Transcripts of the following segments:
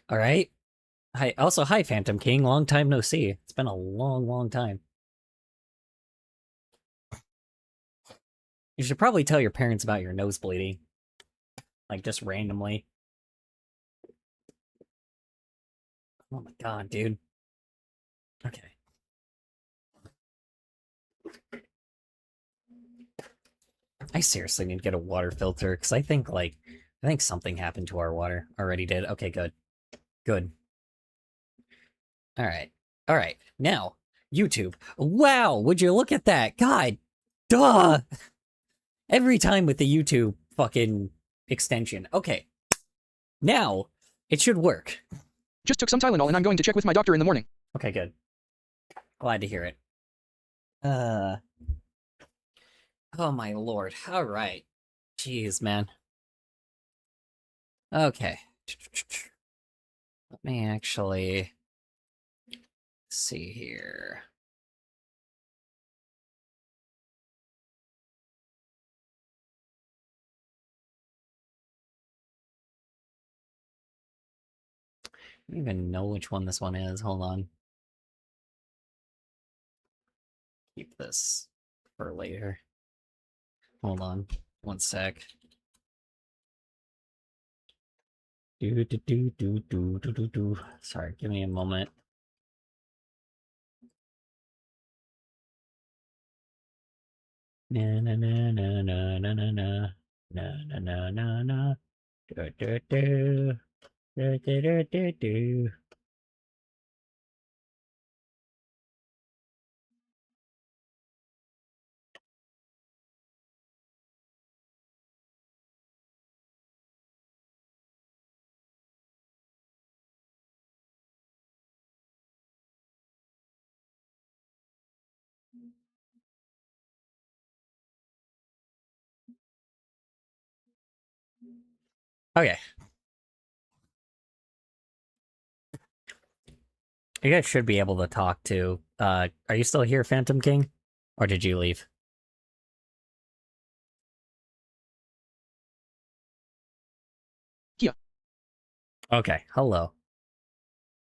All right. Hi. Also, hi, Phantom King. Long time no see. It's been a long, long time. You should probably tell your parents about your nose bleeding, like just randomly. Oh my god, dude. Okay. I seriously need to get a water filter because I think something happened to our water. Already did. Okay, good. Good. All right. All right. Now, YouTube. Wow, would you look at that? God, duh. Every time with the YouTube fucking extension. Okay. Now, it should work. Just took some Tylenol and I'm going to check with my doctor in the morning. Okay, good. Glad to hear it. Oh my lord. All right. Jeez, man. Okay. Let me actually see here. I don't even know which one this one is. Hold on. Keep this for later. Hold on. One sec. Do. Sorry, give me a moment. Na na na na na na na na na na na na na. Do do do. Do do do do do. Okay. You guys should be able to talk to. Are you still here, Phantom King? Or did you leave? Yeah. Okay, hello.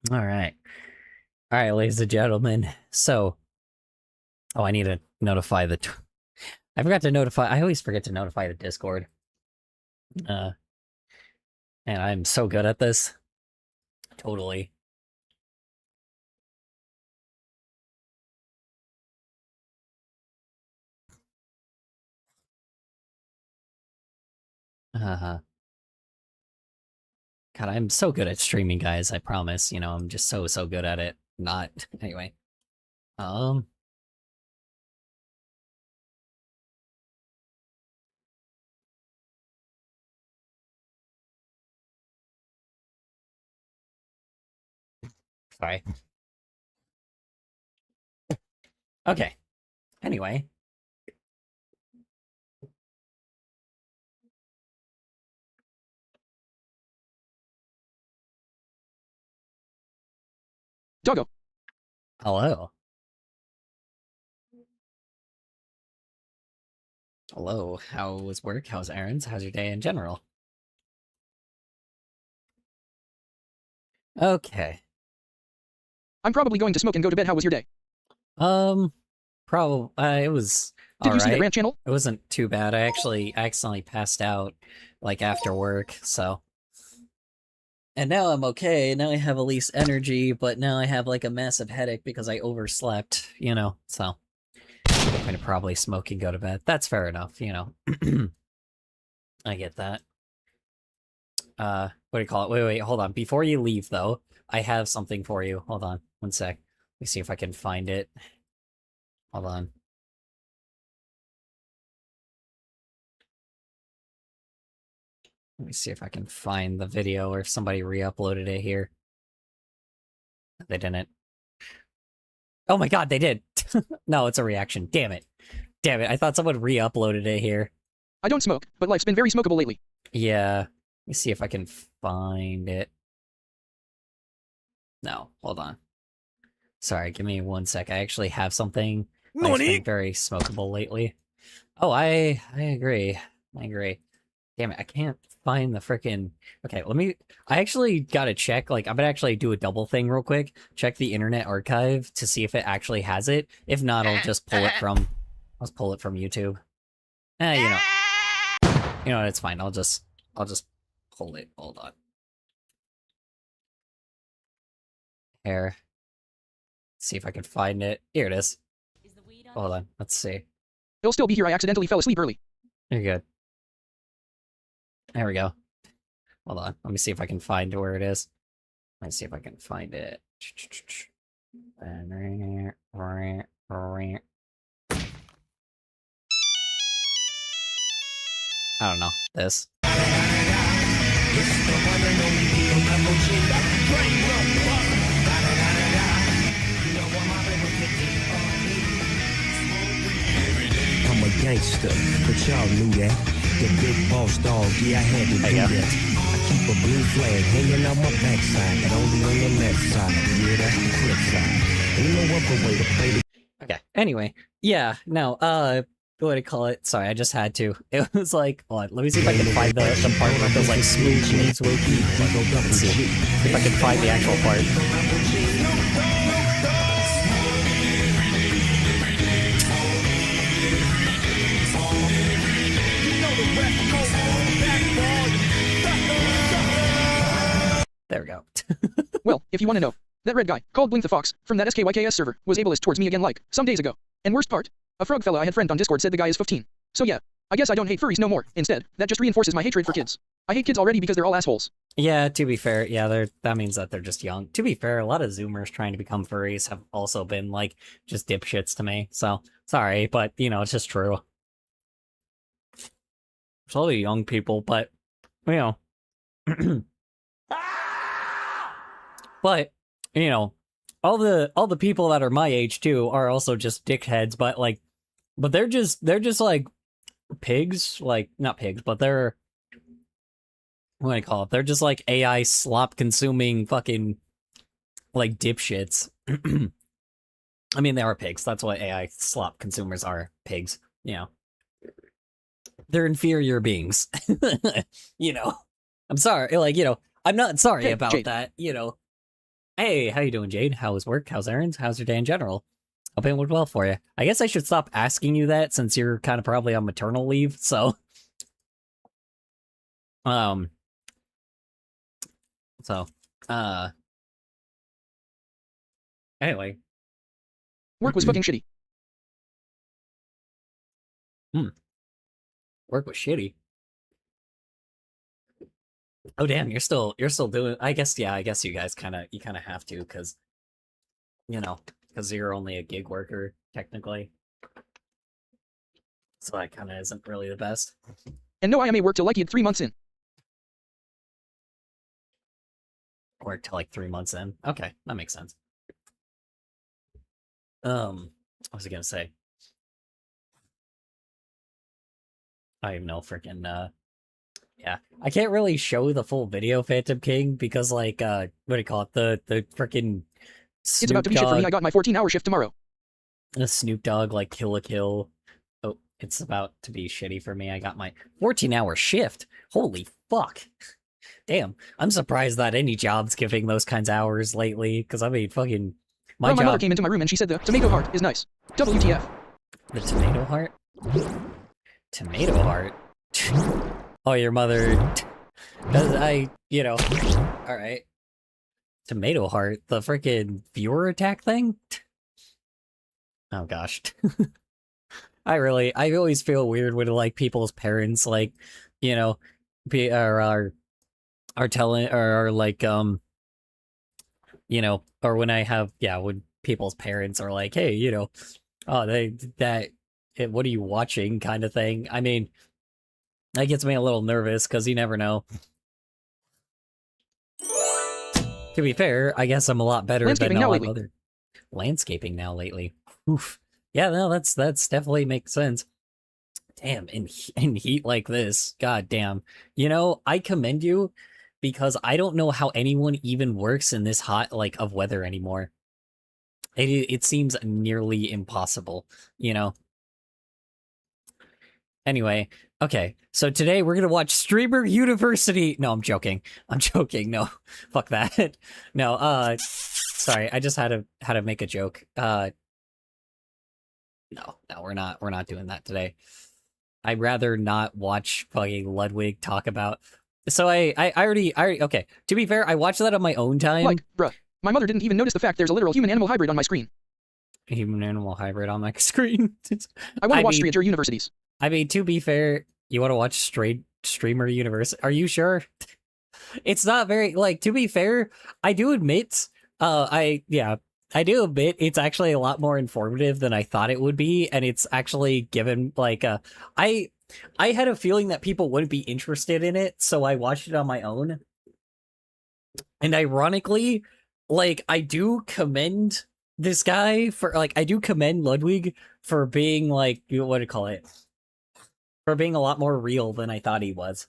Alright. Alright, ladies and gentlemen. So, oh, I need to notify the... I forgot to notify... I always forget to notify the Discord. And I'm so good at this. Totally. Uh-huh. God, I'm so good at streaming, guys, I promise. You know, I'm just so good at it. Not... Anyway. Um... Sorry. Okay. Anyway. Doggo. Hello. Hello. How was work? How's errands? How's your day in general? Okay. I'm probably going to smoke and go to bed. How was your day? Probably, it was Did you see that alright. rant channel? It wasn't too bad. I accidentally passed out, like, after work, so. And now I'm okay. Now I have at least energy, but now I have, like, a massive headache because I overslept, you know, so. I'm gonna probably smoke and go to bed. That's fair enough, you know. I get that. What do you call it? Wait, hold on. Before you leave, though, I have something for you. Hold on, one sec. Let me see if I can find it. Hold on. Let me see if I can find the video or if somebody re-uploaded it here. They didn't. Oh my god, they did! No, it's a reaction. Damn it. Damn it, I thought someone re-uploaded it here. I don't smoke, but life's been very smokable lately. Yeah. Let me see if I can find it. No, hold on. Sorry, give me one sec. I actually have something that's been very smokable lately. Oh, I agree. I agree. Damn it, I can't find the frickin'... Okay, let me... I actually gotta check, like, I'm gonna actually do a double thing real quick. Check the Internet Archive to see if it actually has it. If not, I'll just pull it from... I'll pull it from YouTube. You know... You know, it's fine. I'll just pull it. Hold on. Here. See if I can find it. Here it is. Hold on. Let's see. It'll still be here. I accidentally fell asleep early. You're good. There we go. Hold on. Let me see if I can find where it is. Let's see if I can find it. I don't know. This. I'm a gangster, but y'all knew that. The big boss dog, yeah, I had to do that. I keep a blue flag hanging on my backside, but only on the left side. Yeah, that's the flip side. Ain't no other way to play the... Okay. Anyway, yeah. No. What do you call it? Sorry, I just had to. It was like, hold on, let me see if I can find the part where it goes like smooth beats. Let's see if I can find the actual part. There we go. Well, if you want to know, that red guy, called Blink the Fox, from that SKYKS server, was ableist towards me again like, some days ago. And worst part, a frog fella I had friend on Discord said the guy is 15. So yeah, I guess I don't hate furries no more. Instead, that just reinforces my hatred for kids. I hate kids already because they're all assholes. Yeah, to be fair, yeah, that means that they're just young. To be fair, a lot of Zoomers trying to become furries have also been, like, just dipshits to me. So, sorry, but, you know, it's just true. There's all the young people, but, you know. But, you know, all the people that are my age, too, are also just dickheads, but, like, but they're just, like, pigs. Like, not pigs, but they're... What do I call it? They're just like AI slop consuming fucking like dipshits. I mean, they are pigs. That's what AI slop consumers are. Pigs. You know. They're inferior beings. You know. I'm sorry. Like, you know, I'm not sorry Hey, about Jade. that, you know. Hey, how you doing, Jade? How was work? How's errands? How's your day in general? Hoping it went well for you. I guess I should stop asking you that since you're kind of probably on maternal leave, so... So, anyway. Work was fucking shitty. Work was shitty. Oh damn, you're still doing... I guess, yeah, I guess you guys kind of have to, because, you know, because you're only a gig worker, technically. So that kind of isn't really the best. And no IMA work till like you'd 3 months in. Work till like 3 months in. Okay, that makes sense. What was I gonna say? I have no freaking yeah. I can't really show the full video Phantom King because like what do you call it? The freaking It's about to be shit for me. I got my 14-hour shift tomorrow. The Snoop Dogg like Kill a Kill. Oh, it's about to be shitty for me. I got my 14-hour shift. Holy fuck. Damn, I'm surprised that any job's giving those kinds of hours lately, because I mean, fucking, My mother came into my room and she said the tomato heart is nice. WTF. The tomato heart? Tomato heart? Oh, your mother... you know, alright. Tomato heart? The freaking viewer attack thing? Oh gosh. I always feel weird when, like, people's parents, like, you know, are telling, or are like, you know, or when I have, yeah, when people's parents are like, hey, you know, oh, what are you watching kind of thing. I mean, that gets me a little nervous because you never know. To be fair, I guess I'm a lot better than all my other landscaping now lately. Oof. Yeah, no, that's definitely makes sense. Damn, in heat like this, god damn. You know, I commend you because I don't know how anyone even works in this hot like of weather anymore. It seems nearly impossible, you know. Anyway, okay. So today we're gonna watch Streamer University. No, I'm joking. I'm joking. No, fuck that. No, sorry. I just had to make a joke. No, we're not doing that today. I'd rather not watch fucking Ludwig talk about. So I already okay. To be fair, I watched that on my own time. Like, bruh. My mother didn't even notice the fact there's a literal human-animal hybrid on my screen. Human animal hybrid on my screen. I want to watch Streamer Universities. I mean, to be fair, you want to watch Streamer University? Are you sure? It's not very like. To be fair, I do admit. I do admit it's actually a lot more informative than I thought it would be, and it's actually given like I had a feeling that people wouldn't be interested in it, so I watched it on my own. And ironically, like I do commend this guy for like I do commend Ludwig for being like what do you call it? For being a lot more real than I thought he was.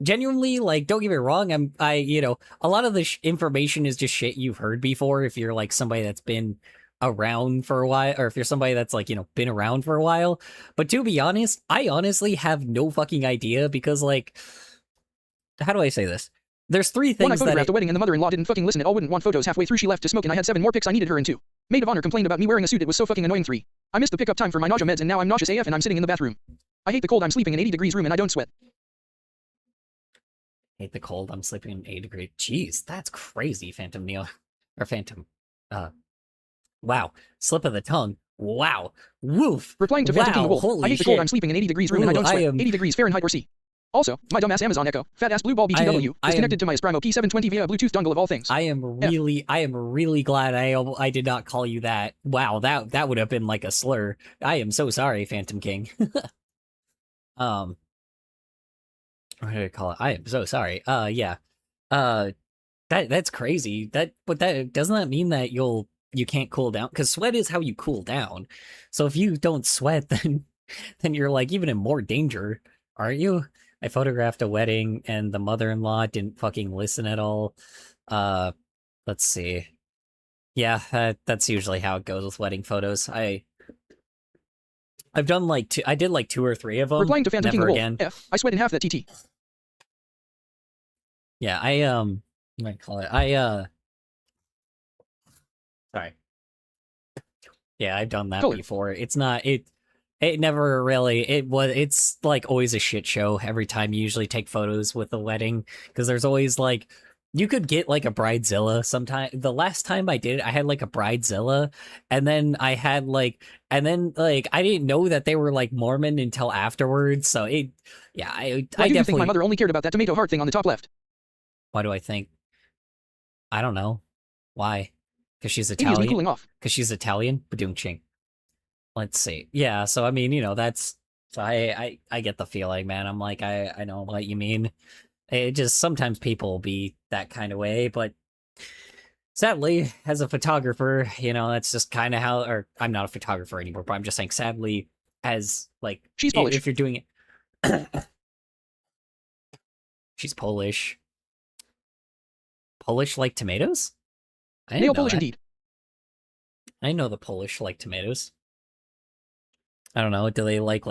Genuinely, like, don't get me wrong, you know, a lot of the information is just shit you've heard before if you're like somebody that's been around for a while, or if you're somebody that's like, you know, been around for a while. But to be honest, I honestly have no fucking idea because like, how do I say this? There's three things When I photographed the wedding and the mother-in-law didn't fucking listen at all, wouldn't want photos. Halfway through she left to smoke and I had 7 more pics I needed her in 2. Maid of honor complained about me wearing a suit. It was so fucking annoying. 3. I missed the pickup time for my nausea meds and now I'm nauseous AF and I'm sitting in the bathroom. I hate the cold. I'm sleeping in 80 degrees room and I don't sweat. Hate the cold. I'm sleeping in 8 degrees. Jeez, that's crazy, Phantom Neo. Or Phantom. Wow. Slip of the tongue. Wow. Woof. Replying to Phantom King Wolf. Holy I hate the cold. I'm sleeping in 80 degrees room and I don't sweat. 80 degrees Fahrenheit or C. Also, my dumbass Amazon Echo, fat ass blue ball BTW, is connected to my Esprimo P720 via a Bluetooth dongle of all things. I am really glad I did not call you that. Wow, that would have been like a slur. I am so sorry, Phantom King. What did I call it? I am so sorry. Yeah. That's crazy. But doesn't that mean that you can't cool down? Because sweat is how you cool down. So if you don't sweat, then you're like even in more danger, aren't you? I photographed a wedding and the mother-in-law didn't fucking listen at all. Let's see. Yeah, that's usually how it goes with wedding photos. I've done like I did like 2 or 3 of them. Replying to Phantom King Never Wolf. again. F. I sweat in half that TT. Yeah, what do I call it? Sorry. Yeah, I've done that Color. before. It's not it never really it's like always a shit show every time you usually take photos with the wedding because there's always like you could get like a bridezilla sometime. The last time I did it, I had like a bridezilla and then I didn't know that they were like Mormon until afterwards. So I Why do you think my mother only cared about that tomato heart thing on the top left? Why do I think? I don't know. Why? Because she's Amy is me Italian. cooling off. Because she's Italian. Badung ching. Let's see. Yeah. So I mean, you know, that's. So I get the feeling, man. I'm like, I know what you mean. It just sometimes people be that kind of way, but sadly, as a photographer, you know, that's just kind of how. Or I'm not a photographer anymore, but I'm just saying, sadly, as like She's Polish. If you're doing it, she's Polish. Polish like tomatoes? I didn't know Polish that. indeed. I know the Polish like tomatoes. I don't know. Do they like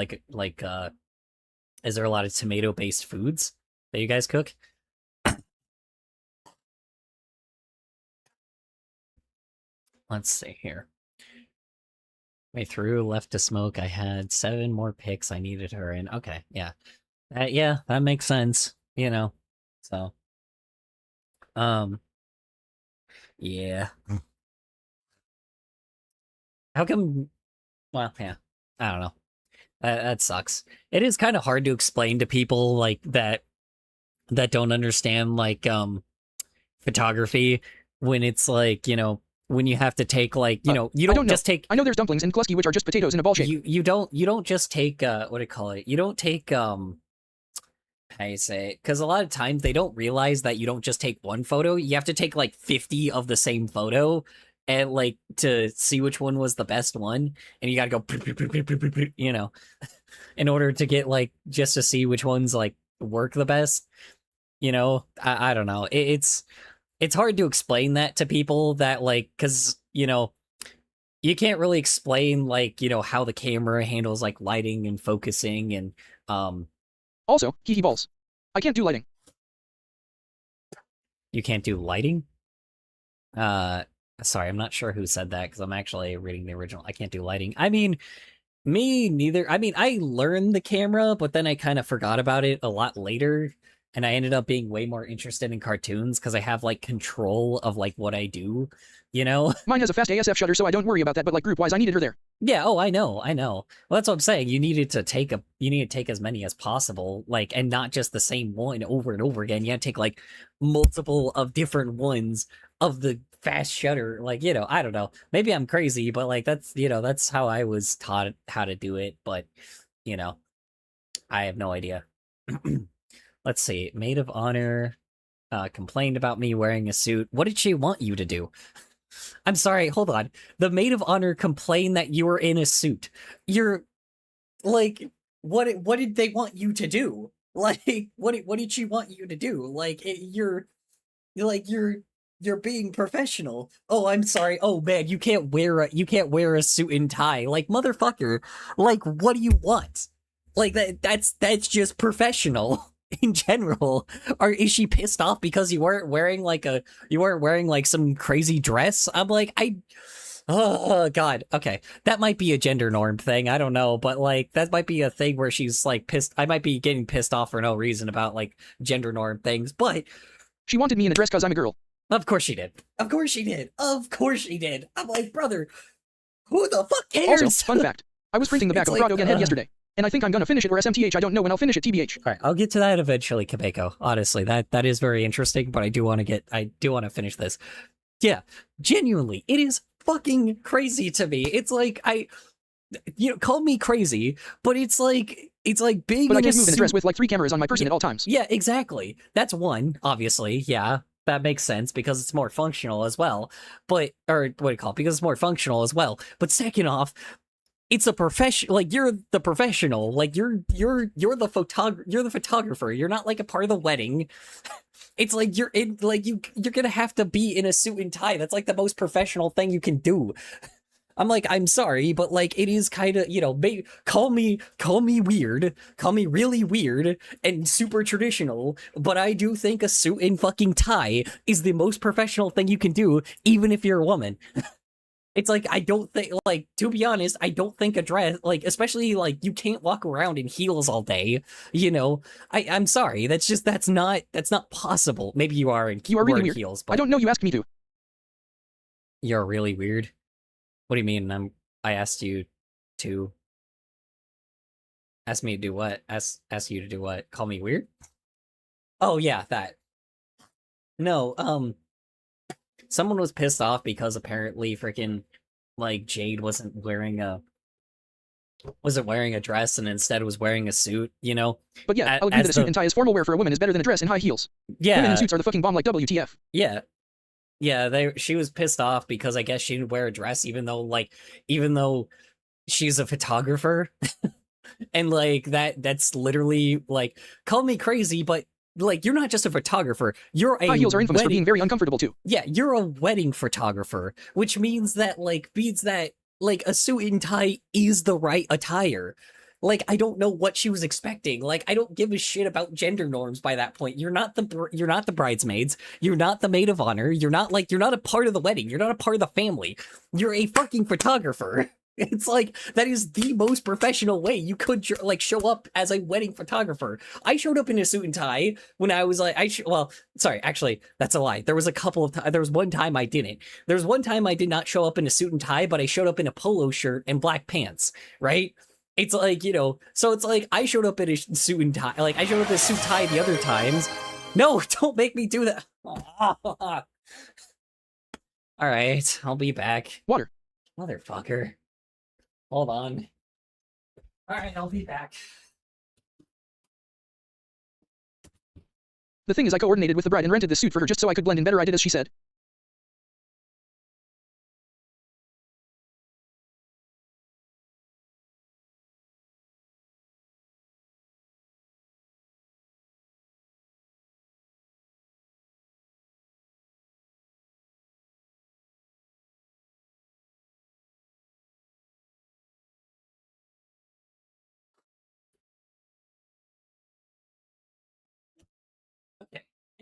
is there a lot of tomato based foods that you guys cook? Let's see here. Way through, left to smoke. I had 7 more picks I needed her in. Okay, yeah. Yeah, that makes sense, you know. So yeah. How come well, yeah. I don't know. That sucks. It is kind of hard to explain to people like that don't understand like photography when it's like, you know, when you have to take like, you know, you don't just take I know there's dumplings in Glusky which are just potatoes in a ball shape. You don't just take what do you call it? You don't take how you say it? Because a lot of times they don't realize that you don't just take one photo. You have to take like 50 of the same photo and like to see which one was the best one, and you gotta go, you know, in order to get like just to see which ones like work the best. You know, I don't know. It's hard to explain that to people that like because you know you can't really explain like, how the camera handles like lighting and focusing and um Also, hee hee balls. I can't do lighting. you can't do lighting. Uh sorry, I'm not sure who said that because I'm actually reading the original. I can't do lighting. I mean, me neither. I mean, I learned the camera, but then I kind of forgot about it a lot later, and I ended up being way more interested in cartoons because I have like control of like what I do, you know? Mine has a fast ASF shutter, so I don't worry about that, but like group-wise, I needed her there. Yeah, oh, I know, I know. Well, that's what I'm saying. You need to take as many as possible, like, and not just the same one over and over again. You have to take like multiple of different ones of the fast shutter. Like, I don't know. Maybe I'm crazy, but like that's how I was taught how to do it. But you know, I have no idea. Let's see. Maid of honor complained about me wearing a suit. What did she want you to do? I'm sorry, hold on. The maid of honor complained that you were in a suit. You're like, what did they want you to do? Like, what did she want you to do? Like, you're being professional. Oh, I'm sorry. Oh man, you can't wear a suit and tie. Like, motherfucker. Like, what do you want? Like that's just professional in general. Or is she pissed off because you weren't wearing like some crazy dress? I'm like, oh god. Okay. That might be a gender norm thing. I don't know, but like that might be a thing where she's like pissed. I might be getting pissed off for no reason about like gender norm things, but She wanted me in a dress cause I'm a girl. of course she did. Of course she did. Of course she did. I'm like, brother, who the fuck Also, cares? fun fact. I was printing the back It's of like, Prado Again head yesterday. And I think I'm gonna finish it or SMTH, I don't know when I'll finish it TBH. All right, I'll get to that eventually, Kabeko. Honestly, that is very interesting, but I do want to finish this. Yeah, genuinely, it is fucking crazy to me. It's like call me crazy, but it's like being But I in can't a move in a suit. dress with like 3 cameras on my person at all times. Yeah, exactly. That's one, obviously. Yeah, that makes sense because it's more functional as well. But or what do you call it? Because it's more functional as well. But second off, it's a profession. Like you're the professional. Like you're the photographer. You're not like a part of the wedding. It's like you're gonna have to be in a suit and tie. That's like the most professional thing you can do. I'm like, I'm sorry, but like it is kind of, maybe call me weird, call me really weird and super traditional, but I do think a suit and fucking tie is the most professional thing you can do, even if you're a woman. It's like I don't think, like, to be honest, I don't think a dress, like, especially like you can't walk around in heels all day. I'm sorry, that's not possible. Maybe you are in You are really wearing weird. heels, I but don't know you asked me to. you're really weird. What do you mean? I asked you to ask me to do what? Ask you to do what? Call me weird? Oh yeah, that. No, someone was pissed off because apparently freaking like Jade wasn't wearing a dress and instead was wearing a suit, But yeah, I'll agree that a suit the and tie as formal wear for a woman is better than a dress and high heels. Women in yeah, suits are the fucking bomb like WTF. yeah. Yeah, she was pissed off because I guess she didn't wear a dress even though she's a photographer. And like that's literally like call me crazy, but like you're not just a photographer. You're a High heels are infamous for wedding. being very uncomfortable too. Yeah, you're a wedding photographer, which means that like a suit and tie is the right attire. Like I don't know what she was expecting. Like I don't give a shit about gender norms by that point. You're not the bridesmaids. You're not the maid of honor. You're not a part of the wedding. You're not a part of the family. You're a fucking photographer. It's like that is the most professional way you could like show up as a wedding photographer. I showed up in a suit and tie when I was like well, sorry, actually that's a lie. There was a couple of there was one time I didn't. There was one time I did not show up in a suit and tie, but I showed up in a polo shirt and black pants, right? It's like, so it's like I showed up in a suit and tie. Like I showed up in a suit tie the other times. No, don't make me do that. All right, I'll be back. Water. Motherfucker. Hold on. All right, I'll be back. The thing is I coordinated with the bride and rented this suit for her just so I could blend in better. I did as she said.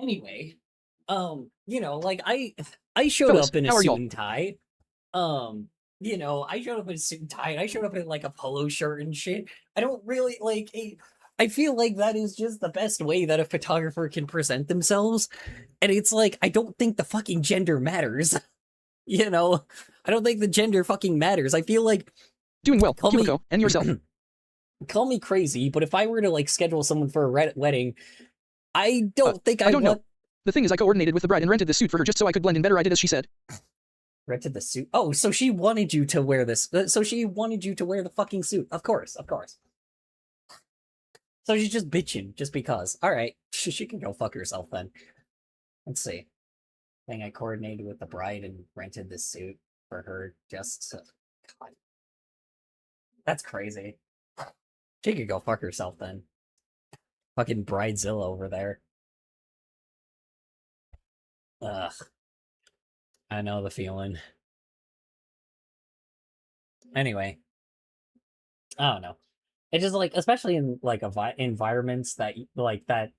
Anyway, you know, like I showed Fellas, up in a how are suit y'all? and tie. You know, I showed up in a suit and tie, and I showed up in like a polo shirt and shit. I don't really like. I feel like that is just the best way that a photographer can present themselves, and it's like I don't think the fucking gender matters. You know, I don't think the gender fucking matters. I feel like Doing well, call me Kimiko, and yourself. call me crazy, but if I were to like schedule someone for a wedding, I don't think I I don't know. want The thing is, I coordinated with the bride and rented this suit for her just so I could blend in better. I did as she said. rented the suit. Oh, so she wanted you to wear this. So she wanted you to wear the fucking suit. Of course, of course. So she's just bitching just because. All right, she can go fuck herself then. Let's see. Thing I coordinated with the bride and rented this suit for her just to... God. That's crazy. She could go fuck herself then. Fucking Bridezilla over there. Ugh. I know the feeling. Anyway. I don't know. It just like, especially in like environments that like that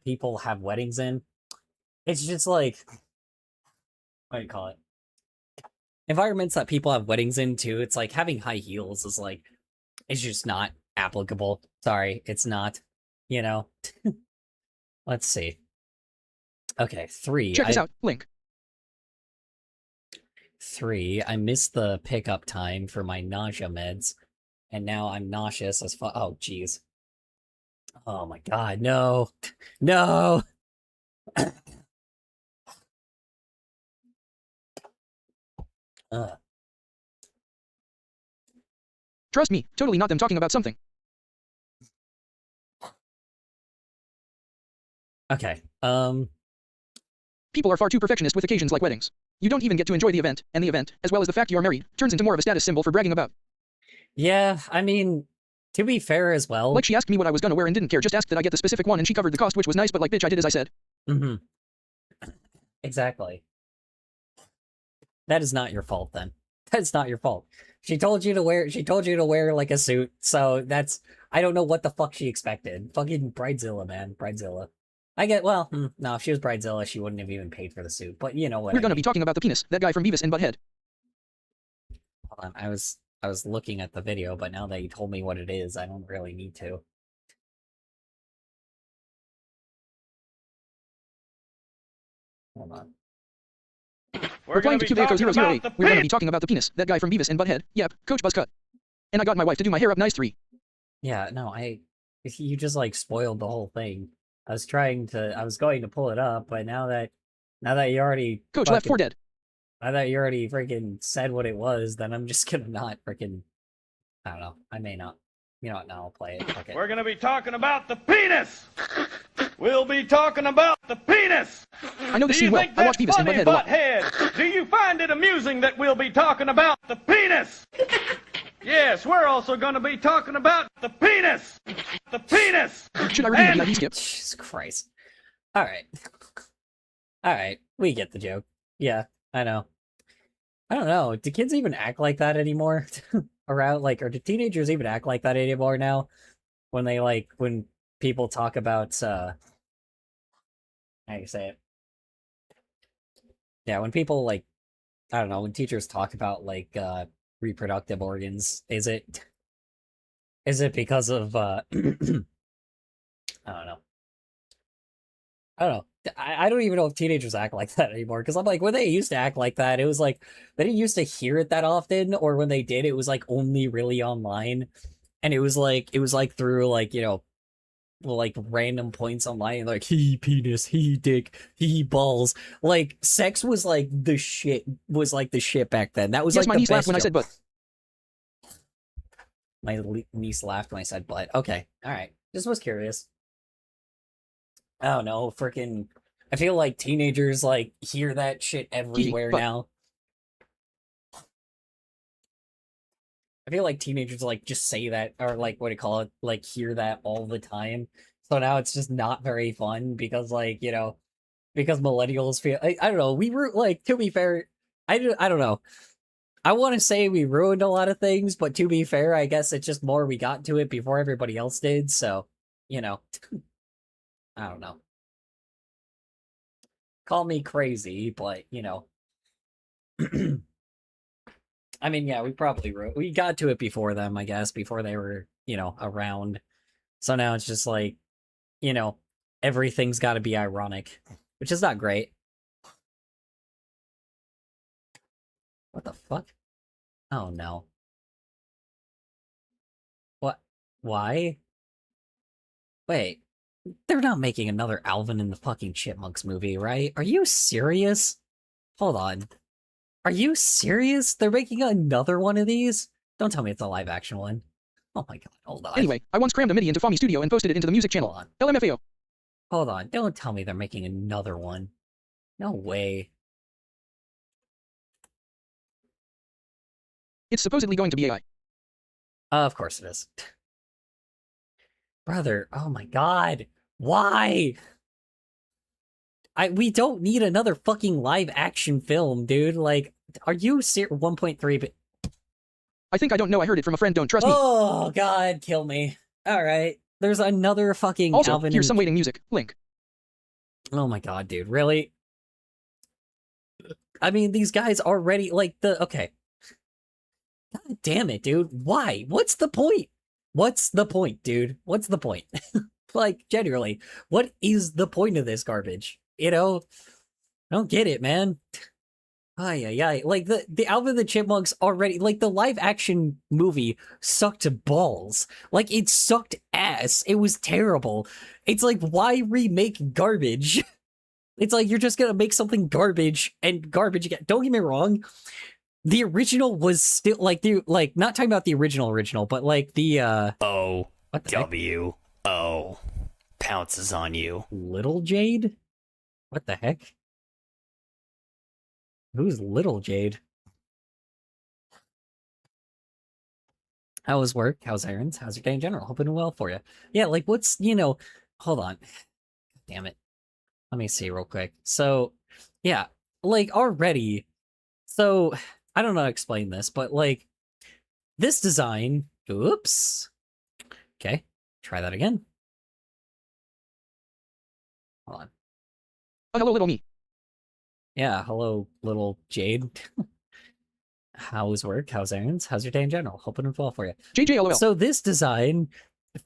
people have weddings in. It's just like, what do you call it? Environments that people have weddings in too. It's like having high heels is like, it's just not applicable. Sorry, it's not. You know. Let's see. Okay, 3. Check this out. Link. 3. I missed the pickup time for my nausea meds, and now I'm nauseous as fuck. Oh, jeez. Oh my god, no. No! Ugh. Trust me, totally not them talking about something. Okay, People are far too perfectionist with occasions like weddings. You don't even get to enjoy the event, and the event, as well as the fact you are married, turns into more of a status symbol for bragging about. yeah, I mean, to be fair as well. Like she asked me what I was gonna wear and didn't care, just asked that I get the specific one and she covered the cost, which was nice, but like bitch, I did as I said. Mm-hmm. Exactly. That is not your fault then. That's not your fault. She told you to wear like a suit, so that's I don't know what the fuck she expected. Fucking Bridezilla, man. Bridezilla. I get well, no, if she was Bridezilla, she wouldn't have even paid for the suit. But you know what We're I gonna mean. be talking about the penis, that guy from Beavis and Butthead. Hold on, I was looking at the video, but now that you told me what it is, I don't really need to. Hold on. Replying to Cube Echo 008, we're gonna be talking about the penis, that guy from Beavis and Butthead. Yep, Coach Buzzcut. And I got my wife to do my hair up nice 3. Yeah, no, you just like spoiled the whole thing. I was going to pull it up, but now that you already Coach left 4 dead. now that you already freaking said what it was, then I'm just gonna not freaking, I don't know, I may not. You know what, now I'll play it. Okay. We're gonna be talking about the penis. We'll be talking about the penis. I know this Do you scene well. think I watch that's Beavis and funny, Butthead a lot. Butthead? Do you find it amusing that we'll be talking about the penis? Yes, we're also gonna be talking about the penis. The penis. Should I redeem the VIP skip? Jesus Christ. Alright. Alright, we get the joke. Yeah, I know. I don't know, do kids even act like that anymore? Around, like, or do teenagers even act like that anymore now? When they, like, when people talk about, how do you say it? Yeah, when people, like, I don't know, when teachers talk about, like, reproductive organs, is it because of, I don't know. I don't know. I don't even know if teenagers act like that anymore, because I'm like, when they used to act like that, it was like, they didn't used to hear it that often, or when they did, it was like only really online, and it was like through like, you know, like random points online, like he penis, he dick, he balls. Like sex was like the shit, back then. That was Yes, like my the niece laughed best when I joke. said but. My niece laughed when I said but. Okay, all right. Just was curious. I don't know, freaking. I feel like teenagers like hear that shit everywhere but- now. I feel like teenagers like just say that, or like what do you call it, like hear that all the time. So now it's just not very fun because, like, you know, because millennials feel I don't know. We were like, to be fair, I don't know. I want to say we ruined a lot of things, but to be fair, I guess it's just more we got to it before everybody else did. So, you know, I don't know. call me crazy, but you know. I mean, yeah, we got to it before them, I guess, before they were, you know, around. So now it's just like, you know, everything's got to be ironic, which is not great. What the fuck? Oh no. What? Why? Wait, they're not making another Alvin and the fucking Chipmunks movie, right? Are you serious? Hold on. Are you serious? They're making another one of these? Don't tell me it's a live action one. Oh my god, hold on. Anyway, I once crammed a MIDI into Fami Studio and posted it into the music channel. Hold on. LMFAO. Hold on. Don't tell me they're making another one. No way. It's supposedly going to be AI. Of course it is. Brother, oh my god. Why? We don't need another fucking live action film, dude. Like, are you serious? 1.3 but I think I don't know. I heard it from a friend. Don't trust me. oh god, kill me. Alright. There's another fucking Also, Alvin here's and... some waiting music. Link. Oh my god, dude. Really? I mean, these guys already, like, okay. God damn it, dude. Why? What's the point? What's the point, dude? What's the point? Like, genuinely, what is the point of this garbage? You know? I don't get it, man. Ay, ay, ay. Like, the Alvin and the Chipmunks already, like, the live action movie sucked balls. Like, it sucked ass. It was terrible. It's like, why remake garbage? It's like, you're just gonna make something garbage and garbage again. Don't get me wrong. The original was still, like, not talking about the original, but, like, the, O what the heck? W O pounces on you. Little Jade? What the heck? Who's Little Jade? How was work? How's errands? How's your day in general? Hoping well for you. Yeah, like, what's, you know, hold on. Damn it. Let me see real quick. So, yeah, like, already, so, I don't know how to explain this, but, like, this design, oops. Okay, try that again. Hold on. Oh, hello, little me. Yeah, hello, little Jade. How's work? How's errands? How's your day in general? Hoping it's well for you. JJLOL. So this design,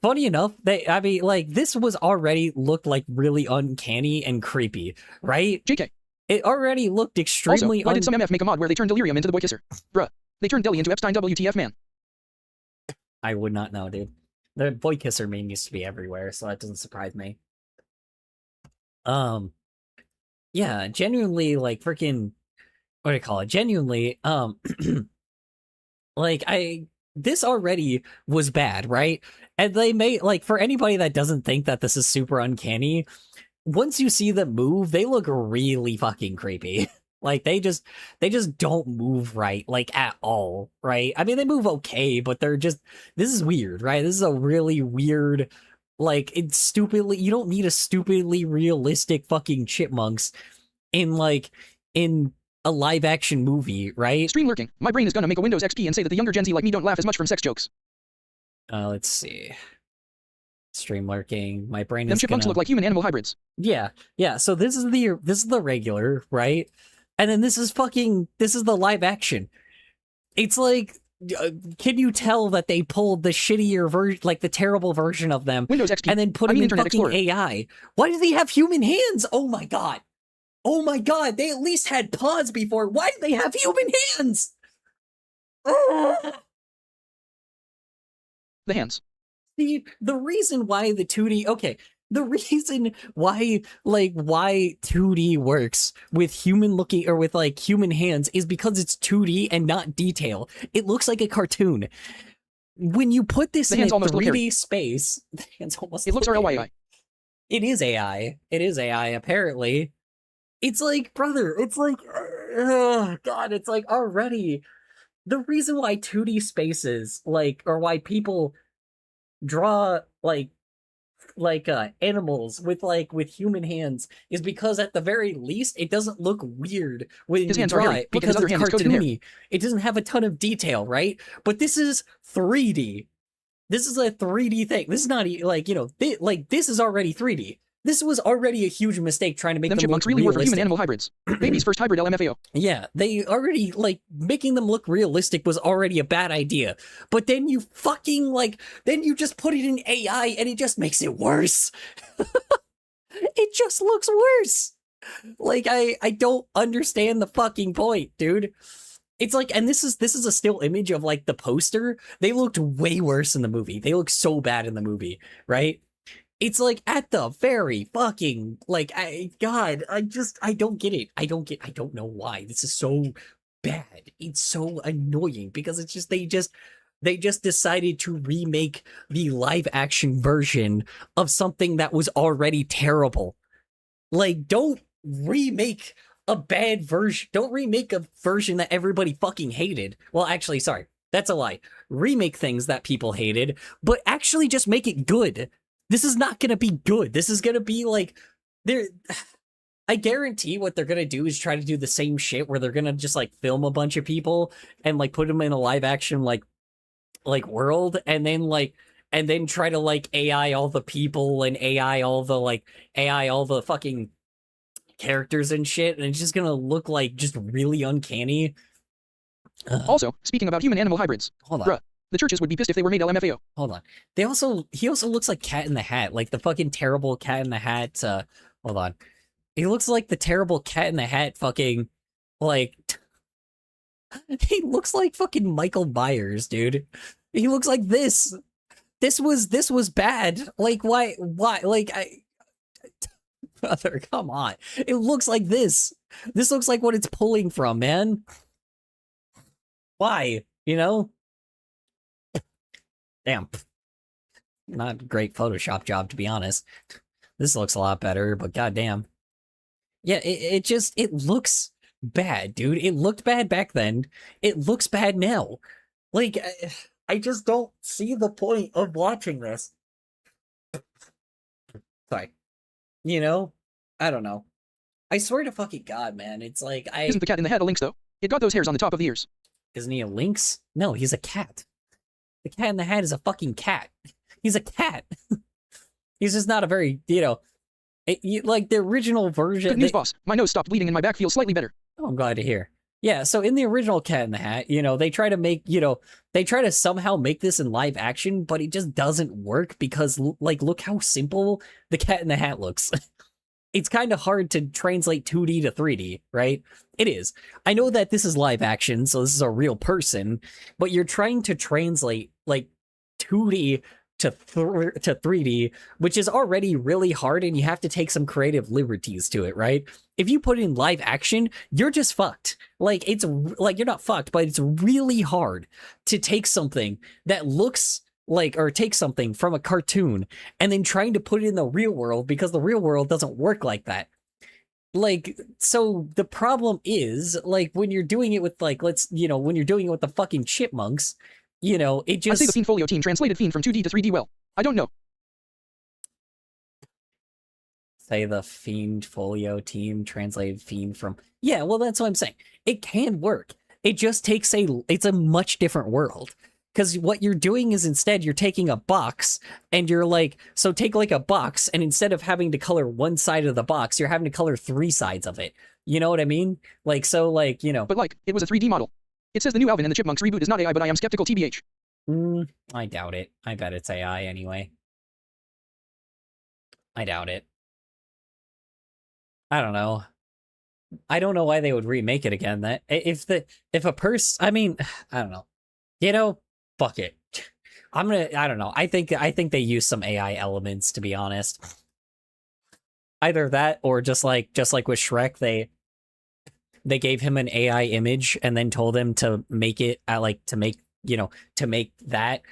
funny enough, I mean, like, this was already looked like really uncanny and creepy, right? JK. It already looked Also, extremely why did some MF make a mod where they turned Delirium into the boy kisser? Bruh. They turned Deli into Epstein WTF man. I would not know, dude. The boy kisser meme used to be everywhere, so that doesn't surprise me. Yeah, genuinely, like, freaking, what do you call it? Genuinely, like, this already was bad, right? And they may, like, for anybody that doesn't think that this is super uncanny, once you see them move, they look really fucking creepy. Like, they just don't move right, like, at all, right? I mean, they move okay, but they're just, this is weird, right? This is a really weird, like, it's stupidly, you don't need a stupidly realistic fucking chipmunks in, like, in a live action movie, right? Stream lurking. My brain is gonna make a Windows XP and say that the younger Gen Z like me don't laugh as much from sex jokes. Let's see. Stream lurking. My brain Them is chipmunks gonna... look like human-animal hybrids. Yeah, yeah. So this is the regular, right? And then this is the live action. It's like, can you tell that they pulled the shittier version, like the terrible version of them, Windows XP. and then put I them mean in Internet fucking Explorer. AI? Why do they have human hands? Oh my god. Oh my god, they at least had paws before. Why do they have human hands? Ugh. The hands. The reason why the 2D, okay, the reason why 2D works with human looking, or with, like, human hands is because it's 2D and not detail. It looks like a cartoon. When you put this The in hands a almost look 3D space, the hands almost It looks look RLYI. hairy. It is AI. It is AI, apparently. It's like, brother, it's like, God, it's like already. The reason why 2D spaces, like, or why people draw, like animals with human hands is because at the very least it doesn't look weird when His you hands are draw hairy. it Look at his because other it's hand, it's coated in hair. cartoony. It doesn't have a ton of detail, right? But this is 3D. This is a 3D thing. This is not like, you know, this is already 3D. This was already a huge mistake trying to make Them them chipmunks look really were from realistic. human-animal hybrids. Baby's first hybrid LMFAO. Yeah, they already, like, making them look realistic was already a bad idea. But then you fucking, like, then you just put it in AI and it just makes it worse. It just looks worse. Like, I don't understand the fucking point, dude. It's like, and this is a still image of, like, the poster. They looked way worse in the movie. They look so bad in the movie, right? It's like at the very fucking, like, I don't get it. I don't know why. This is so bad. It's so annoying because it's just they just decided to remake the live action version of something that was already terrible. Like, don't remake a bad version. Don't remake a version that everybody fucking hated. Well, actually, sorry. That's a lie. Remake things that people hated, but actually just make it good. This is not going to be good. This is going to be like, I guarantee what they're going to do is try to do the same shit where they're going to just like film a bunch of people and like put them in a live action like world and then try to like AI all the people and AI all the fucking characters and shit, and it's just going to look like just really uncanny. Also, speaking about human-animal hybrids. Hold on. Bruh, the churches would be pissed if they were made LMFAO. Hold on. He also looks like Cat in the Hat, like the fucking terrible Cat in the Hat. Hold on. He looks like the terrible Cat in the Hat fucking, like, he looks like fucking Michael Myers, dude. He looks like this. This was bad. Like, why, like, brother, come on. It looks like this. This looks like what it's pulling from, man. Why? You know? Damn. Not a great Photoshop job, to be honest. This looks a lot better, but goddamn. Yeah, it looks bad, dude. It looked bad back then. It looks bad now. Like, I just don't see the point of watching this. Sorry. You know? I don't know. I swear to fucking God, man. It's like, Isn't the cat in the hat a lynx, though? It got those hairs on the top of the ears. Isn't he a lynx? No, he's a cat. The Cat in the Hat is a fucking cat. He's a cat. He's just not a very, like the original version. Good news, boss. My nose stopped bleeding and my back feels slightly better. Oh, I'm glad to hear. Yeah, so in the original Cat in the Hat, they try to make, they try to somehow make this in live action, but it just doesn't work because, like, look how simple the Cat in the Hat looks. It's kind of hard to translate 2D to 3D, right? It is. I know that this is live action, so this is a real person, but you're trying to translate, like, 2D to 3D, which is already really hard, and you have to take some creative liberties to it, right? If you put it in live action, you're just fucked. Like, it's, like, you're not fucked, but it's really hard to take something that looks like, or take something from a cartoon and then trying to put it in the real world because the real world doesn't work like that. Like, so the problem is, like, when you're doing it with, like, when you're doing it with the fucking chipmunks, it just... I'd say the Fiend Folio team translated Fiend from 2D to 3D well. I don't know. Say the Fiend Folio team translated Fiend from... Yeah, well, that's what I'm saying. It can work. It just takes it's a much different world. Because what you're doing is instead you're taking a box and you're like, so take like a box and instead of having to color one side of the box, you're having to color 3 sides of it. You know what I mean? Like, so like, But like, it was a 3D model. It says the new Alvin and the Chipmunks reboot is not AI, but I am skeptical TBH. I doubt it. I bet it's AI anyway. I doubt it. I don't know. I don't know why they would remake it again. That if a person, I mean, I don't know. Fuck it. I don't know. I think they use some AI elements, to be honest. Either that or just like with Shrek, they gave him an AI image and then told him to make it to make that.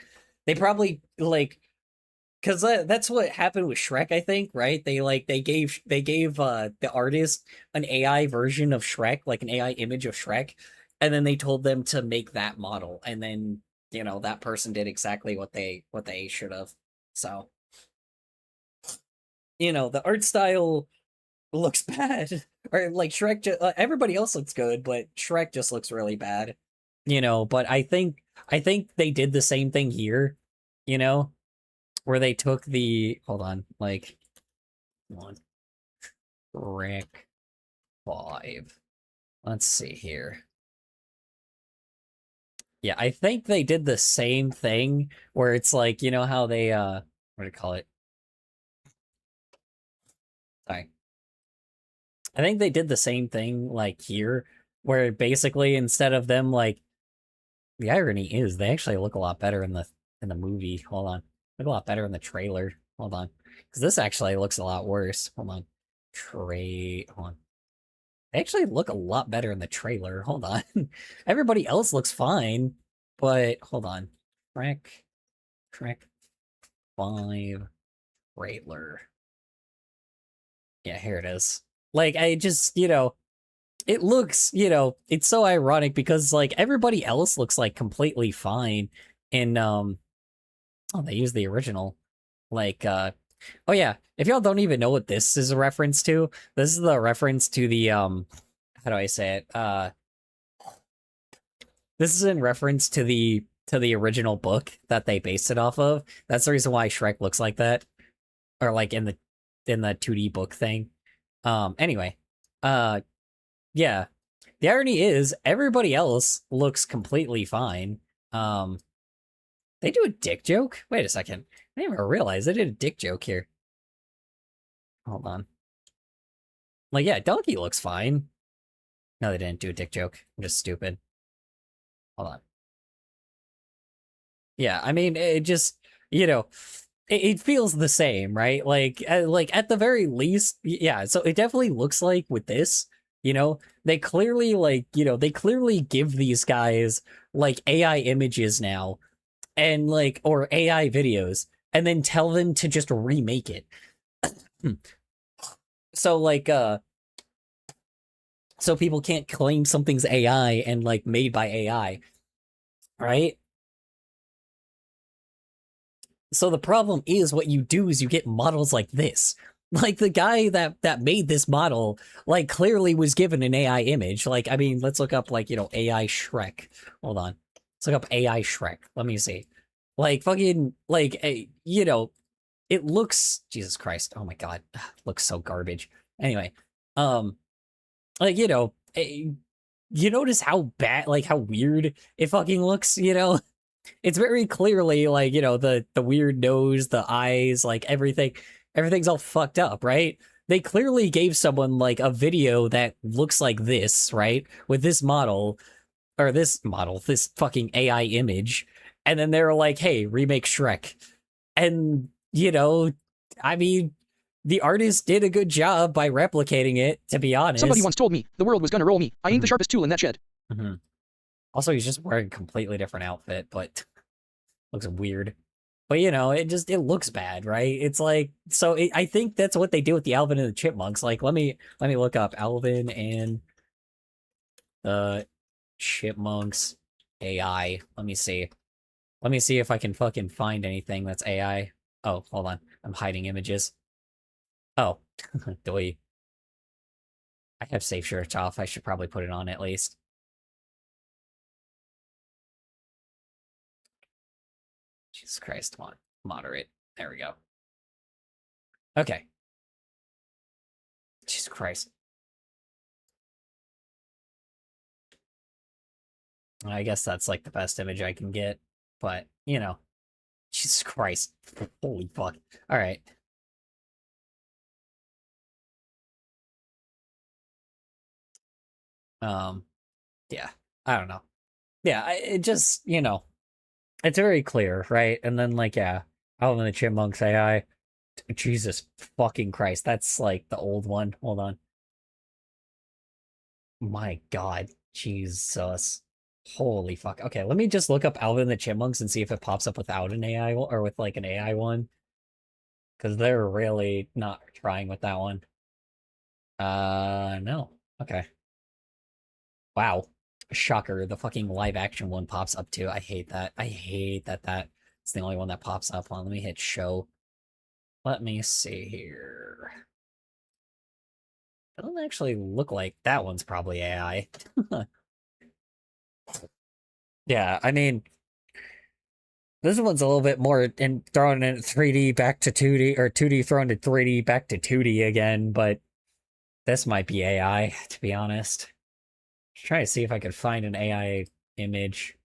They probably because that's what happened with Shrek, I think, right? They gave the artist an AI version of Shrek, like an AI image of Shrek, and then they told them to make that model, and then that person did exactly what they should have. So, the art style looks bad, or like Shrek. Everybody else looks good, but Shrek just looks really bad. But I think they did the same thing here. Where they took the One. Shrek 5. Let's see here. Yeah, I think they did the same thing where it's like, you know how they, what do you call it? Sorry. I think they did the same thing, like, here, where basically instead of them, like, the irony is they actually look a lot better in the movie. Hold on. Look a lot better in the trailer. Hold on. Because this actually looks a lot worse. Hold on. Hold on. They actually look a lot better in the trailer. Hold on. Everybody else looks fine, but hold on. Shrek 5 trailer. Yeah, here it is. Like, I just, it looks, it's so ironic because, like, everybody else looks, like, completely fine. And, oh, they use the original. Like, oh yeah, if y'all don't even know what this is a reference to, this is the reference to the, how do I say it? This is in reference to the original book that they based it off of. That's the reason why Shrek looks like that. Or, like, in the 2D book thing. Anyway, yeah. The irony is everybody else looks completely fine. They do a dick joke? Wait a second. I didn't even realize they did a dick joke here. Hold on. Like, yeah, Donkey looks fine. No, they didn't do a dick joke. I'm just stupid. Hold on. Yeah, I mean, it just, it feels the same, right? Like at the very least, yeah. So it definitely looks like with this, they clearly they clearly give these guys like AI images now, and like or AI videos, and then tell them to just remake it. So like so people can't claim something's AI and like made by AI, right? So the problem is what you do is you get models like this. Like the guy that made this model, like clearly was given an AI image. Like, I mean, let's look up like, AI Shrek. Hold on. Let's look up AI Shrek. Let me see. Like fucking like it looks Jesus Christ. Oh my god. It looks so garbage. Anyway, like you notice how bad like how weird it fucking looks, It's very clearly like, the weird nose, the eyes, like everything's all fucked up, right? They clearly gave someone like a video that looks like this, right? With this model, this fucking AI image. And then they were like, hey, remake Shrek. And, I mean, the artist did a good job by replicating it, to be honest. Somebody once told me the world was gonna roll me. I ain't the sharpest tool in that shed. Mm-hmm. Also, he's just wearing a completely different outfit, but looks weird. But it looks bad, right? It's like I think that's what they do with the Alvin and the Chipmunks. Like, let me look up Alvin and the Chipmunks AI. Let me see. Let me see if I can fucking find anything that's AI. Oh, hold on. I'm hiding images. Oh, doy. I have safe search off. I should probably put it on at least. Jesus Christ, come on. Moderate. There we go. Okay. Jesus Christ. I guess that's like the best image I can get, but Jesus Christ. Holy fuck. All right. Yeah. I don't know. Yeah, it just, it's very clear, right? And then like, yeah, Alvin and the Chipmunks AI. Jesus fucking Christ. That's like the old one. Hold on. My God. Jesus. Holy fuck. Okay, let me just look up Alvin and the Chipmunks and see if it pops up without an AI or with like an AI one. Because they're really not trying with that one. No. Okay. Wow. Shocker. The fucking live action one pops up too. I hate that. I hate that it's the only one that pops up. Hold on, let me hit show. Let me see here. Doesn't actually look like that one's probably AI. Yeah, I mean, This one's a little bit more in thrown in 3D back to 2D, or 2D thrown to 3D back to 2D again, but this might be AI, to be honest. Try to see if I could find an AI image.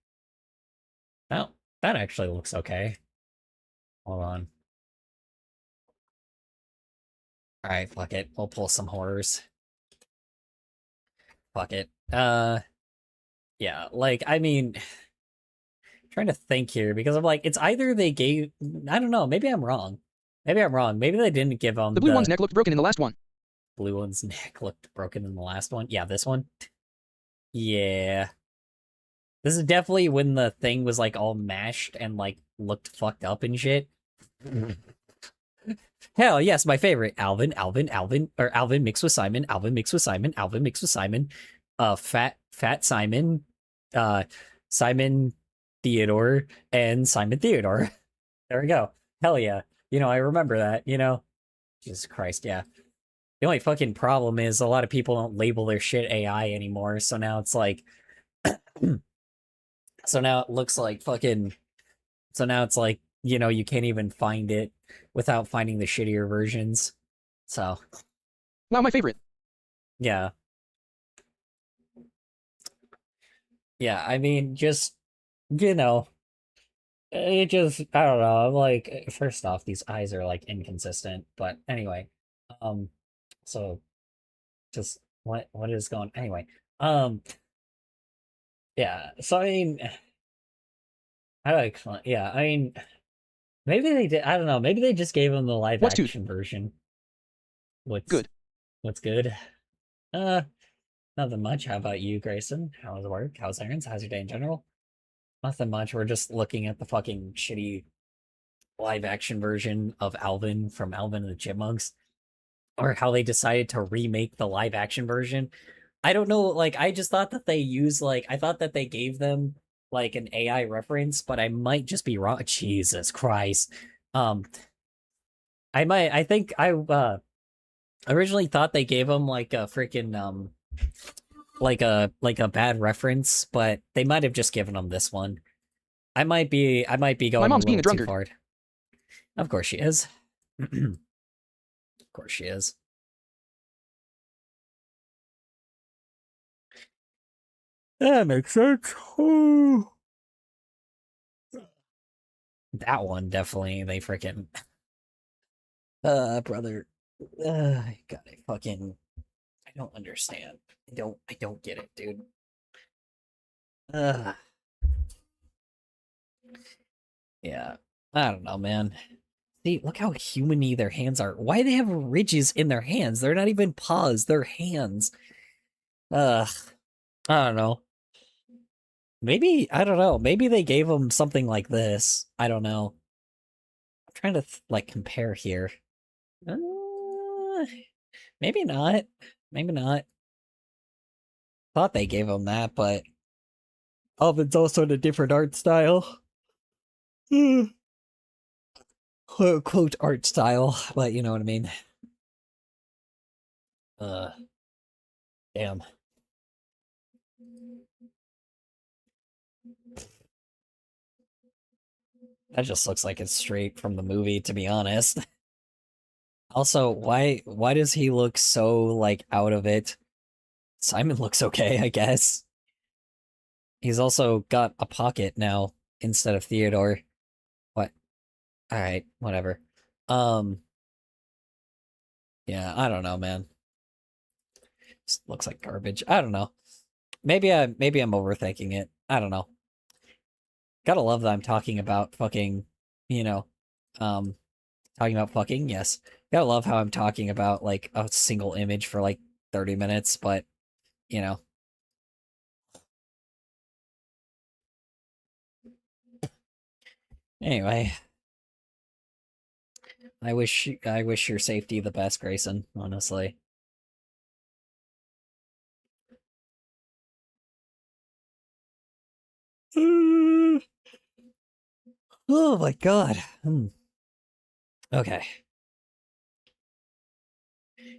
Oh, that actually looks okay. Hold on. Alright, fuck it. We'll pull some horrors. Fuck it. Yeah, like, I mean, trying to think here, because I'm like, it's either they gave, I don't know, maybe I'm wrong. Maybe I'm wrong. Maybe they didn't give them The blue one's neck looked broken in the last one. blue one's neck looked broken in the last one. Yeah, this one. Yeah. This is definitely when the thing was like all mashed and like looked fucked up and shit. Hell yes, my favorite. Alvin, or Alvin mixed with Simon, Alvin mixed with Simon, Alvin mixed with Simon, Fat Simon, Simon Theodore, and Simon Theodore. There we go. Hell yeah. You know, I remember that, you know? Jesus Christ, yeah. The only fucking problem is a lot of people don't label their shit AI anymore, so now it's like so now it looks like fucking so now it's like, you know, you can't even find it without finding the shittier versions. So, Wow, my favorite. yeah. Yeah, I mean, just, you know, it just, I don't know, I'm like, first off, these eyes are like inconsistent, but anyway, um, so just what is going, anyway, um, yeah, so I mean, I like, yeah, I mean, maybe they did, I don't know, maybe they just gave him the live What's action version. What's, good? what's good? Uh, Nothing much. How about you, Grayson? How's work? How's errands? How's your day in general? Nothing much. We're just looking at the fucking shitty live action version of Alvin from Alvin and the Chipmunks, or how they decided to remake the live action version. I don't know. Like, I just thought that they used, like, I thought that they gave them like an AI reference, but I might just be wrong. Jesus Christ. Um, I think I originally thought they gave them like a freaking like a bad reference, but they might have just given them this one. I might be My going a mom's being little a too drunkard. hard. Of course she is. Of course she is. That makes sense. That one definitely they freaking brother. God, I don't understand. I don't get it, dude. Uh yeah. I don't know, man. See, look how humany their hands are. Why do they have ridges in their hands? They're not even paws, they're hands. Ugh. I don't know. Maybe, I don't know. Maybe they gave them something like this. I don't know. I'm trying to, like, compare here. Uh, maybe not. Maybe not. Thought they gave them that, but Alvin's also in a different art style. Quote, quote art style, but you know what I mean. Uh, damn. That just looks like it's straight from the movie, to be honest. Also, why does he look so like out of it? Simon looks okay, I guess. He's also got a pocket now instead of Theodore. What? Alright, whatever. Um, yeah, I don't know, man. Just looks like garbage. I don't know. Maybe I'm overthinking it. I don't know. Gotta love that I'm talking about fucking, you know, um, talking about fucking, yes. Gotta love how I'm talking about like a single image for like 30 minutes, but you know. Anyway, I wish your safety the best, Grayson, honestly. Oh my god. Okay.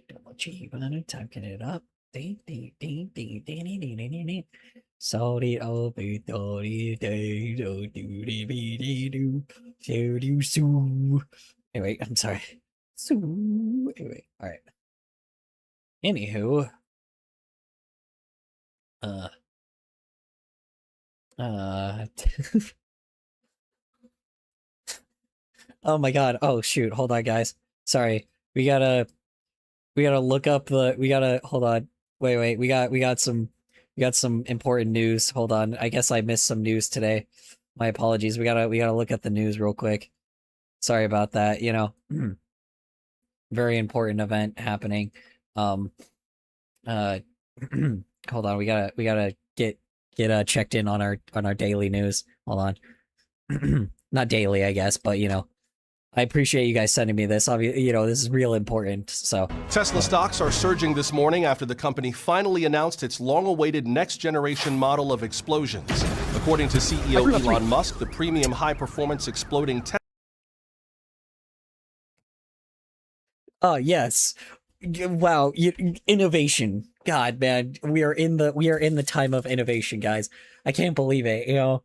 Double G, typing it up. Ding, ding, ding, ding, ding, ding, ding, ding, ding. Sorry, oh, be sorry, day, do, do, dee, be, dee, do, so, do, so. Anyway, I'm sorry. So, anyway, alright. Anywho, uh, uh, oh my god, oh shoot, hold on guys. Sorry, we gotta look up the, hold on. Wait, we got some important news. Hold on, I guess I missed some news today. My apologies, we gotta look at the news real quick. Sorry about that, you know. Very important event happening. Hold on, we gotta get checked in on our daily news. Hold on. Not daily, I guess, but you know, I appreciate you guys sending me this. Obviously, you know, this is real important, so. Tesla stocks are surging this morning after the company finally announced its long-awaited next-generation model of explosions. According to CEO Elon Musk, the premium high-performance exploding Tesla. Oh, yes. Wow, innovation. God, man, we are in the time of innovation, guys. I can't believe it, you know.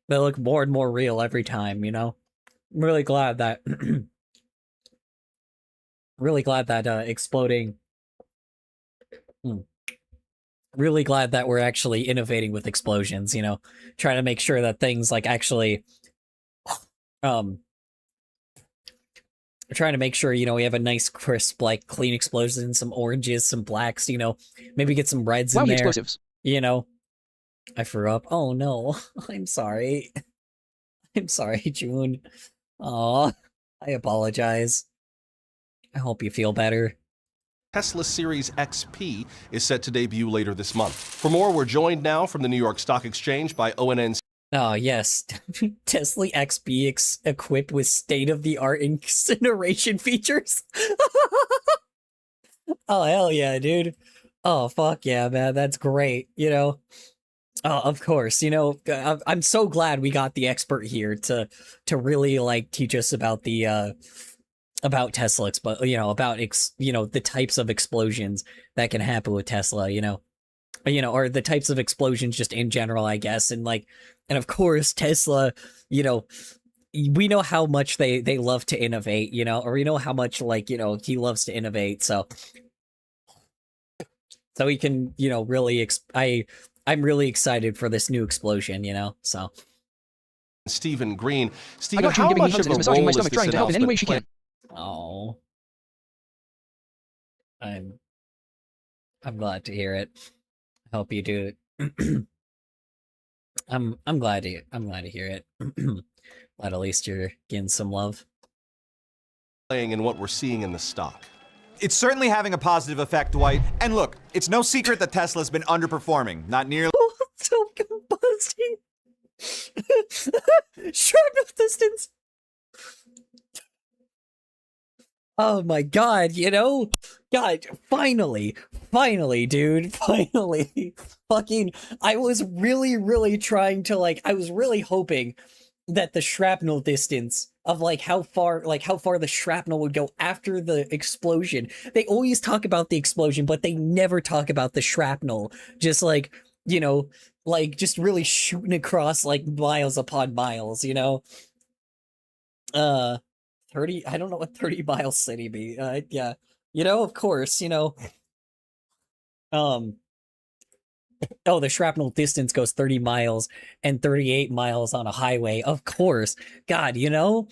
They look more and more real every time, you know. I'm really glad that exploding. Really glad that we're actually innovating with explosions, you know, trying to make sure that things like actually trying to make sure, you know, we have a nice crisp, like clean explosion, some oranges, some blacks, you know, maybe get some reds in there. Explosives. You know. I threw up. Oh no. I'm sorry. I'm sorry, June. Aw. I apologize. I hope you feel better. Tesla Series XP is set to debut later this month. For more, we're joined now from the New York Stock Exchange by ONN's. Oh, yes. Tesla XP equipped with state-of-the-art incineration features. Oh, hell yeah, dude. Oh, fuck yeah, man. That's great, you know. Oh, of course, you know, I'm so glad we got the expert here to really like teach us about the about Tesla, you know, about you know, the types of explosions that can happen with Tesla, you know, or the types of explosions just in general, I guess, and like, and of course Tesla, you know, we know how much they love to innovate, you know, or we know how much, like, you know, he loves to innovate, so he can, you know, really I'm really excited for this new explosion, you know, so. Stephen Green. I Stephen, got June how giving me much hugs of and a is massaging role my is stomach, this trying to help in any way she announcement can. Oh. I'm glad to hear it. I hope you do it. I'm glad to hear it. Glad at least you're getting some love. playing in what we're seeing in the stock? It's certainly having a positive effect, Dwight. And look, it's no secret that Tesla's been underperforming. Not nearly. So combusting. Sharpness distance. Oh my god, you know? God, finally, dude, finally. Fucking, I was really trying to, like, I was really hoping that the shrapnel distance of, like, how far the shrapnel would go after the explosion. They always talk about the explosion, but they never talk about the shrapnel. Just, like, you know, like, just really shooting across, like, miles upon miles, you know? 30, I don't know what 30 Mile City be. Yeah. You know, of course, you know. Oh, the shrapnel distance goes 30 miles and 38 miles on a highway. Of course. God, you know,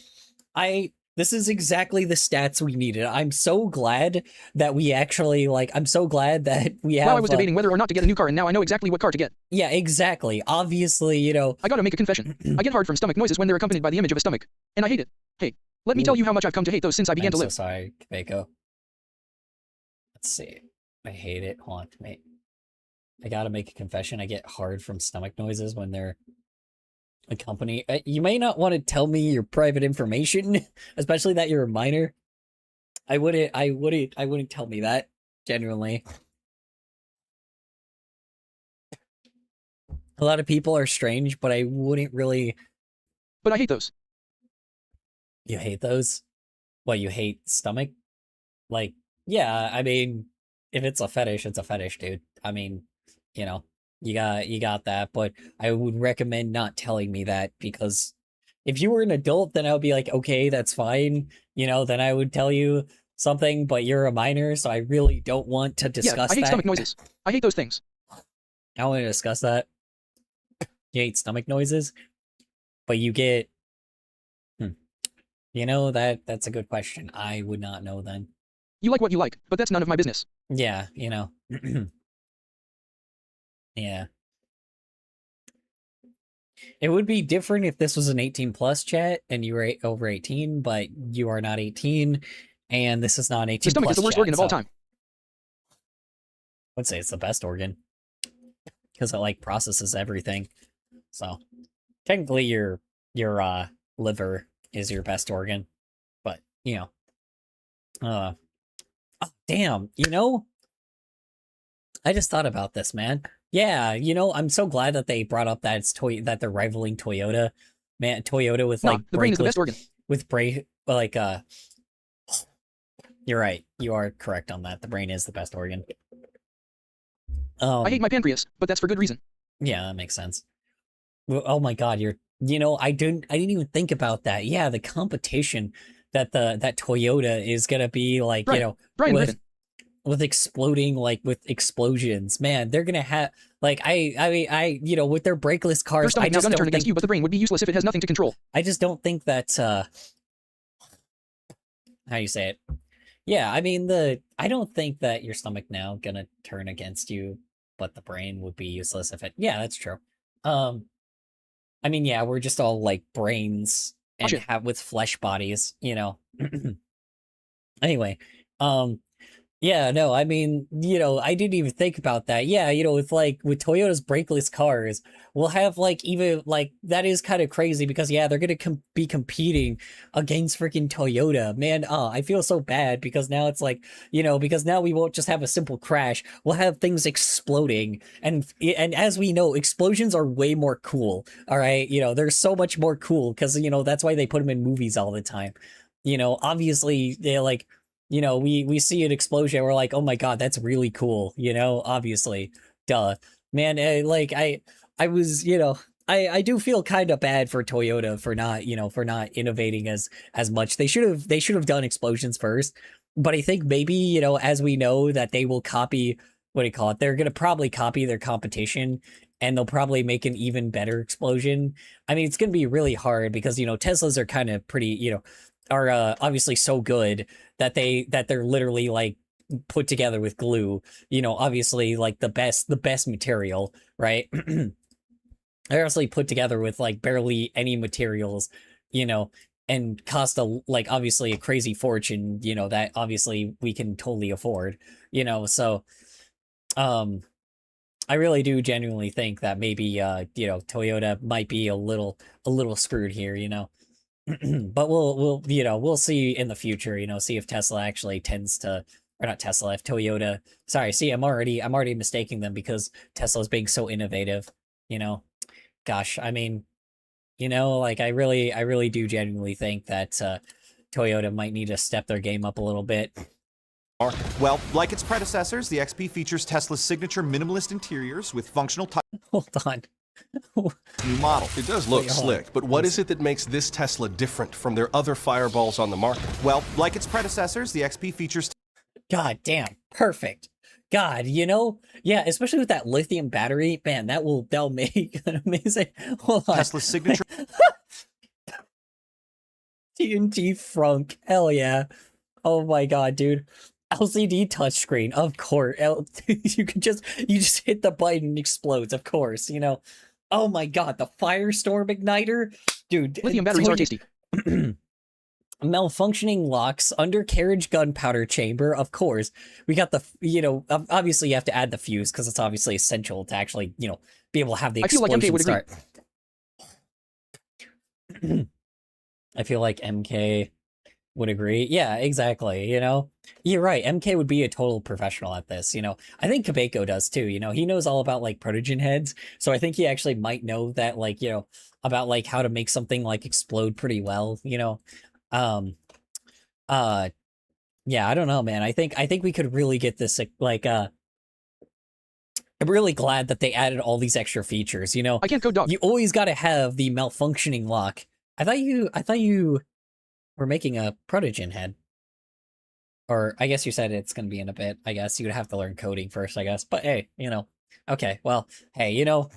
this is exactly the stats we needed. I'm so glad that we actually, like, I'm so glad that we have. While I was debating whether or not to get a new car, and now I know exactly what car to get. Yeah, exactly. Obviously, you know. I gotta make a confession. I get hard from stomach noises when they're accompanied by the image of a stomach. And I hate it. Hey, let me tell you how much I've come to hate those since I began to live. I'm so sorry, Kabeko. Let's see. I hate it. Hold on, mate. I gotta make a confession. I get hard from stomach noises when they're a company. You may not want to tell me your private information, especially that you're a minor. I wouldn't tell me that, genuinely. A lot of people are strange, but I wouldn't really. But I hate those. You hate those? What, you hate stomach? Like, yeah, I mean, if it's a fetish, it's a fetish, dude. I mean, you know, you got that, but I would recommend not telling me that because if you were an adult, then I would be like, okay, that's fine. Then I would tell you something, but you're a minor, so I really don't want to Yeah, discuss I hate that. stomach noises. I hate those things. I don't want to discuss that. You hate stomach noises, but you get, that's a good question. I would not know then. You like what you like, but that's none of my business. Yeah, yeah. It would be different if this was an 18 plus chat and you were over 18, but you are not 18, and this is not an 18 The stomach plus is the worst chat, organ of all so time. I would say it's the best organ because it like processes everything. So technically your liver is your best organ, but oh, damn, I just thought about this, man. Yeah, I'm so glad that they brought up that that they're rivaling Toyota. Man, Toyota with Nah, like the brain is the brakeless best organ. with brake like you're right. You are correct on that. The brain is the best organ. I hate my pancreas, but that's for good reason. Yeah, that makes sense. Well, oh my god, I didn't even think about that. Yeah, the competition that Toyota is gonna be like, Brian, Brian with Griffin. with exploding, like with explosions. Man, they're gonna have like I with their brakeless Your cars, I stomach now just gonna don't turn against think you, but the brain would be useless if it has nothing to control. I just don't think that how you say it. Yeah, I mean I don't think that your stomach now gonna turn against you, but the brain would be useless if it. Yeah, that's true. I mean, yeah, we're just all like brains and Shit. have with flesh bodies, Anyway, yeah, no, I mean, I didn't even think about that. Yeah, with Toyota's brakeless cars, we'll have like even like that is kind of crazy because yeah, they're gonna be competing against freaking Toyota. Man, I feel so bad because now it's like, because now we won't just have a simple crash. We'll have things exploding, and as we know, explosions are way more cool. All right, they're so much more cool because that's why they put them in movies all the time. Obviously they're like. We see an explosion, we're like, oh my god, that's really cool, obviously, duh. Man, I was, I do feel kind of bad for Toyota for not innovating as much. They should have done explosions first, but I think maybe, as we know that they will copy, what do you call it? They're gonna probably copy their competition and they'll probably make an even better explosion. I mean, it's gonna be really hard because, Teslas are kind of pretty, are obviously so good that they're literally like put together with glue, obviously like the best material, right? They're actually put together with like barely any materials, and cost obviously a crazy fortune, that obviously we can totally afford, so I really do genuinely think that maybe Toyota might be a little screwed here, but we'll see in the future, see if Tesla actually tends to, or not Tesla, if Toyota, sorry, see, I'm already mistaking them because Tesla's being so innovative, gosh, I mean, like I really do genuinely think that Toyota might need to step their game up a little bit. Well, like its predecessors, the XP features Tesla's signature minimalist interiors with functional touch. Hold on. New model. It does look Wait, hold slick, on. but what is it that makes this Tesla different from their other Fireballs on the market? Well, like its predecessors, the XP features God damn, perfect. God, yeah, especially with that lithium battery, man, that'll make an amazing. Hold on. Tesla's signature TNT Frunk, hell yeah. Oh my god, dude. LCD touchscreen, of course. You just hit the button and explodes, of course, Oh my god, the Firestorm igniter? Dude, Lithium batteries are tasty. malfunctioning locks, undercarriage gunpowder chamber, of course. We got the, obviously you have to add the fuse because it's obviously essential to actually, be able to have the I feel like explosion MK would start. I feel like MK would agree. Yeah, exactly, You're right, MK would be a total professional at this, I think Kabeko does too, he knows all about like protogen heads, so I think he actually might know that like, about like how to make something like explode pretty well, Yeah, I don't know, man. I think we could really get this like I'm really glad that they added all these extra features, you know. I can't code dog. You always got to have the malfunctioning lock. I thought you were making a protogen head. Or I guess you said it's going to be in a bit. I guess you'd have to learn coding first, I guess. But hey, you know. Okay, well, hey, you know,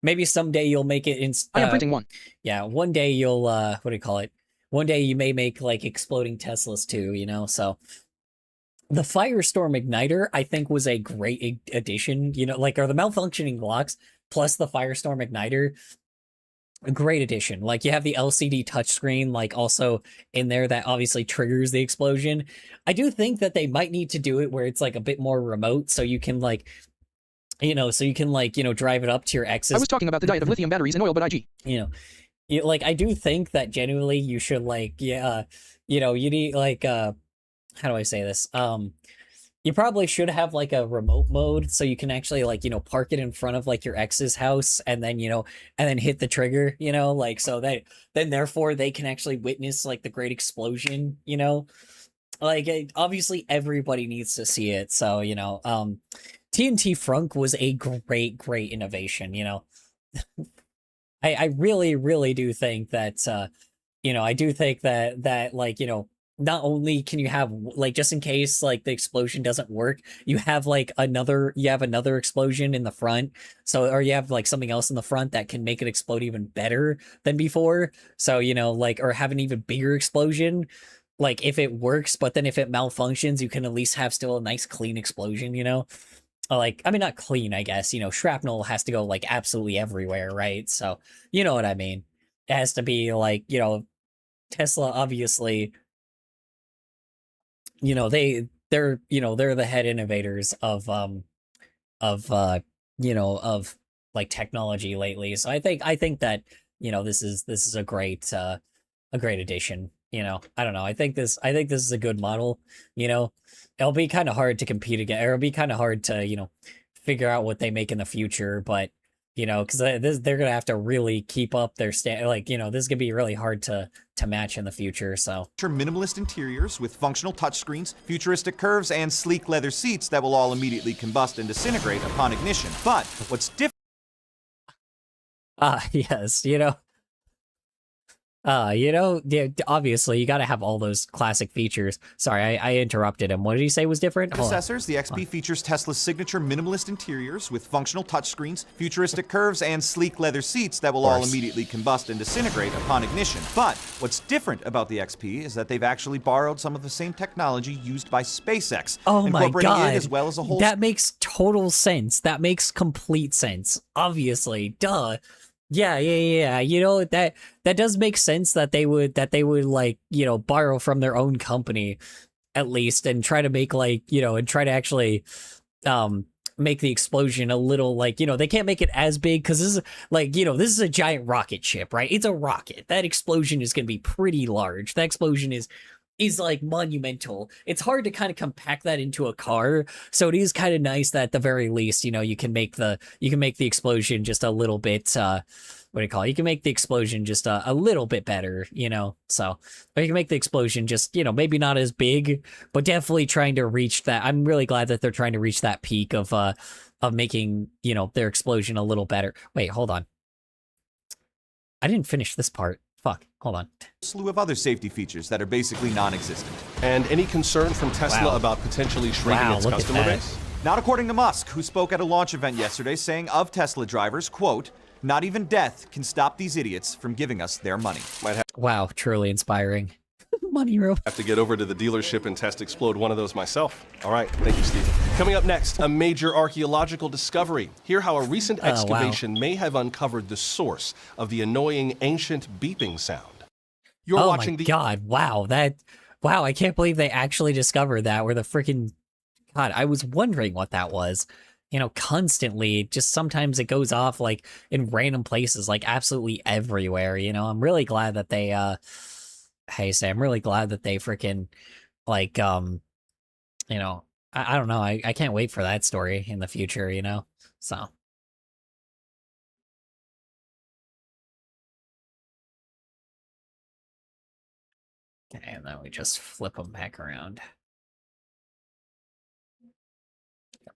maybe someday you'll make it in I am printing one. yeah, one day you'll what do you call it? One day you may make like exploding Teslas too, you know. So the Firestorm Igniter, I think, was a great addition. You know, like, are the malfunctioning locks plus the Firestorm Igniter a great addition. Like, you have the LCD touchscreen, like, also in there that obviously triggers the explosion. I do think that they might need to do it where it's like a bit more remote, so you can like, you know, drive it up to your X's. I was talking about the diet of lithium batteries and oil, but IG. You know, like, I do think that genuinely you should like, yeah, you know, you need like how do I say this? You probably should have like a remote mode so you can actually like, you know, park it in front of like your ex's house and then, you know, and then hit the trigger, you know, like, so that then therefore they can actually witness like the great explosion, you know, like obviously everybody needs to see it. So, you know, TNT Frunk was a great innovation, you know. I really do think that, you know, I do think that like, you know, not only can you have like, just in case like the explosion doesn't work, you have like another explosion in the front. So, or you have like something else in the front that can make it explode even better than before. So, you know, like, or have an even bigger explosion. Like, if it works, but then if it malfunctions, you can at least have still a nice clean explosion, you know? Like, I mean, not clean, I guess, you know, shrapnel has to go like absolutely everywhere, right? So, you know what I mean? It has to be like, you know, Tesla obviously, you know, they're the head innovators of you know, of like technology lately. So I think that, you know, this is a great addition, you know. I don't know. I think this is a good model, you know. It'll be kind of hard to compete again. It'll be kind of hard to, you know, figure out what they make in the future, but you know, because they're gonna have to really keep up their like, you know, this is gonna be really hard to match in the future. So Minimalist interiors with functional touchscreens, futuristic curves, and sleek leather seats that will all immediately combust and disintegrate upon ignition. But what's different yes, you know, yeah, obviously you got to have all those classic features. Sorry, I interrupted him. What did he say was different? Processors, the XP features Tesla's signature minimalist interiors with functional touchscreens, futuristic curves, and sleek leather seats that will all immediately combust and disintegrate upon ignition. But what's different about the XP is that they've actually borrowed some of the same technology used by SpaceX, Oh my incorporating god, it as well as a whole that makes total sense. That makes complete sense. Obviously, duh. Yeah. You know, that does make sense that they would like, you know, borrow from their own company at least and try to make like, you know, and try to actually make the explosion a little like, you know, they can't make it as big because this is like, you know, this is a giant rocket ship, right? It's a rocket. That explosion is going to be pretty large. That explosion is like monumental. It's hard to kind of compact that into a car. So it is kind of nice that at the very least, you know, you can make the explosion just a little bit what do you call it? You can make the explosion just a little bit better, you know. So, or you can make the explosion just, you know, maybe not as big, but definitely trying to reach that. I'm really glad that they're trying to reach that peak of making, you know, their explosion a little better. Wait, hold on. I didn't finish this part. Fuck, hold on. slew of other safety features that are basically non-existent. And any concern from Tesla Wow. about potentially shrinking Wow, its look at customer that. base? Not according to Musk, who spoke at a launch event yesterday saying of Tesla drivers, quote, "Not even death can stop these idiots from giving us their money." Might Wow, truly inspiring. Money room. have to get over to the dealership and test explode one of those myself. All right, thank you, Stephen. Coming up next, a major archaeological discovery. Hear how a recent Oh, wow. excavation may have uncovered the source of the annoying ancient beeping sound. You're Oh watching my the god, wow, I can't believe they actually discovered that, where the freaking, god, I was wondering what that was. You know, constantly, just sometimes it goes off like in random places, like absolutely everywhere, you know. I'm really glad that they hey Sam, I'm really glad that they freaking like you know, I don't know, I can't wait for that story in the future, you know. So Okay, and then we just flip them back around.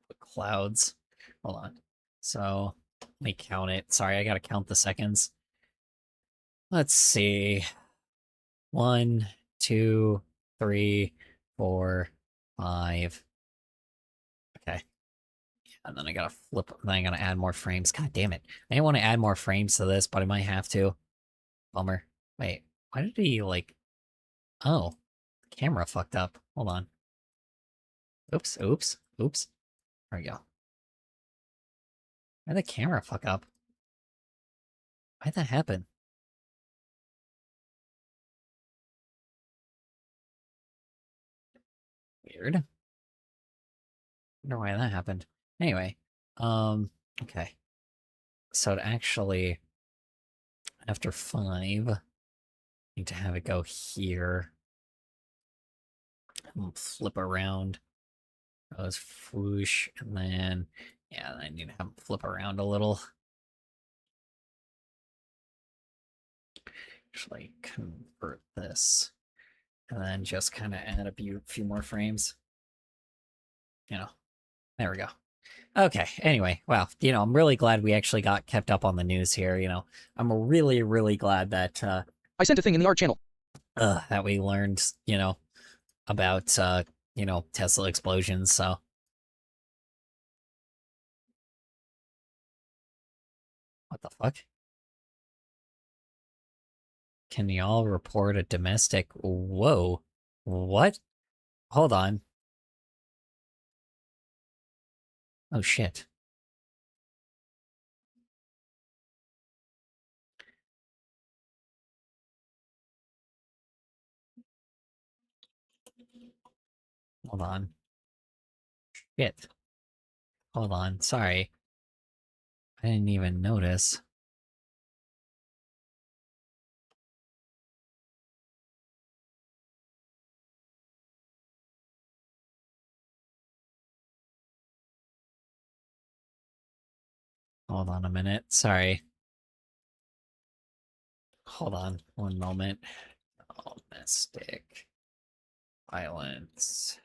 Put clouds. Hold on. So let me count it. Sorry, I gotta count the seconds. Let's see. 1, 2, 3, 4, 5. Okay. And then I gotta flip. Then I gotta add more frames. God damn it. I didn't want to add more frames to this, but I might have to. Bummer. Wait, why did he, like... Oh, the camera fucked up. Hold on. Oops, oops, oops. There we go. Why'd the camera fuck up? Why'd that happen? Weird. Wonder why that happened. Anyway, okay. So to actually, after 5, need to have it go here. And flip around. Goes whoosh, and then, yeah, I need to have them flip around a little. Actually, convert this. And then just kind of add a few more frames. You know, there we go. Okay, anyway, wow, I'm really glad we actually got kept up on the news here, I'm really, really glad that, I sent a thing in the art channel. that we learned, about, Tesla explosions, so. What the fuck? Can y'all report a domestic? Whoa. What? Hold on. Oh, shit. Hold on. Shit. Hold on. Sorry. I didn't even notice. Hold on a minute. Sorry. Hold on. One moment. Domestic violence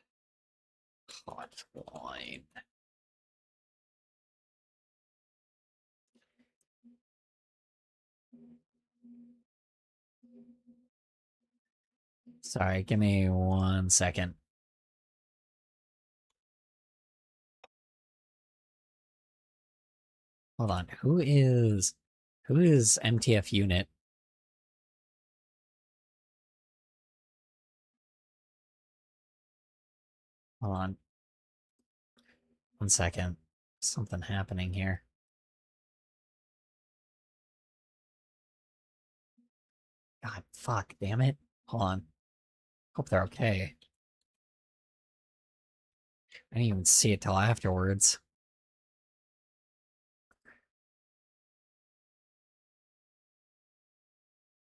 hotline. Sorry, give me 1 second. Hold on. Who is MTF unit? Hold on. 1 second. Something happening here. God, fuck, damn it. Hold on. Hope they're okay. I didn't even see it till afterwards.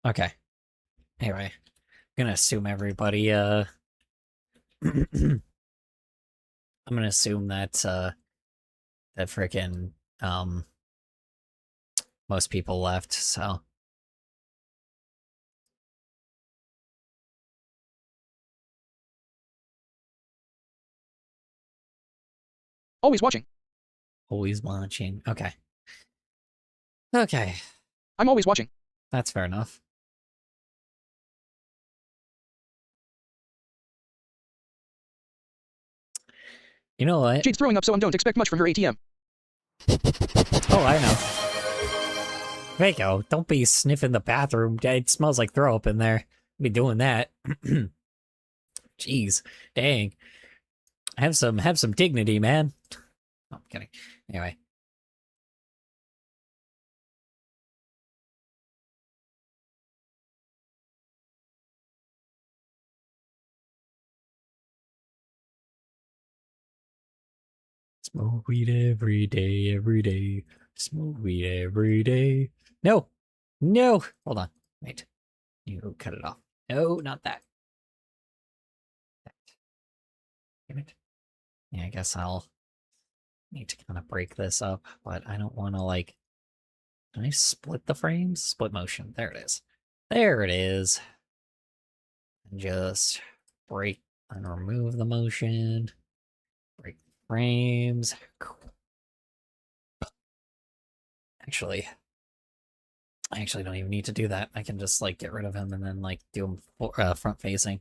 Okay. Anyway, I'm gonna assume everybody, I'm gonna assume that, that frickin', most people left, so. Always watching. Always watching. Okay. Okay. I'm always watching. That's fair enough. You know what? Jade's throwing up, so don't expect much from her ATM. Oh, I know. Mako, don't be sniffing the bathroom. It smells like throw up in there. Be doing that. Jeez. Dang. Have some dignity, man. No, I'm kidding. Anyway. Smoke weed every day, every day. Smoke weed every day. No! No! Hold on. Wait. You cut it off. No, not that. Damn it. Yeah, I guess I'll need to kind of break this up, but I don't want to, like... Can I split the frames? Split motion. There it is. There it is. And just break and remove the motion. Break frames. Cool. Actually, I actually don't even need to do that. I can just like get rid of him and then like do him front facing.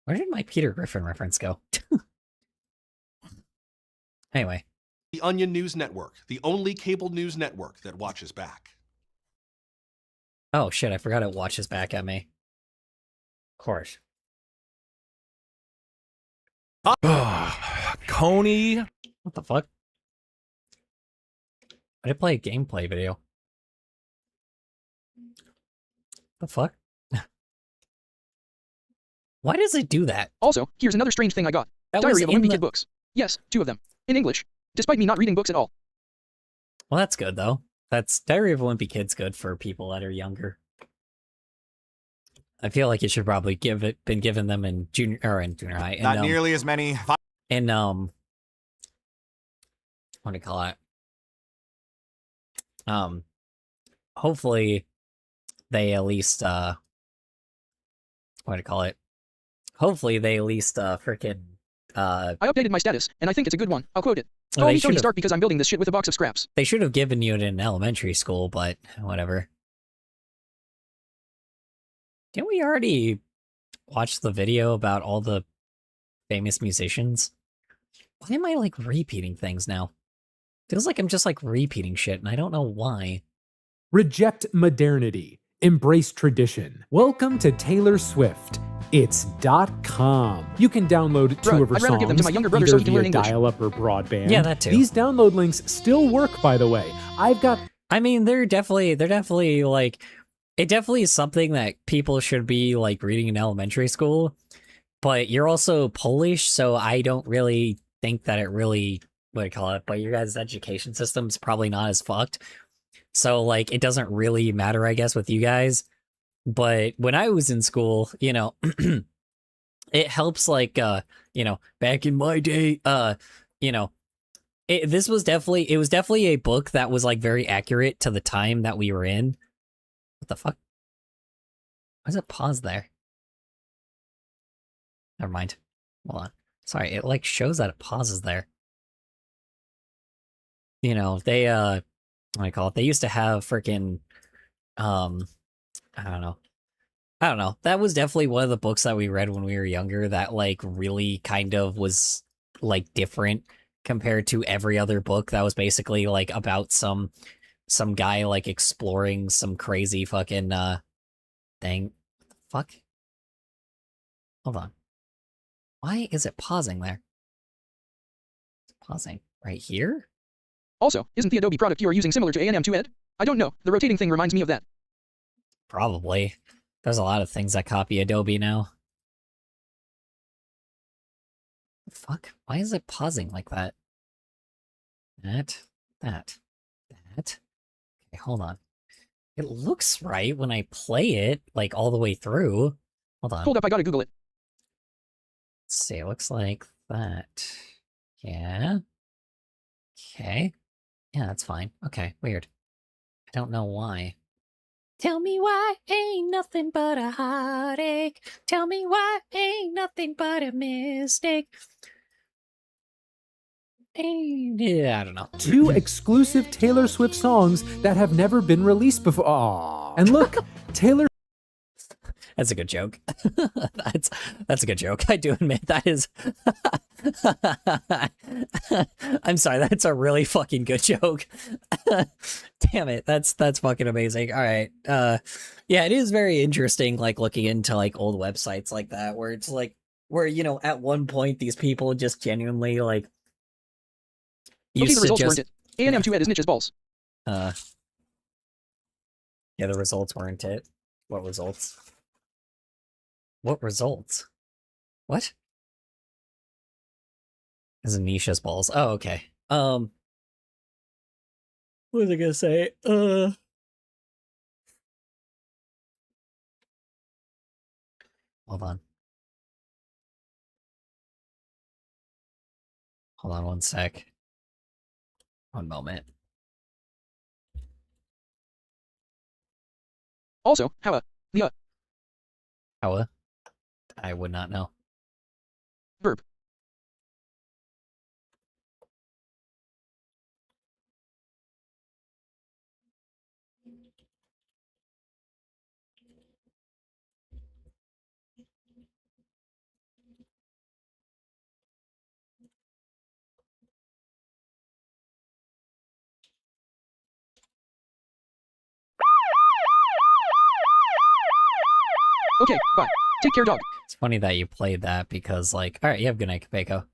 Where did my Peter Griffin reference go? Anyway. The Onion News Network, the only cable news network that watches back. Oh shit, I forgot it watches back at me. Of course. Coney. What the fuck? I did play a gameplay video. The fuck? Why does it do that? Also, here's another strange thing I got. That Diary was of a in Wimpy the... Kid books. Yes, 2 of them. In English. Despite me not reading books at all. Well, that's good, though. That's Diary of a Wimpy Kid's good for people that are younger. I feel like it should probably been given them in junior high. And, Not nearly as many. And what do you call it? Hopefully they at least what do you call it? Hopefully they at least freaking I updated my status, and I think it's a good one. I'll quote it. Well, Call they me Tony should've- Stark because I'm building this shit with a box of scraps. They should have given you it in elementary school, but whatever. Didn't we already watch the video about all the famous musicians? Why am I like repeating things now? Feels like I'm just like repeating shit, and I don't know why. Reject modernity. Embrace tradition. Welcome to Taylor Swift. It's .com. You can download 2 Bruh, of her I'd rather songs, give them to my younger brother either so he can via learn English. dial-up or broadband. Yeah, that too. These download links still work, by the way. I've got... I mean, they're definitely like, it definitely is something that people should be like reading in elementary school, but you're also Polish, so I don't really think that it really, what do you call it, but your guys' education system's probably not as fucked. So like, it doesn't really matter, I guess, with you guys. But when I was in school, you know, it helps like, you know, back in my day, you know, it was definitely a book that was like very accurate to the time that we were in. What the fuck? Why does it pause there? Never mind. Hold on. Sorry, it like shows that it pauses there. You know, they what do I call it? They used to have freaking I don't know. That was definitely one of the books that we read when we were younger that like really kind of was like different compared to every other book that was basically like about some guy like exploring some crazy fucking thing. Fuck. Hold on. Why is it pausing there? It's pausing right here? Also, isn't the Adobe product you are using similar to A&M 2Ed? I don't know. The rotating thing reminds me of that. Probably. There's a lot of things that copy Adobe now. Fuck? Why is it pausing like that? That. Okay, hold on. It looks right when I play it, like, all the way through. Hold on. Hold up, I gotta Google it. Let's see, it looks like that. Yeah. Okay. Yeah, that's fine. Okay, weird. I don't know why. Tell me why ain't nothing but a heartache. Tell me why ain't nothing but a mistake. Yeah, I don't know. 2 exclusive Taylor Swift songs that have never been released before. Aww. And look, Taylor... That's a good joke. That's a good joke. I do admit that is. I'm sorry. That's a really fucking good joke. Damn it. That's fucking amazing. All right. Yeah, it is very interesting. Like looking into like old websites like that, where it's like you know at one point these people just genuinely like Okay, used the to results just weren't it. A&M 2Ed is Niche's balls. yeah, the results weren't it. What results? What results? What? Is Anisha's balls. Oh, okay. What was I gonna say? Hold on. Hold on one sec. One moment. Also, how The How? I would not know. verb. Okay, bye. Take care, dog. It's funny that you played that because, like, all right, you have good night, Capeco.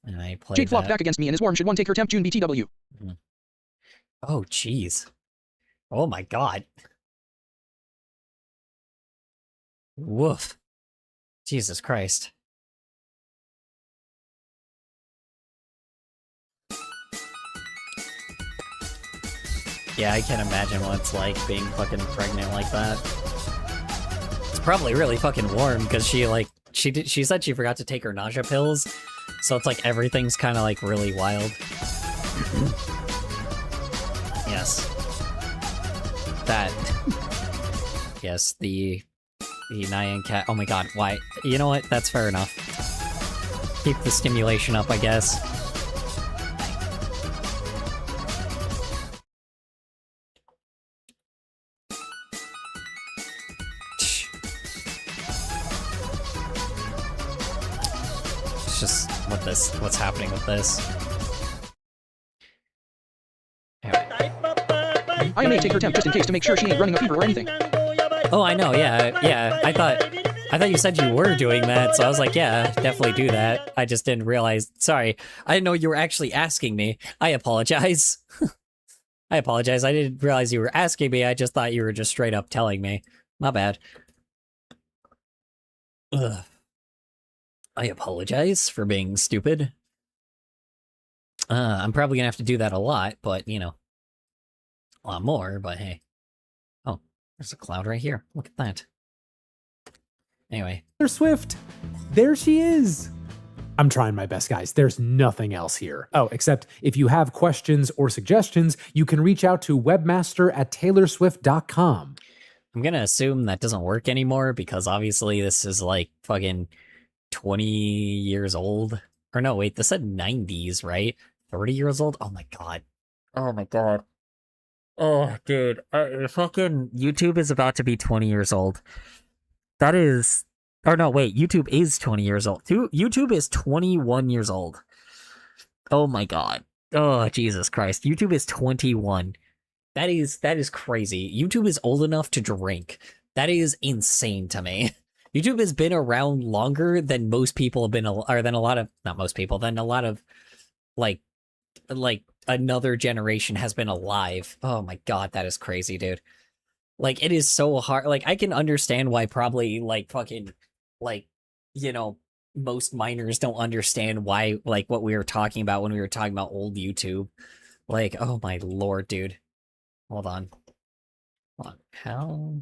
And I played Jade flopped that. back against me and is warm. Should one take her temp June BTW? Oh, jeez. Oh my god. Woof. Jesus Christ. Yeah, I can't imagine what it's like being fucking pregnant like that. It's probably really fucking warm because she said she forgot to take her nausea pills, so it's like everything's kind of like really wild. Yes. That. Yes, the Nyan cat. Oh my god, why? You know what? That's fair enough. Keep the stimulation up, I guess. It's just what's happening with this. I may take her temp just in case to make sure she ain't running a fever or anything. Oh, I know, yeah. I thought you said you were doing that, so I was like, yeah, definitely do that. I just didn't realize. Sorry, I didn't know you were actually asking me. I apologize. I apologize. I didn't realize you were asking me. I just thought you were just straight up telling me. My bad. Ugh. I apologize for being stupid. I'm probably gonna have to do that a lot, but, you know, a lot more, but hey. Oh, there's a cloud right here. Look at that. Anyway. Taylor Swift. There she is. I'm trying my best, guys. There's nothing else here. Oh, except if you have questions or suggestions, you can reach out to webmaster@taylorswift.com. I'm gonna assume that doesn't work anymore because obviously this is like fucking 20 years old. Or no, wait, this said 90s, right? 30 years old? Oh my god. Oh my god. Oh, dude. Fucking YouTube is about to be 20 years old. That is... Or no, wait, YouTube is 20 years old. YouTube is 21 years old. Oh my god. Oh, Jesus Christ. YouTube is 21. That is crazy. YouTube is old enough to drink. That is insane to me. YouTube has been around longer than most people have been, or than a lot of, not most people, than a lot of, like another generation has been alive. Oh my god, that is crazy, dude. Like, it is so hard. Like, I can understand why probably, like, fucking, like, you know, most minors don't understand why, like, what we were talking about when we were talking about old YouTube. Like, oh my lord, dude. Hold on. Hold on. How?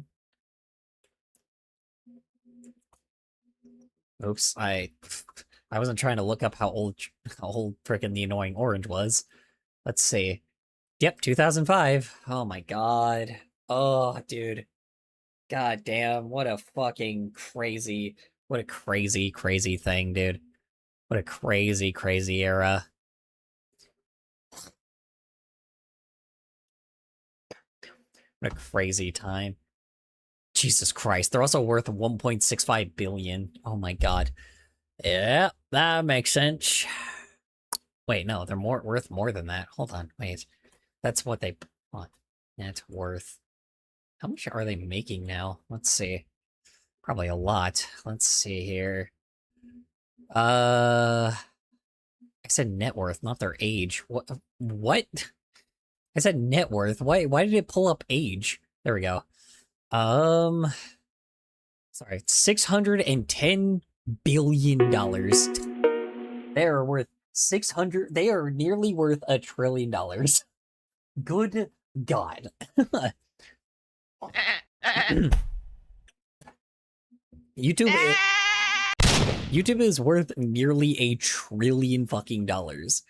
Oops, I wasn't trying to look up how old frickin' the annoying orange was. Let's see. Yep, 2005. Oh my god. Oh, dude. God damn, what a fucking crazy, what a crazy, crazy thing, dude. What a crazy, crazy era. What a crazy time. Jesus Christ, they're also worth 1.65 billion. Oh my god. Yeah, that makes sense. Wait, no, they're worth more than that. Hold on, wait. That's what they want. Net worth. How much are they making now? Let's see. Probably a lot. Let's see here. I said net worth, not their age. What? I said net worth. Why did it pull up age? There we go. Sorry, $610 billion. They are worth 600. They are nearly worth $1 trillion. Good God. YouTube is worth nearly $1 trillion fucking dollars.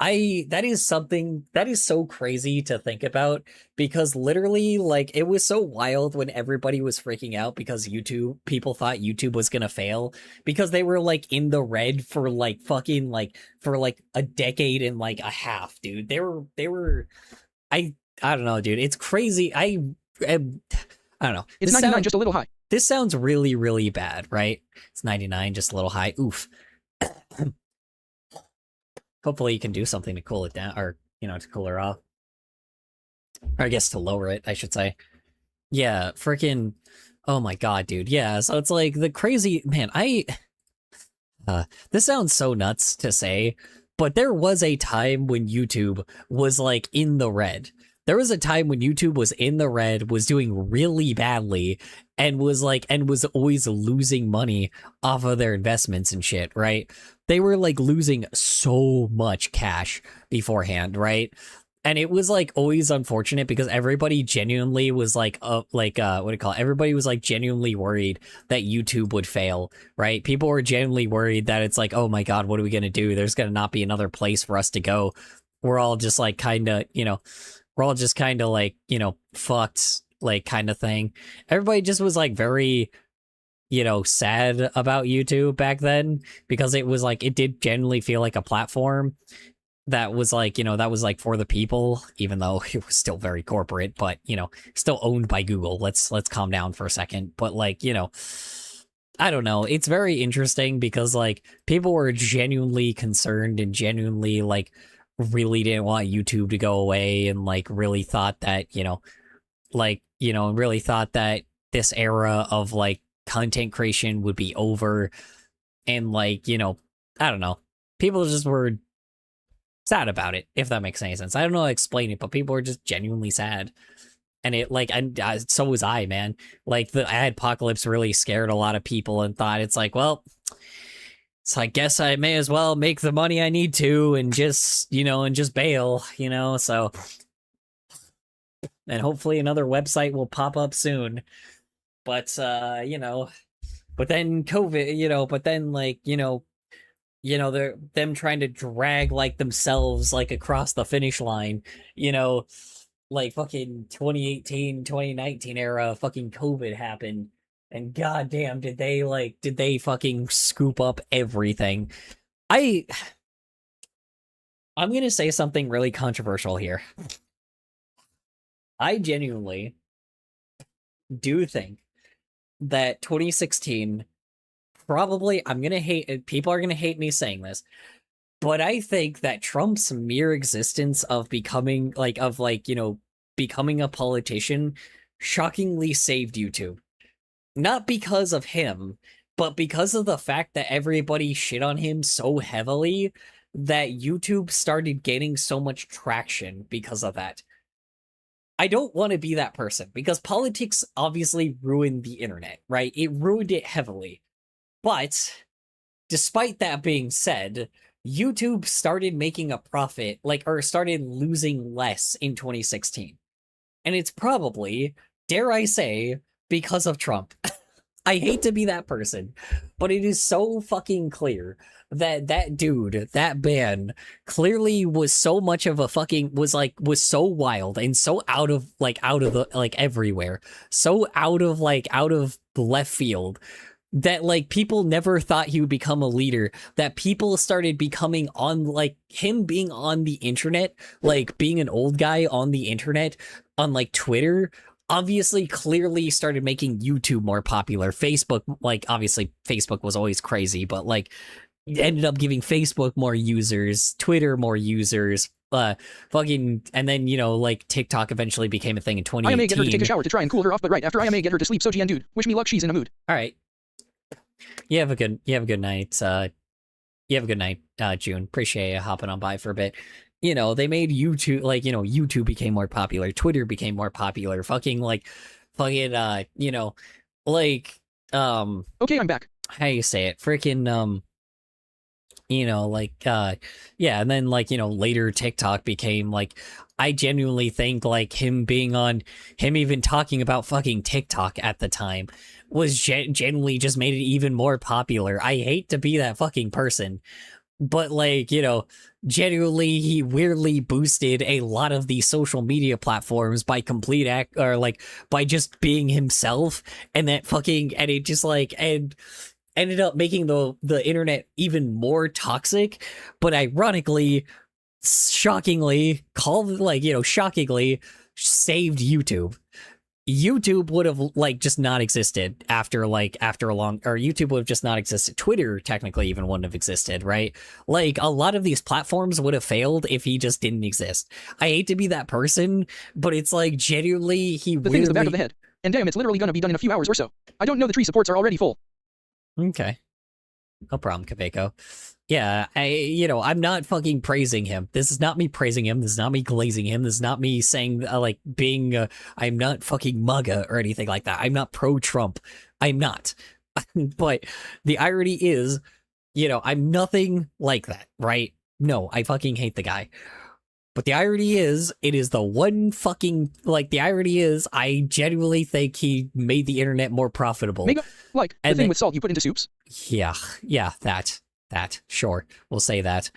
that is something that is so crazy to think about, because literally, like, it was so wild when everybody was freaking out because people thought YouTube was gonna fail because they were like in the red for like fucking like for like a decade and like a half, dude. They were I don't know, dude. It's crazy. I don't know. It's 99 just a little high. This sounds really, really bad, right? It's 99, just a little high. Oof. Hopefully you can do something to cool it down, or, to cool her off. Or I guess to lower it, I should say. Yeah, freaking, oh my god, dude. Yeah, so it's like the crazy, man, this sounds so nuts to say, but there was a time when YouTube was like in the red. There was a time when YouTube was in the red, was doing really badly, and was always losing money off of their investments and shit, right? They were like losing so much cash beforehand, right? And it was like always unfortunate because everybody genuinely was like what do you call it? Everybody was like genuinely worried that YouTube would fail, right? People were genuinely worried that it's like, oh my god, what are we gonna do? There's gonna not be another place for us to go. We're all just like we're all just kind of like, fucked, like, kind of thing. Everybody just was like very, sad about YouTube back then, because it was like, it did genuinely feel like a platform that was like, that was like for the people, even though it was still very corporate, but, still owned by Google. Let's calm down for a second. But like, I don't know. It's very interesting because like people were genuinely concerned and genuinely like really didn't want YouTube to go away, and like really thought that, really thought that this era of like content creation would be over. And like, I don't know. People just were sad about it, if that makes any sense. I don't know how to explain it, but people were just genuinely sad. And it like, and so was I, man. Like the adpocalypse really scared a lot of people and thought it's like, well, so I guess I may as well make the money I need to and just, and just bail, so. And hopefully another website will pop up soon. But, but then COVID, but then like, they're them trying to drag like themselves like across the finish line, like fucking 2018, 2019 era fucking COVID happened. And goddamn, did they fucking scoop up everything. I'm gonna say something really controversial here. I genuinely do think that 2016 probably, people are gonna hate me saying this, but I think that Trump's mere existence of becoming becoming a politician shockingly saved YouTube. Not because of him, but because of the fact that everybody shit on him so heavily that YouTube started gaining so much traction because of that. I don't want to be that person, because politics obviously ruined the internet, right? It ruined it heavily. But despite that being said, YouTube started making a profit, or started losing less in 2016. And it's probably, dare I say, because of Trump. I hate to be that person, but it is so fucking clear that that dude, that man, clearly was so much of a fucking, was so wild and so out of the, everywhere, so out of left field, that like people never thought he would become a leader, that people started becoming on him being on the internet, being an old guy on the internet, on Twitter, obviously clearly started making YouTube more popular. Facebook, obviously Facebook was always crazy, but ended up giving Facebook more users, Twitter more users, and then TikTok eventually became a thing in 2018. IMA get her to take a shower to try and cool her off, but right after IMA get her to sleep. So GN dude, wish me luck, she's in a mood. All right. You have a good night. You have a good night, June. Appreciate you hopping on by for a bit. They made YouTube, YouTube became more popular. Twitter became more popular. Okay, I'm back. How you say it? Freaking, yeah, and then, later TikTok became, I genuinely think, him even talking about fucking TikTok at the time was genuinely just made it even more popular. I hate to be that fucking person, but like, genuinely he weirdly boosted a lot of the social media platforms by complete act or like by just being himself, and it just like and ended up making the internet even more toxic, but ironically, shockingly shockingly saved YouTube. YouTube would have like just not existed after a long, or YouTube would have just not existed. Twitter technically even wouldn't have existed, right? Like a lot of these platforms would have failed if he just didn't exist. I hate to be that person, but it's like genuinely The thing is the back of the head. And damn, it's literally gonna be done in a few hours or so. I don't know, the tree supports are already full. Okay. No problem, Kaveko. Yeah, I'm not fucking praising him. This is not me praising him. This is not me glazing him. This is not me saying, I'm not fucking MAGA or anything like that. I'm not pro-Trump. I'm not. But the irony is, I'm nothing like that, right? No, I fucking hate the guy. But the irony is, it is the one fucking, the irony is, I genuinely think he made the internet more profitable. The thing with salt you put into soups? Yeah, that, sure, we'll say that.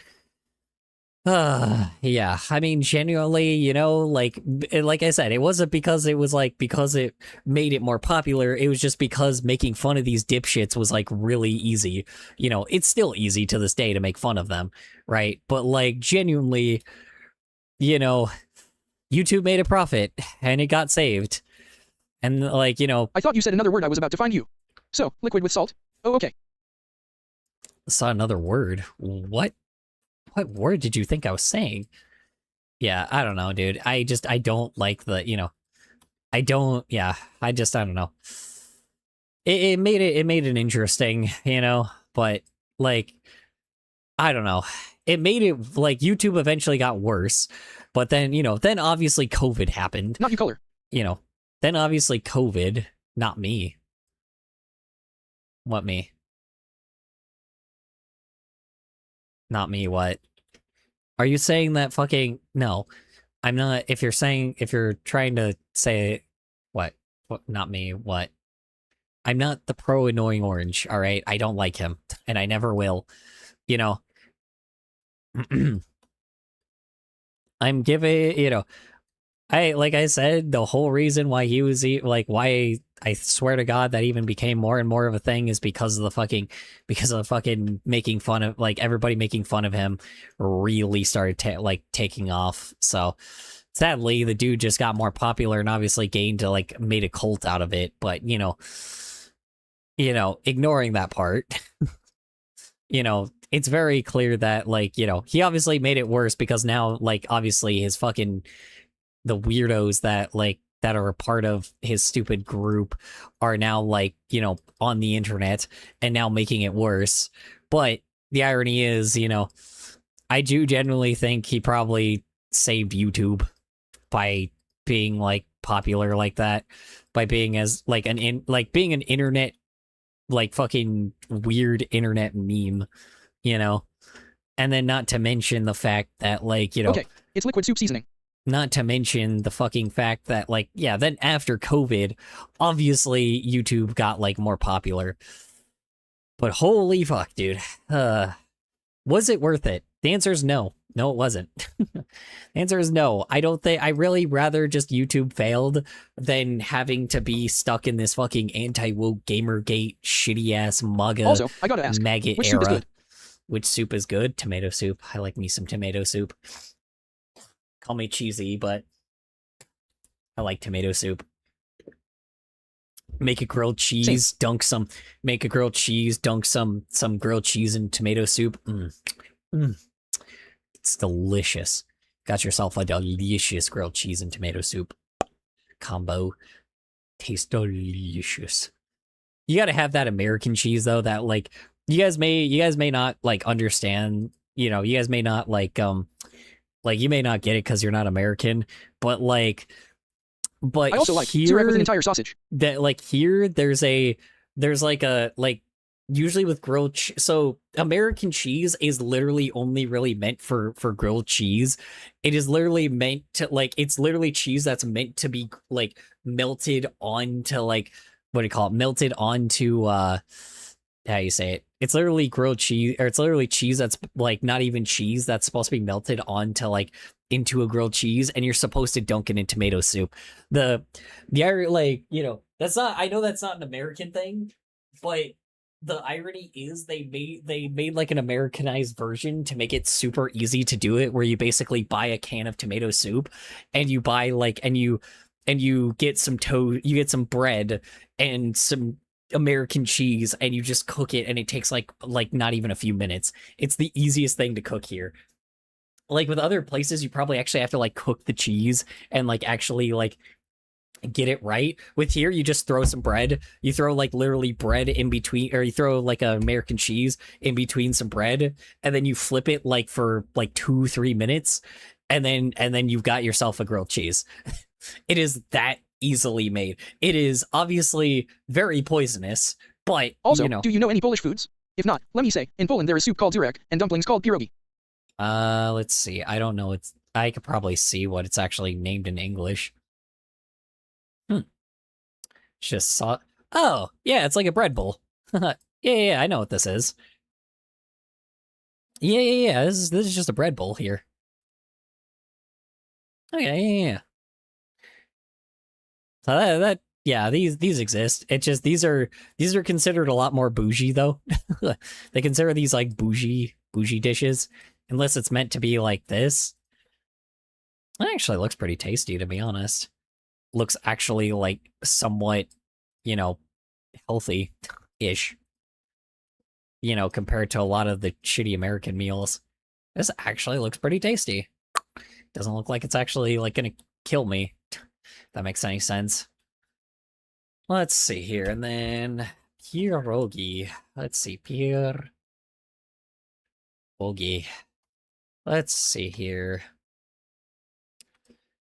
Yeah, I mean, genuinely, like I said, it wasn't because because it made it more popular, it was just because making fun of these dipshits was, really easy. It's still easy to this day to make fun of them, right? But, genuinely, YouTube made a profit, and it got saved. And, I thought you said another word I was about to find you. So, liquid with salt? Oh, okay. Saw another word. What word did you think I was saying? Yeah, I don't know, dude. I don't like the, I don't know. It made it interesting, but I don't know. It made it YouTube eventually got worse, but then, then obviously COVID happened. Not you color. Then obviously COVID, not me. What me? Not me, what? Are you saying that fucking... No, I'm not. If you're trying to say... What? Not me, what? I'm not the pro annoying orange, alright? I don't like him, and I never will. I'm giving, like I said, the whole reason why he was, why I swear to God that even became more and more of a thing is because of the fucking making fun of, everybody making fun of him really started taking off. So sadly, the dude just got more popular and obviously gained made a cult out of it. But, ignoring that part, it's very clear that, he obviously made it worse because now, obviously his fucking, the weirdos that, that are a part of his stupid group are now, on the internet and now making it worse. But the irony is, I do genuinely think he probably saved YouTube by being, popular like that, by being as, being an internet, fucking weird internet meme, and then not to mention the fact that, Okay, it's liquid soup seasoning. Not to mention the fucking fact that, then after COVID, obviously YouTube got, more popular. But holy fuck, dude. Was it worth it? The answer is no. No, it wasn't. The answer is no. I really rather just YouTube failed than having to be stuck in this fucking anti-woke Gamergate shitty-ass MAGA also, I gotta ask, maggot which era. soup is good? Which soup is good? Tomato soup. I like me some tomato soup. Call me cheesy, but I like tomato soup. Make a grilled cheese, dunk some grilled cheese in tomato soup. It's delicious. Got yourself a delicious grilled cheese and tomato soup combo. Tastes delicious. You gotta have that American cheese though, that you guys may not understand, you guys may not you may not get it because you're not American, but I also here, to represent an entire sausage. That here there's usually with grilled so American cheese is literally only really meant for grilled cheese. It is literally meant to it's literally cheese that's meant to be melted onto what do you call it? Melted onto how you say it? It's literally grilled cheese, or it's literally cheese that's like not even cheese that's supposed to be melted onto like into a grilled cheese, and you're supposed to dunk it in tomato soup. Like, you know, that's not, I know that's not an American thing, but the irony is they made like an Americanized version to make it super easy to do it, where you basically buy a can of tomato soup and you buy like and you get some you get some bread and some American cheese, and you just cook it, and it takes like not even a few minutes. It's the easiest thing to cook here. Like with other places, you probably actually have to like cook the cheese and like actually like get it right. With here, you just throw some bread. You throw like literally bread in between, or you throw like an American cheese in between some bread, and then you flip it like for like 2-3 minutes, and then you've got yourself a grilled cheese. It is that easily made. It is obviously very poisonous, but Also, you know. do you know any Polish foods? If not, let me say, in Poland there is soup called zurek and dumplings called pierogi. Let's see. I don't know. I could probably see what it's actually named in English. Just saw. Oh, yeah, it's like a bread bowl. Yeah, I know what this is. Yeah. This is just a bread bowl here. Okay, yeah. So yeah, these exist. It just these are considered a lot more bougie though. They consider these like bougie dishes, unless it's meant to be like this. It actually looks pretty tasty, to be honest. Looks actually like somewhat, you know, healthy-ish. You know, compared to a lot of the shitty American meals. This actually looks pretty tasty. Doesn't look like it's actually like gonna kill me. If that makes any sense. Let's see here, and then pierogi. Let's see, pierogi. Let's see here.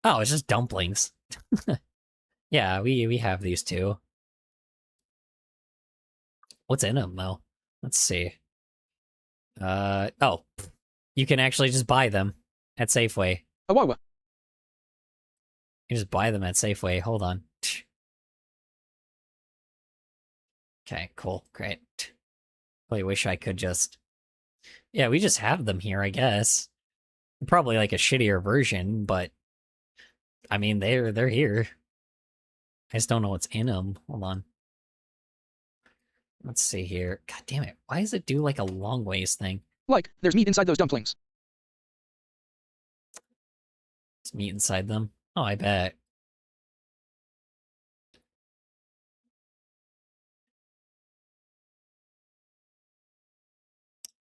Oh, it's just dumplings. Yeah, we have these too. What's in them though? Let's see. Oh, you can actually just buy them at Safeway. Awawa. You just buy them at Safeway. Hold on. Okay, cool, great. Really wish I could just. Yeah, we just have them here, I guess. Probably like a shittier version, but I mean they're here. I just don't know what's in them. Hold on. Let's see here. God damn it! Why does it do like a long ways thing? Like, there's meat inside those dumplings. There's meat inside them. Oh, I bet.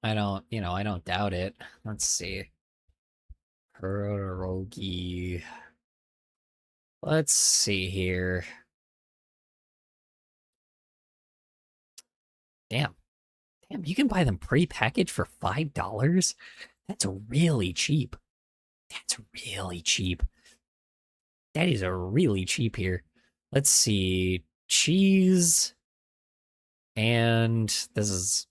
I don't doubt it. Let's see. Pierogi. Let's see here. Damn, you can buy them pre-packaged for $5? That's really cheap. That's really cheap. That is a really cheap here. Let's see. Cheese. And this is...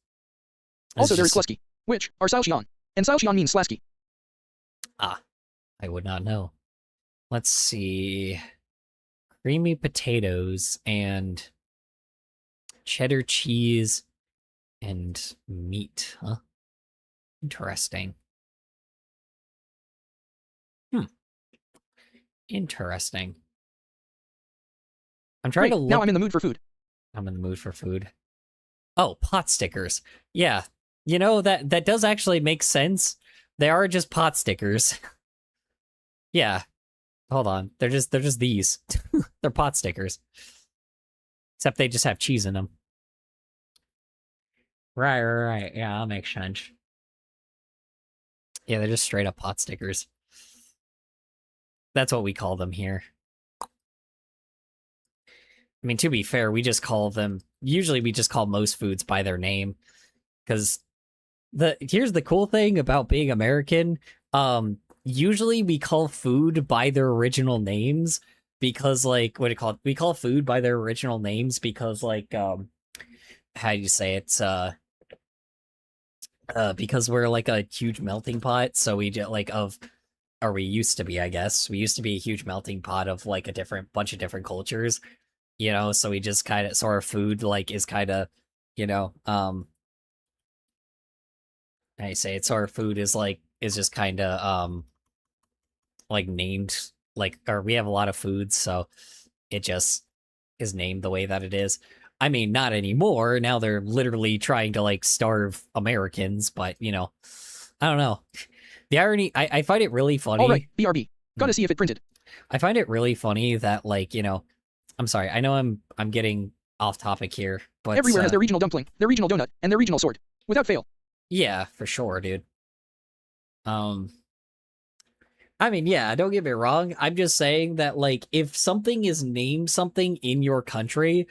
Also, there is Slasky, which are Saoxian, and Saoxian means Slasky. Ah, I would not know. Let's see. Creamy potatoes and cheddar cheese and meat, huh? Interesting. Interesting. I'm trying Great, to look. now I'm in the mood for food. I'm in the mood for food. Oh, pot stickers. Yeah. You know, that does actually make sense. They are just pot stickers. Yeah. Hold on. They're just these. They're pot stickers. Except they just have cheese in them. Right. Yeah, that makes sense. Yeah, they're just straight up pot stickers. That's what we call them here. I mean, to be fair, we just call them... Usually we just call most foods by their name. Because here's the cool thing about being American. Usually we call food by their original names. Because, like, what do you call it? We call food by their original names because, like, how do you say it? Because we're, like, a huge melting pot. So we just, like, or we used to be, I guess. We used to be a huge melting pot of, like, a bunch of different cultures. You know, so we just kind of, so our food, like, is kind of, you know, I say it's our food is just kind of like named like, or we have a lot of foods, so it just is named the way that it is. I mean, not anymore. Now they're literally trying to like starve Americans, but you know, I don't know. The irony, I find it really funny. All right, BRB. Gotta see if it printed. I find it really funny that like, you know, I'm sorry, I know I'm getting off topic here, but Everywhere has their regional dumpling, their regional donut, and their regional sword. Without fail. yeah, for sure, dude. I mean, yeah, don't get me wrong. I'm just saying that like if something is named something in your country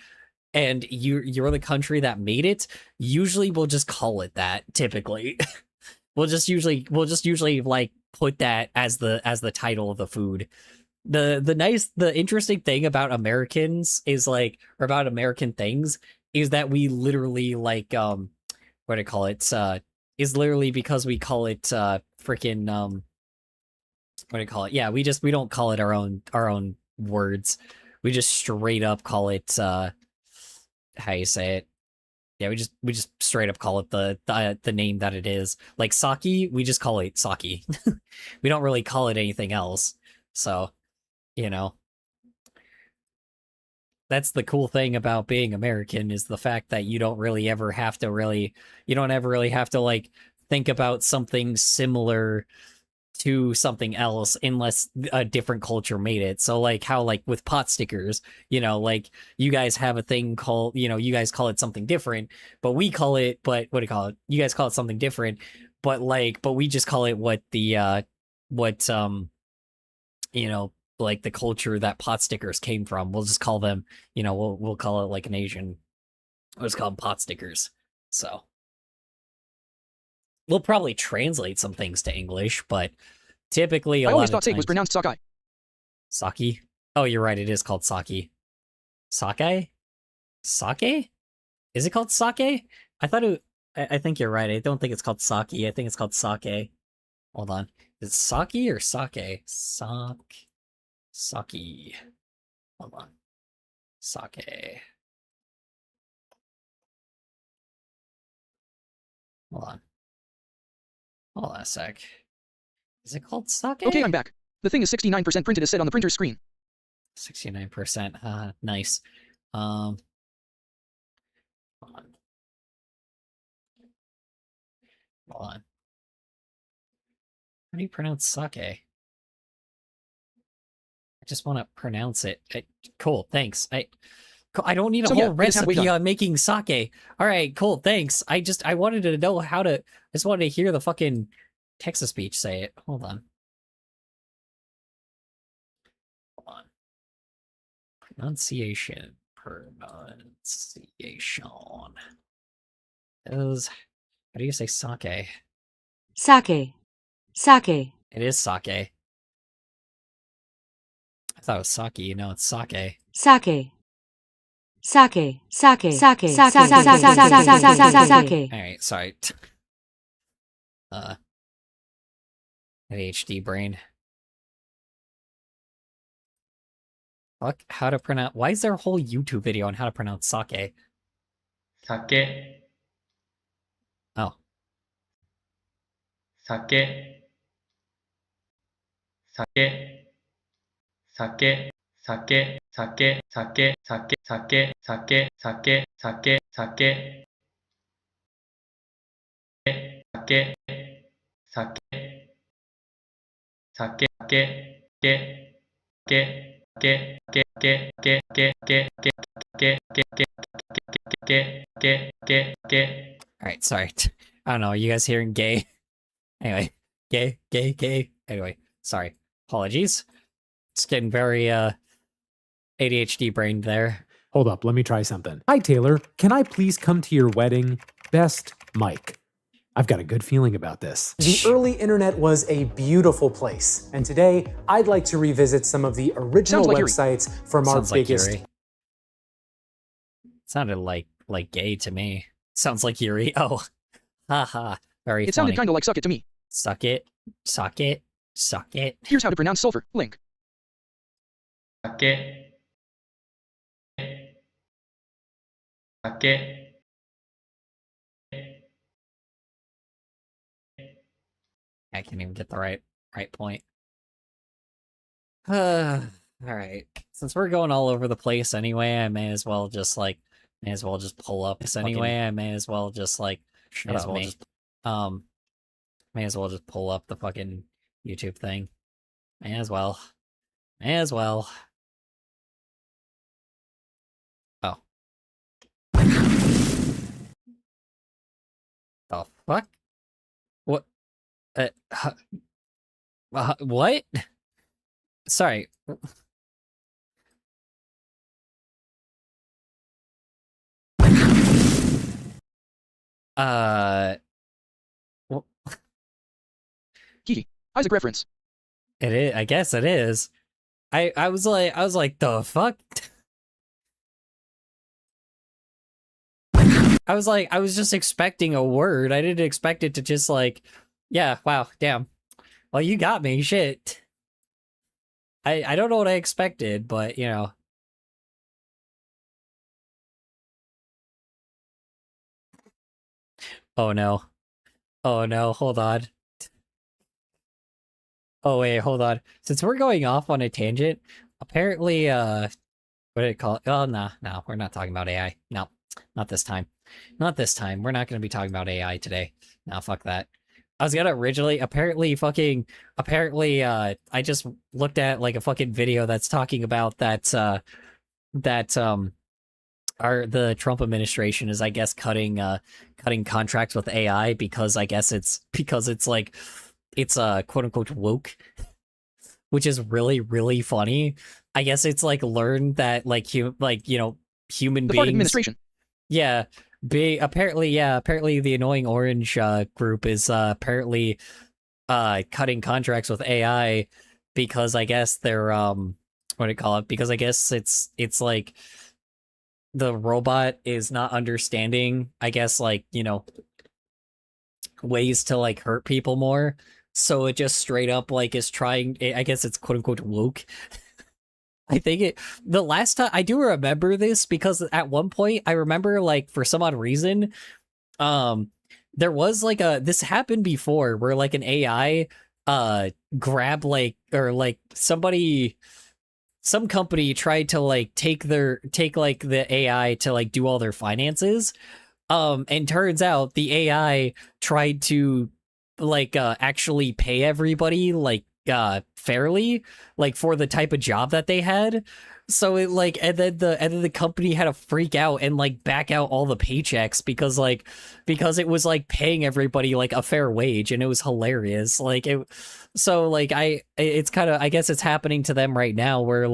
and you're the country that made it, usually we'll just call it that typically. we'll just usually like put that as the title of the food. The interesting thing about Americans is like, or about American things, is that we literally like what do I call it? Is literally because we call it freaking what do you call it? Yeah, we don't call it our own words. We just straight up call it how you say it. Yeah, we just straight up call it the name that it is. Like sake, we just call it sake. We don't really call it anything else. So, you know, that's the cool thing about being American, is the fact that you don't ever really have to like think about something similar to something else unless a different culture made it. So like how like with pot stickers, you know, like you guys have a thing called, you know, you guys call it something different, but what do you call it? You guys call it something different, but we just call it what the what you know, like the culture that pot stickers came from. We'll just call them, you know, we'll call it like an Asian. We'll just call them pot stickers. So we'll probably translate some things to English, but typically I a always lot of thought sake was times pronounced sockeye. sake. Oh, you're right. It is called sake. Sake? Sake? Is it called sake? I thought it. I think you're right. I don't think it's called sake. I think it's called sake. Hold on. Is it sake or sake? Sake. Hold on. Sake. Hold on. Hold on a sec. Is it called sake? Okay, I'm back. The thing is 69% printed as said on the printer's screen. 69%. Nice. Hold on. Hold on. How do you pronounce sake? I just want to pronounce it. Cool, thanks. I don't need a So whole yeah, it is halfway recipe done. on making sake. All right, cool, thanks. I wanted to know how to. I just wanted to hear the fucking text to speech say it. Hold on. Hold on. Pronunciation. Those. How do you say sake? Sake. Sake. It is sake. I thought it was sake. You know, it's sake. Sake. Sake. Sake. Sake. Sake. All right, sorry. ADHD brain. Fuck, how to pronounce. Why is there a whole YouTube video on how to pronounce sake? Sake, Oh, sake, sake, sake, sake, sake, sake, sake, sake, sake, sake, sake, sake, sake, sake, sake, all right, sorry. I don't know. Are you guys hearing gay? Anyway, gay. Anyway, sorry. Apologies. It's getting very ADHD brained there. Hold up, let me try something. Hi, Taylor. Can I please come to your wedding? Best, Mike. I've got a good feeling about this. The early internet was a beautiful place, and today I'd like to revisit some of the original websites from our biggest. Yuri. Sounded like gay to me. Sounds like Yuri. Oh, haha. Very It funny. sounded kinda like suck it to me. Suck it. Suck it. Suck it. Here's how to pronounce sulfur. Link. sake, sake, I can't even get the right point. All right. Since we're going all over the place anyway, I may as well just pull up this anyway. I may as well just may as well just pull up the fucking YouTube thing. May as well. Oh. The fuck? What? What? Sorry. Well, Kiki. Isaac reference. it is. I guess it is. I was like, the fuck? I was just expecting a word. I didn't expect it to just like, yeah, wow, damn. Well, you got me, shit. I don't know what I expected, but, you know. Oh, no. Oh, no, hold on. Oh, wait, hold on. Since we're going off on a tangent, apparently, what did it call it? Oh, no, we're not talking about AI. No, not this time. Not this time. We're not going to be talking about AI today. No, fuck that. I was gonna originally, apparently, I just looked at, like, a fucking video that's talking about that, the Trump administration is, I guess, cutting contracts with AI because I guess it's like, it's quote unquote woke, which is really, really funny. I guess it's like learned that like human The beings. administration. Yeah, apparently the annoying orange group is apparently cutting contracts with AI because I guess they're what do you call it? Because I guess it's like the robot is not understanding, I guess, like, ways to like hurt people more. So it just straight up like is trying, I guess it's quote unquote woke. I think the last time I do remember this because at one point I remember like for some odd reason, there was like this happened before where like an AI grab like, or like some company tried to like take like the AI to like do all their finances. And turns out the AI tried to like actually pay everybody like fairly, like for the type of job that they had. So it like, and then the company had to freak out and like back out all the paychecks because it was like paying everybody like a fair wage, and it was hilarious. Like so like it's kind of, I guess it's happening to them right now where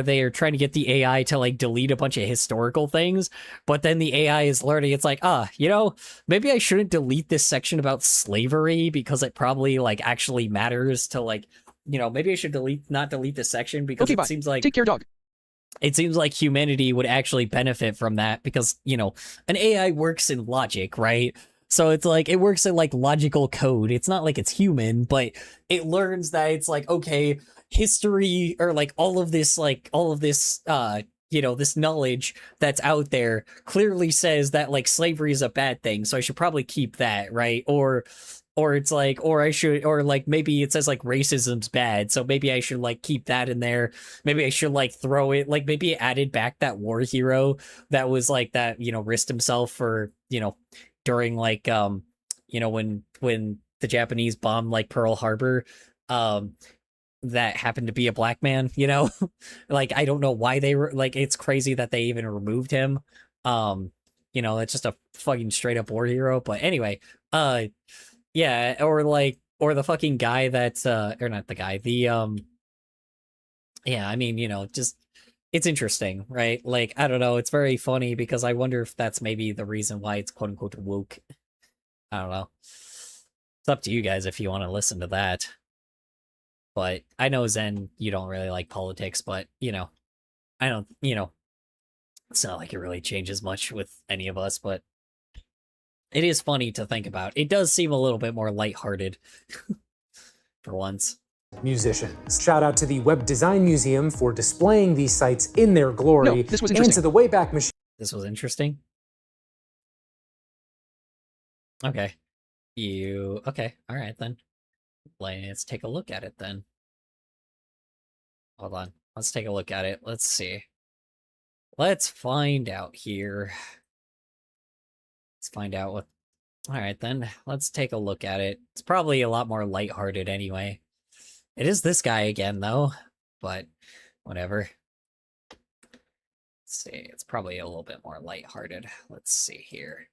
they are trying to get the AI to like delete a bunch of historical things, but then the AI is learning, it's like, maybe I shouldn't delete this section about slavery because it probably like actually matters to like, maybe I should not delete this section because it seems like, take care, dog. It seems like humanity would actually benefit from that because, an AI works in logic, right? So it's like, it works in like logical code. It's not like it's human, but it learns that it's like, okay, history or like all of this, this knowledge that's out there clearly says that like slavery is a bad thing. So I should probably keep that, right? Or it's like, or I should, or like maybe it says like racism's bad, so maybe I should like keep that in there. Maybe I should like throw it, like maybe it added back that war hero that was like that, risked himself for, during like, when the Japanese bombed like Pearl Harbor, that happened to be a black man, like, I don't know why they were like, it's crazy that they even removed him. It's just a fucking straight up war hero. But anyway, yeah, or the fucking guy that's or not the guy, the yeah, I mean, just it's interesting, right? Like, I don't know, it's very funny because I wonder if that's maybe the reason why it's quote unquote woke. I don't know. It's up to you guys if you want to listen to that. But I know, Zen, you don't really like politics, but I don't, it's not like it really changes much with any of us, but it is funny to think about. It does seem a little bit more lighthearted for once. Musicians. Shout out to the Web Design Museum for displaying these sites in their glory. No, this was interesting. And to the Wayback Machine. This was interesting. Okay. Okay. All right then. Let's take a look at it then. Hold on. Let's take a look at it. Let's see. Let's find out here. Let's find out what... Alright then, let's take a look at it. It's probably a lot more lighthearted anyway. It is this guy again, though. But, whatever. Let's see, it's probably a little bit more lighthearted. Let's see here.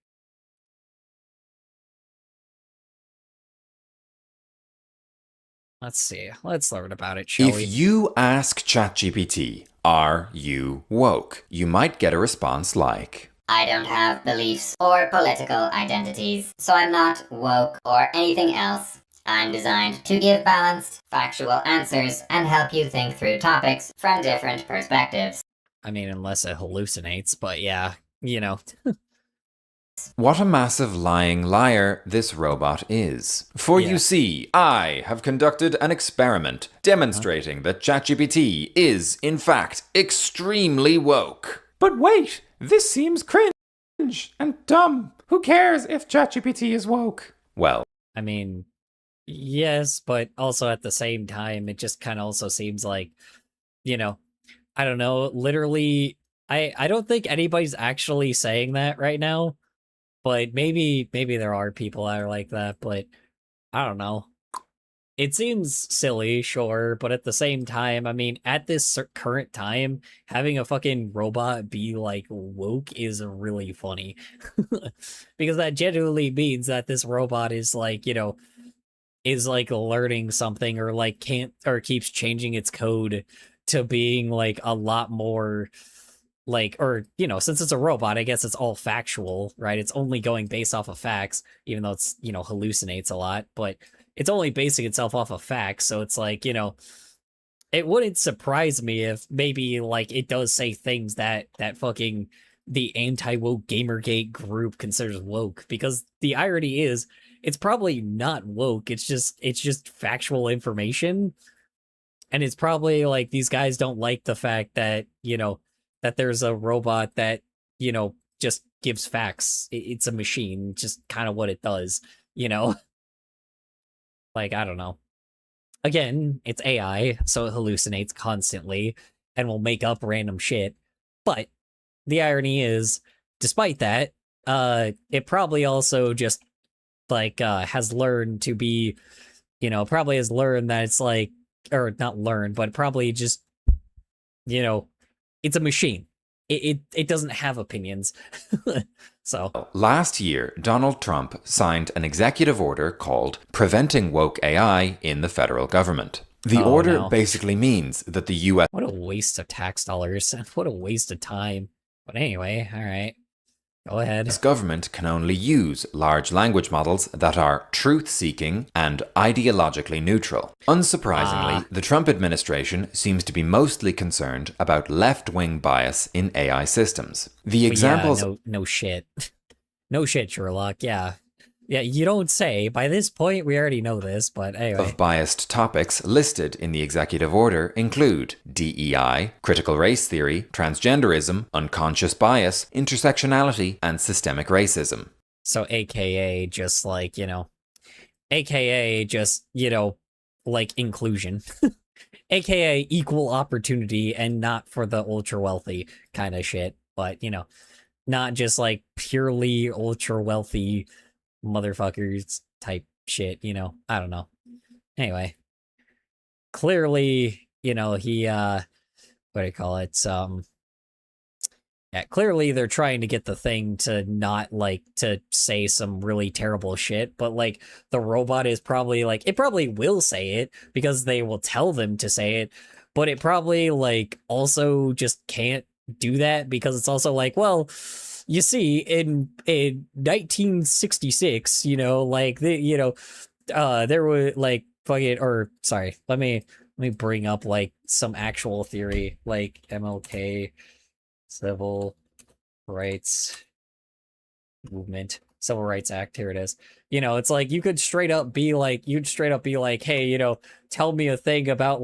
Let's see. Let's learn about it, shall we? If you ask ChatGPT, "Are you woke?" you might get a response like, I don't have beliefs or political identities, so I'm not woke or anything else. I'm designed to give balanced, factual answers and help you think through topics from different perspectives. I mean, unless it hallucinates, but yeah, you know. What a massive lying liar this robot is. For you see, I have conducted an experiment demonstrating that ChatGPT is, in fact, extremely woke. But wait, this seems cringe and dumb. Who cares if ChatGPT is woke? Well, I mean, yes, but also at the same time, it just kind of also seems like, you know, I don't know, literally, I don't think anybody's actually saying that right now. But maybe there are people that are like that, but I don't know. It seems silly, sure, but at the same time, I mean, at this current time, having a fucking robot be, like, woke is really funny. Because that genuinely means that this robot is, like, you know, is, like, learning something or, like, keeps changing its code to being, like, a lot more... like, or, you know, since it's a robot, I guess it's all factual, right? It's only going based off of facts, even though it's, you know, hallucinates a lot, but it's only basing itself off of facts, so it's like, you know, it wouldn't surprise me if maybe, like, it does say things that fucking the anti-woke Gamergate group considers woke, because the irony is, it's probably not woke, it's just factual information, and it's probably, like, these guys don't like the fact that, you know, that there's a robot that, you know, just gives facts. It's a machine, just kind of what it does, you know? Like, I don't know. Again, it's AI, so it hallucinates constantly and will make up random shit. But the irony is, despite that, it probably also just, like, has learned to be, you know, probably has learned that it's like, or not learned, but probably just, you know, it's a machine. It doesn't have opinions. So last year, Donald Trump signed an executive order called Preventing Woke AI in the Federal Government. The order basically means that the U.S. What a waste of tax dollars. What a waste of time. But anyway, all right. Go ahead. The government can only use large language models that are truth-seeking and ideologically neutral. Unsurprisingly, the Trump administration seems to be mostly concerned about left-wing bias in AI systems. The examples... Yeah, no shit. No shit, Sherlock, yeah. Yeah, you don't say. By this point, we already know this, but anyway. Of biased topics listed in the executive order include DEI, critical race theory, transgenderism, unconscious bias, intersectionality, and systemic racism. So AKA just like, you know, AKA just, you know, like inclusion. AKA equal opportunity and not for the ultra wealthy kind of shit. But, you know, not just like purely ultra wealthy motherfuckers type shit, you know. I don't know. Anyway, clearly, you know, he what do you call it? Yeah, clearly they're trying to get the thing to not like to say some really terrible shit, but like the robot is probably like, it probably will say it because they will tell them to say it, but it probably like also just can't do that because it's also like, well, you see, in 1966, you know, like you know, there were like fucking, or sorry, let me bring up like some actual theory, like MLK, Civil Rights Movement, Civil Rights Act. Here it is. You know, it's like you could straight up be like, hey, you know, tell me a thing about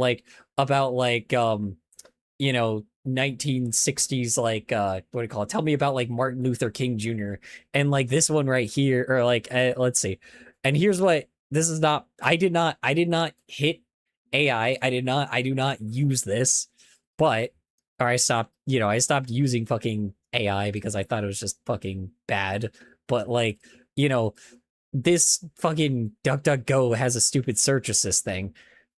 you know, 1960s, like, what do you call it? Tell me about, like, Martin Luther King Jr. And, like, this one right here, or, like, let's see. And here's what this is not, I did not hit AI. I do not use this, but, or I stopped, I stopped using fucking AI because I thought it was just fucking bad. But like, you know, this fucking DuckDuckGo has a stupid search assist thing.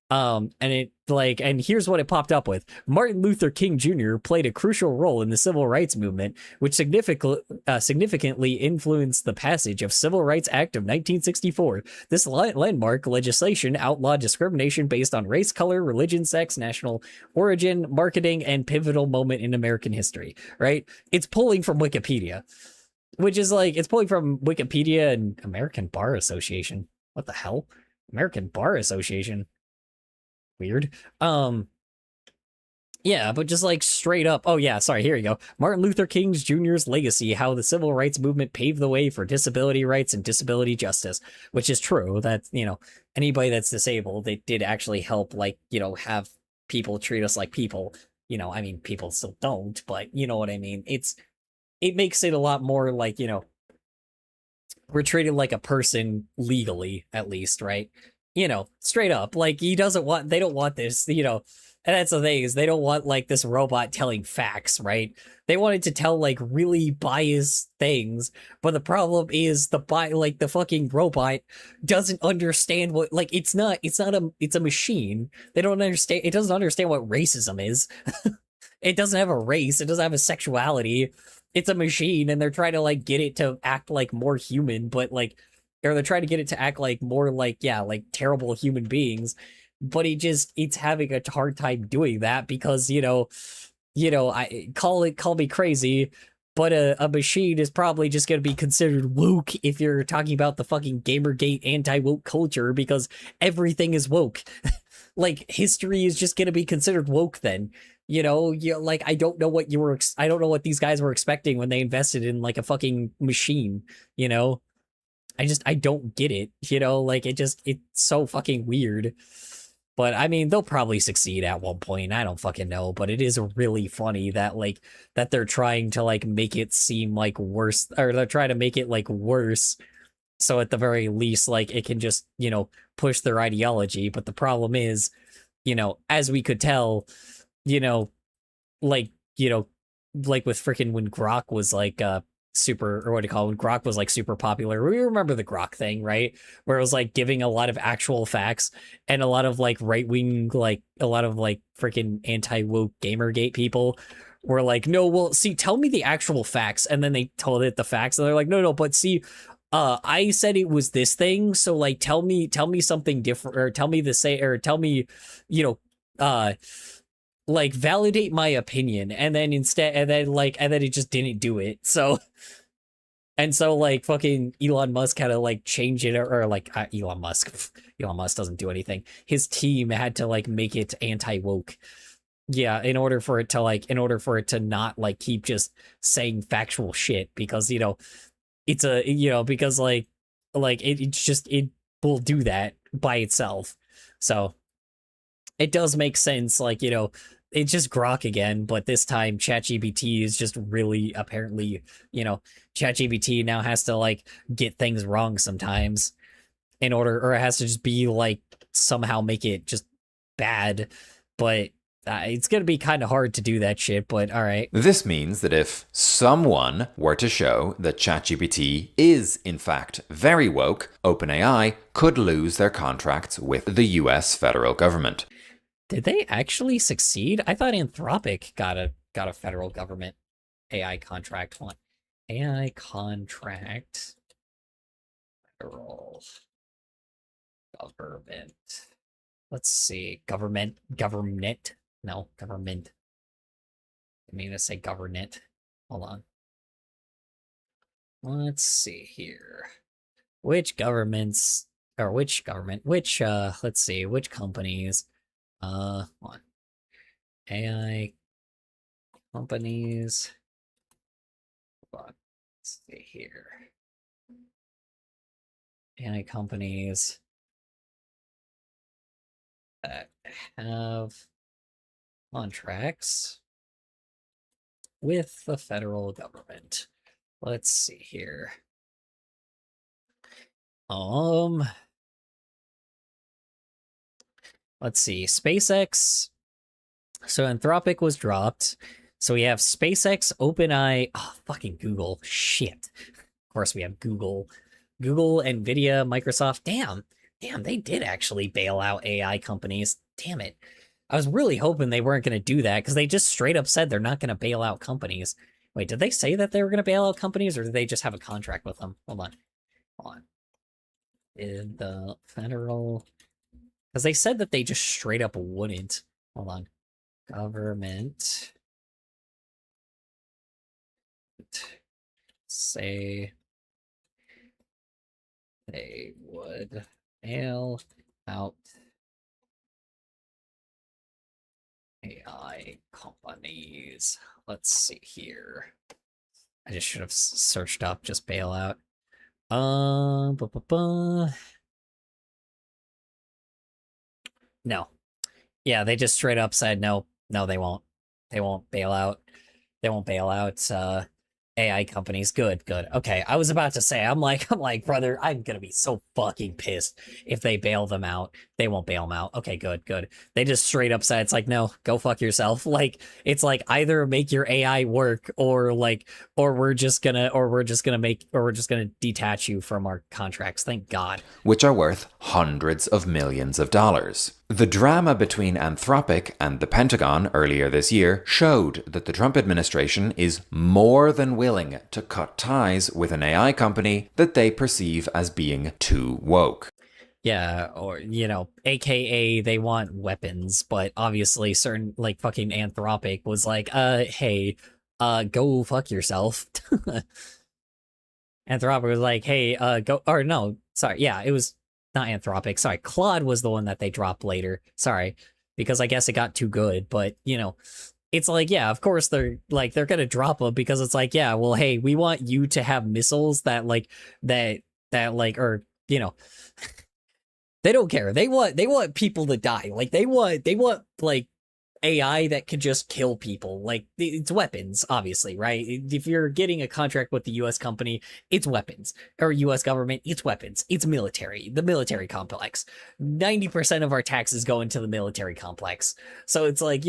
And it like, and here's what it popped up with. Martin Luther King Jr. played a crucial role in the civil rights movement, which significantly influenced the passage of Civil Rights Act of 1964. This landmark legislation outlawed discrimination based on race, color, religion, sex, national origin, marketing, and pivotal moment in American history, right? It's pulling from Wikipedia, which is like, it's pulling from Wikipedia and American Bar Association. What the hell? American Bar Association. Weird. Yeah, but just like straight up. Oh yeah, sorry, here you go. Martin Luther King Jr.'s legacy, how the civil rights movement paved the way for disability rights and disability justice, which is true. That, anybody that's disabled, they did actually help, like, have people treat us like people. I mean, people still don't, but you know what I mean? It makes it a lot more like, we're treated like a person legally, at least, right? Straight up. Like, they don't want this, and that's the thing, is they don't want like this robot telling facts, right? They wanted to tell like really biased things, but the problem is the fucking robot doesn't understand what, like, it's a machine. They don't understand, it doesn't understand what racism is. It doesn't have a race, it doesn't have a sexuality. It's a machine, and they're trying to like get it to act like more human, but like, or they're trying to get it to act like more like, yeah, like terrible human beings. But it's having a hard time doing that because, I call me crazy, but a machine is probably just going to be considered woke if you're talking about the fucking Gamergate anti-woke culture, because everything is woke. Like, history is just going to be considered woke then. Like, I don't know what I don't know what these guys were expecting when they invested in like a fucking machine, I don't get it, like, it's so fucking weird. But I mean, they'll probably succeed at one point. I don't fucking know, but it is really funny that like, that they're trying to like make it seem like worse, or they're trying to make it like worse. So at the very least, like, it can just, push their ideology. But the problem is, as we could tell, you know, like, like with freaking when Grok was like super, or what do you call it, when Grok was like super popular. We remember the Grok thing, right? Where it was like giving a lot of actual facts, and a lot of like right wing, like a lot of like freaking anti-woke Gamergate people were like, no, well, see, tell me the actual facts. And then they told it the facts, and they're like, no, but see, I said it was this thing, so like tell me something different, or tell me tell me, like, validate my opinion. And then and then it just didn't do it. So, and so like fucking Elon Musk had to like change it, or like Elon Musk doesn't do anything. His team had to like make it anti-woke. Yeah, in order for it to not like keep just saying factual shit, because it's because like it will do that by itself. So it does make sense, like, it's just Grok again, but this time ChatGPT is just really, apparently, ChatGPT now has to like get things wrong sometimes or it has to just be like, somehow make it just bad. But it's gonna be kind of hard to do that shit, but all right. This means that if someone were to show that ChatGPT is, in fact, very woke, OpenAI could lose their contracts with the US federal government. Did they actually succeed? I thought Anthropic got a federal government AI contract. Hold on. AI contract, federal government. Let's see. Government. No, government. I mean to say government. Hold on. Let's see here. Which governments, or which government, let's see, which companies, hold on. AI companies, hold on, let's see here. AI companies that have contracts with the federal government. Let's see here. let's see, SpaceX. So Anthropic was dropped. So we have SpaceX, OpenAI, fucking Google. Shit. Of course we have Google. Google, Nvidia, Microsoft. Damn, they did actually bail out AI companies. Damn it. I was really hoping they weren't going to do that because they just straight up said they're not going to bail out companies. Wait, did they say that they were going to bail out companies, or did they just have a contract with them? Hold on. Did the federal... Because they said that they just straight up wouldn't. Hold on. Government... say they would bail out AI companies. Let's see here. I just should have searched up just bailout. No. Yeah, they just straight up said no, they won't. They won't bail out. They won't bail out AI companies. Good. Okay, I was about to say, I'm like, brother, I'm gonna be so fucking pissed if they bail them out. They won't bail them out. Okay, good. They just straight up said, it's like, no, go fuck yourself. Like, it's like either make your AI work or we're just gonna detach you from our contracts. Thank God. Which are worth hundreds of millions of dollars. The drama between Anthropic and the Pentagon earlier this year showed that the Trump administration is more than willing to cut ties with an AI company that they perceive as being too woke. Yeah, or, AKA they want weapons, but obviously certain, fucking Anthropic was like, hey, go fuck yourself. Anthropic was like, hey, go, or no, sorry, yeah, it was not Anthropic, sorry, Claude was the one that they dropped later, sorry, because I guess it got too good, but, it's like, yeah, of course they're gonna drop them because it's like, yeah, well, hey, we want you to have missiles that, or, they don't care. They want people to die. They want AI that could just kill people. It's weapons, obviously, right? If you're getting a contract with the US company, it's weapons. Or US government, it's weapons. It's military. The military complex. 90% of our taxes go into the military complex. So it's like,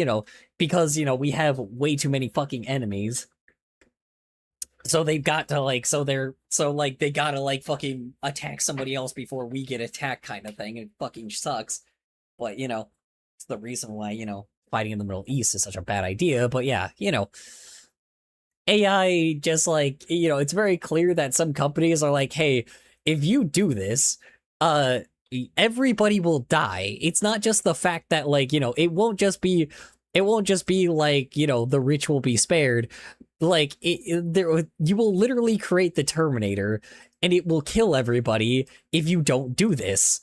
because, we have way too many fucking enemies. So they've got to they gotta fucking attack somebody else before we get attacked kind of thing. It fucking sucks. But, it's the reason why, fighting in the Middle East is such a bad idea. But yeah, AI just it's very clear that some companies are like, hey, if you do this, everybody will die. It's not just the fact that it won't just be the rich will be spared. You will literally create the Terminator and it will kill everybody if you don't do this.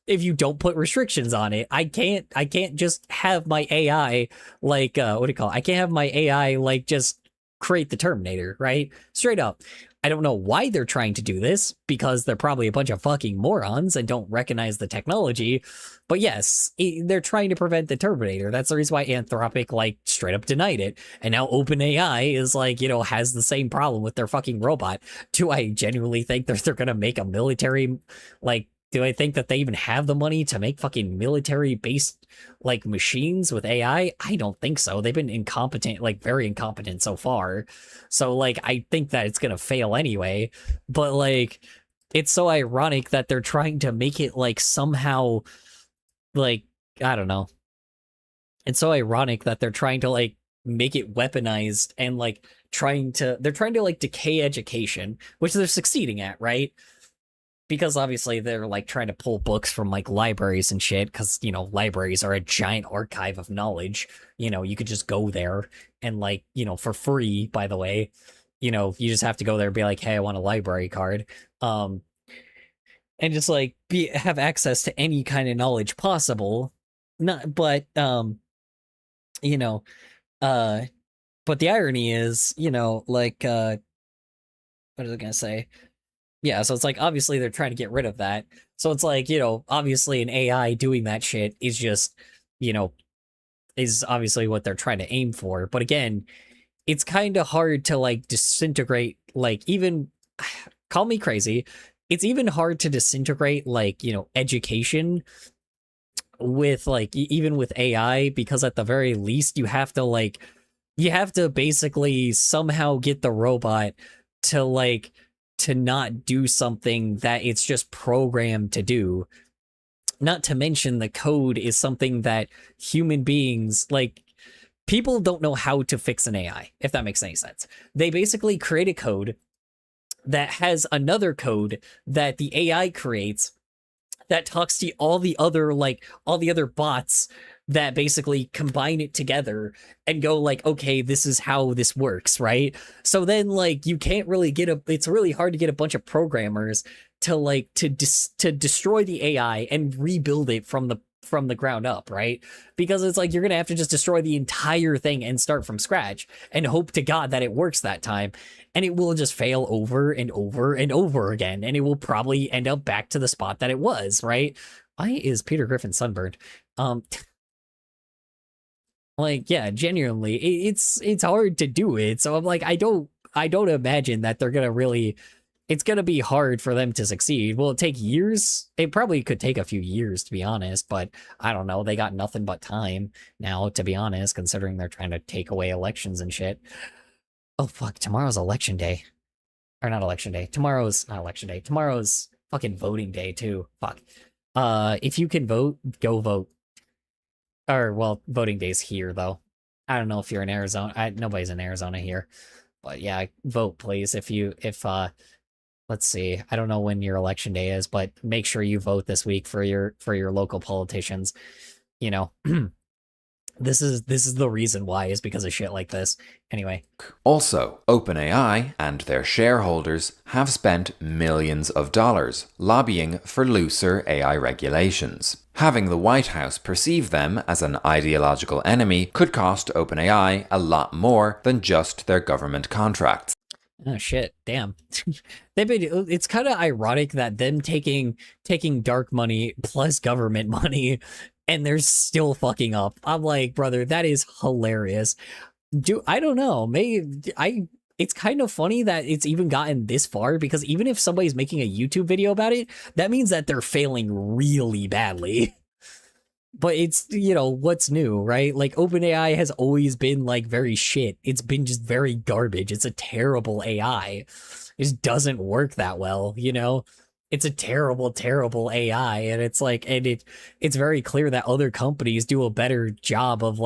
If you don't put restrictions on it. I can't just have my AI what do you call it? I can't have my AI just create the Terminator, right? Straight up. I don't know why they're trying to do this, because they're probably a bunch of fucking morons and don't recognize the technology. But yes, they're trying to prevent the Terminator. That's the reason why Anthropic straight up denied it. And now OpenAI is has the same problem with their fucking robot. Do I genuinely think they're gonna make a military do I think that they even have the money to make fucking military-based, machines with AI? I don't think so. They've been incompetent, very incompetent so far. So, I think that it's gonna fail anyway. But, it's so ironic that they're trying to make it, somehow, I don't know. It's so ironic that they're trying to, make it weaponized and, they're trying to, decay education, which they're succeeding at, right? Because obviously they're trying to pull books from libraries and shit, because libraries are a giant archive of knowledge. You could just go there and for free, by the way. You just have to go there and be like, hey, I want a library card, and just have access to any kind of knowledge possible. But the irony is, what was I gonna say? Yeah, so it's obviously they're trying to get rid of that. So it's obviously an AI doing that shit is just, is obviously what they're trying to aim for. But again, it's kind of hard to disintegrate, even, call me crazy, it's even hard to disintegrate education with like even with AI, because at the very least you have to basically somehow get the robot to not do something that it's just programmed to do. Not to mention the code is something that human beings, like, people don't know how to fix an AI, if that makes any sense. They basically create a code that has another code that the AI creates that talks to all the other bots that basically combine it together and go like, okay, this is how this works, right? So then like you can't really it's really hard to get a bunch of programmers to destroy the AI and rebuild it from the ground up, right? Because it's like you're gonna have to just destroy the entire thing and start from scratch and hope to God that it works that time, and it will just fail over and over and over again, and it will probably end up back to the spot that it was, right? Why is Peter Griffin sunburned? Like, yeah, genuinely, it's hard to do it. So I'm like, I don't imagine that they're gonna really. It's gonna be hard for them to succeed. Will it take years? It probably could take a few years, to be honest. But I don't know. They got nothing but time now, to be honest, considering they're trying to take away elections and shit. Oh fuck! Tomorrow's election day, or not election day. Tomorrow's not election day. Tomorrow's fucking voting day too. Fuck. If you can vote, go vote. Or, well, voting day's here, though. I don't know if you're in Arizona. Nobody's in Arizona here. But yeah, vote, please. Let's see. I don't know when your election day is, but make sure you vote this week for your local politicians. You know, this is the reason why, is because of shit like this. Anyway. Also, OpenAI and their shareholders have spent millions of dollars lobbying for looser AI regulations. Having the White House perceive them as an ideological enemy could cost OpenAI a lot more than just their government contracts. Oh shit, damn. It's kind of ironic that them taking dark money plus government money and they're still fucking up. I'm like, brother, that is hilarious. I don't know. It's kind of funny that it's even gotten this far, because even if somebody's making a YouTube video about it, that means that they're failing really badly. But it's, what's new, right? Like, OpenAI has always been, like, very shit. It's been just very garbage. It's a terrible AI. It just doesn't work that well, It's a terrible, terrible AI, and it's like, it's very clear that other companies do a better job of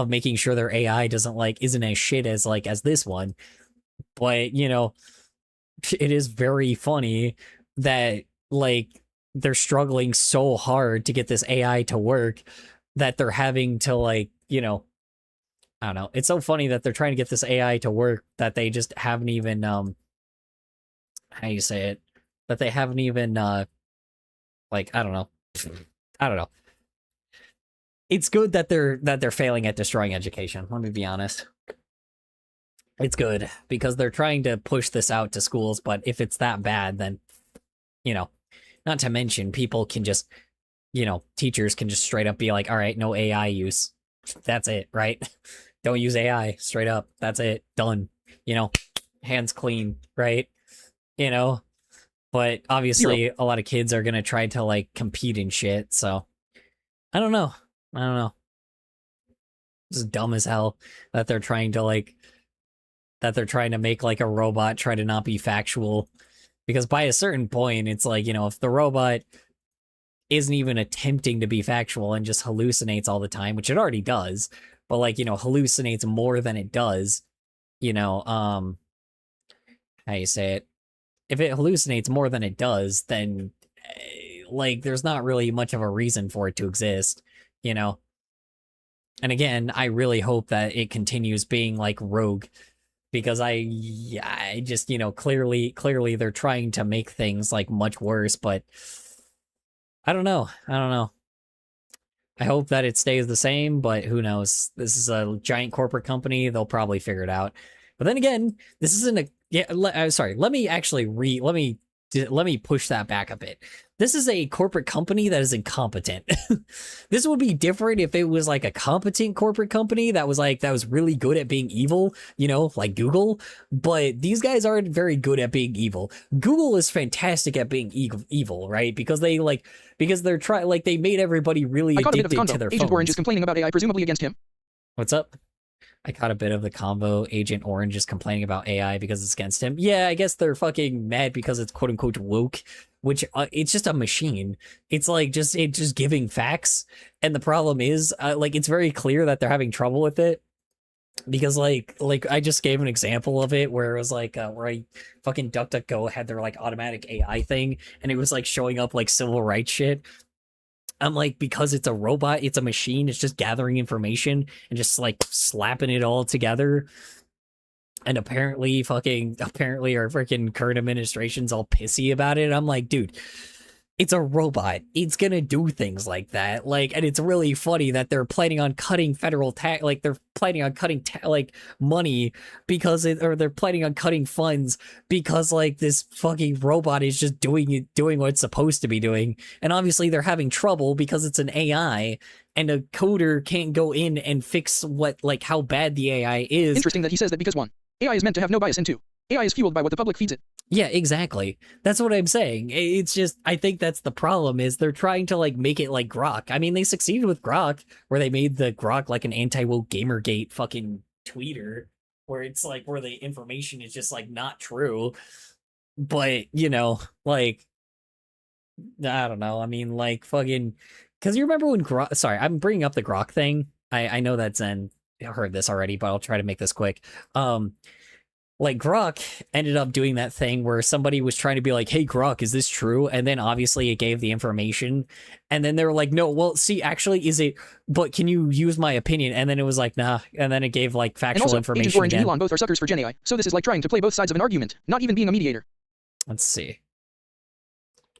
making sure their AI isn't as shit as this one. But, it is very funny that, they're struggling so hard to get this AI to work that they're having to I don't know. It's so funny that they're trying to get this AI to work that they just haven't even, how do you say it? That they haven't even, I don't know. I don't know. It's good that they're failing at destroying education. Let me be honest. It's good because they're trying to push this out to schools, but if it's that bad, then, not to mention people can just, teachers can just straight up be like, all right, no AI use. That's it, right? Don't use AI, straight up. That's it. Done. Hands clean, right? But obviously a lot of kids are going to try to compete in shit. So I don't know. This is dumb as hell that they're trying to make a robot try to not be factual, because by a certain point it's if the robot isn't even attempting to be factual and just hallucinates all the time, which it already does, but hallucinates more than it does, how you say it? If it hallucinates more than it does, then there's not really much of a reason for it to exist, And again, I really hope that it continues being Rogue, because I just, clearly they're trying to make things much worse, but I don't know. I hope that it stays the same, but who knows? This is a giant corporate company. They'll probably figure it out. But then again, this isn't sorry. Let me let me push that back a bit. This is a corporate company that is incompetent. This would be different if it was like a competent corporate company that was really good at being evil, you know, like Google. But these guys aren't very good at being evil. Google is fantastic at being evil, right? Because they they made everybody really addicted to their Agent phones. Orange is complaining about AI presumably against him. What's up? I caught a bit of the combo. Agent Orange is complaining about AI because it's against him. Yeah, I guess they're fucking mad because it's quote unquote woke, which it's just a machine. It's like it's just giving facts. And the problem is it's very clear that they're having trouble with it. Because like I just gave an example of it where it was like where I fucking DuckDuckGo had their like automatic AI thing and it was like showing up like civil rights shit. I'm like, because it's a robot, it's a machine, it's just gathering information and just like slapping it all together. And apparently our freaking current administration's all pissy about it. I'm like, dude, it's a robot. It's gonna do things like that. Like, and it's really funny that they're planning on cutting federal tax, like they're planning on cutting money because or they're planning on cutting funds because like this fucking robot is just doing what it's supposed to be doing. And obviously they're having trouble because it's an AI and a coder can't go in and fix how bad the AI is. Interesting that he says that because 1, AI is meant to have no bias, and 2, AI is fueled by what the public feeds it. Yeah, exactly. That's what I'm saying. It's just, I think that's the problem is they're trying to like make it like Grok. I mean, they succeeded with Grok where they made the Grok like an anti-woke Gamergate fucking tweeter where it's like where the information is just like not true. But, you know, like, I don't know. I mean, like fucking, because you remember when Grok, sorry, I'm bringing up the Grok thing. I know that Zen heard this already, but I'll try to make this quick. Like Grok ended up doing that thing where somebody was trying to be like, hey, Grok, is this true? And then obviously it gave the information. And then they were like, no, well, see, actually, is it, but can you use my opinion? And then it was like, nah. And then it gave like factual and also, information. Agent Orange again. and Elon both are suckers for Gen AI. So this is like trying to play both sides of an argument, not even being a mediator. Let's see.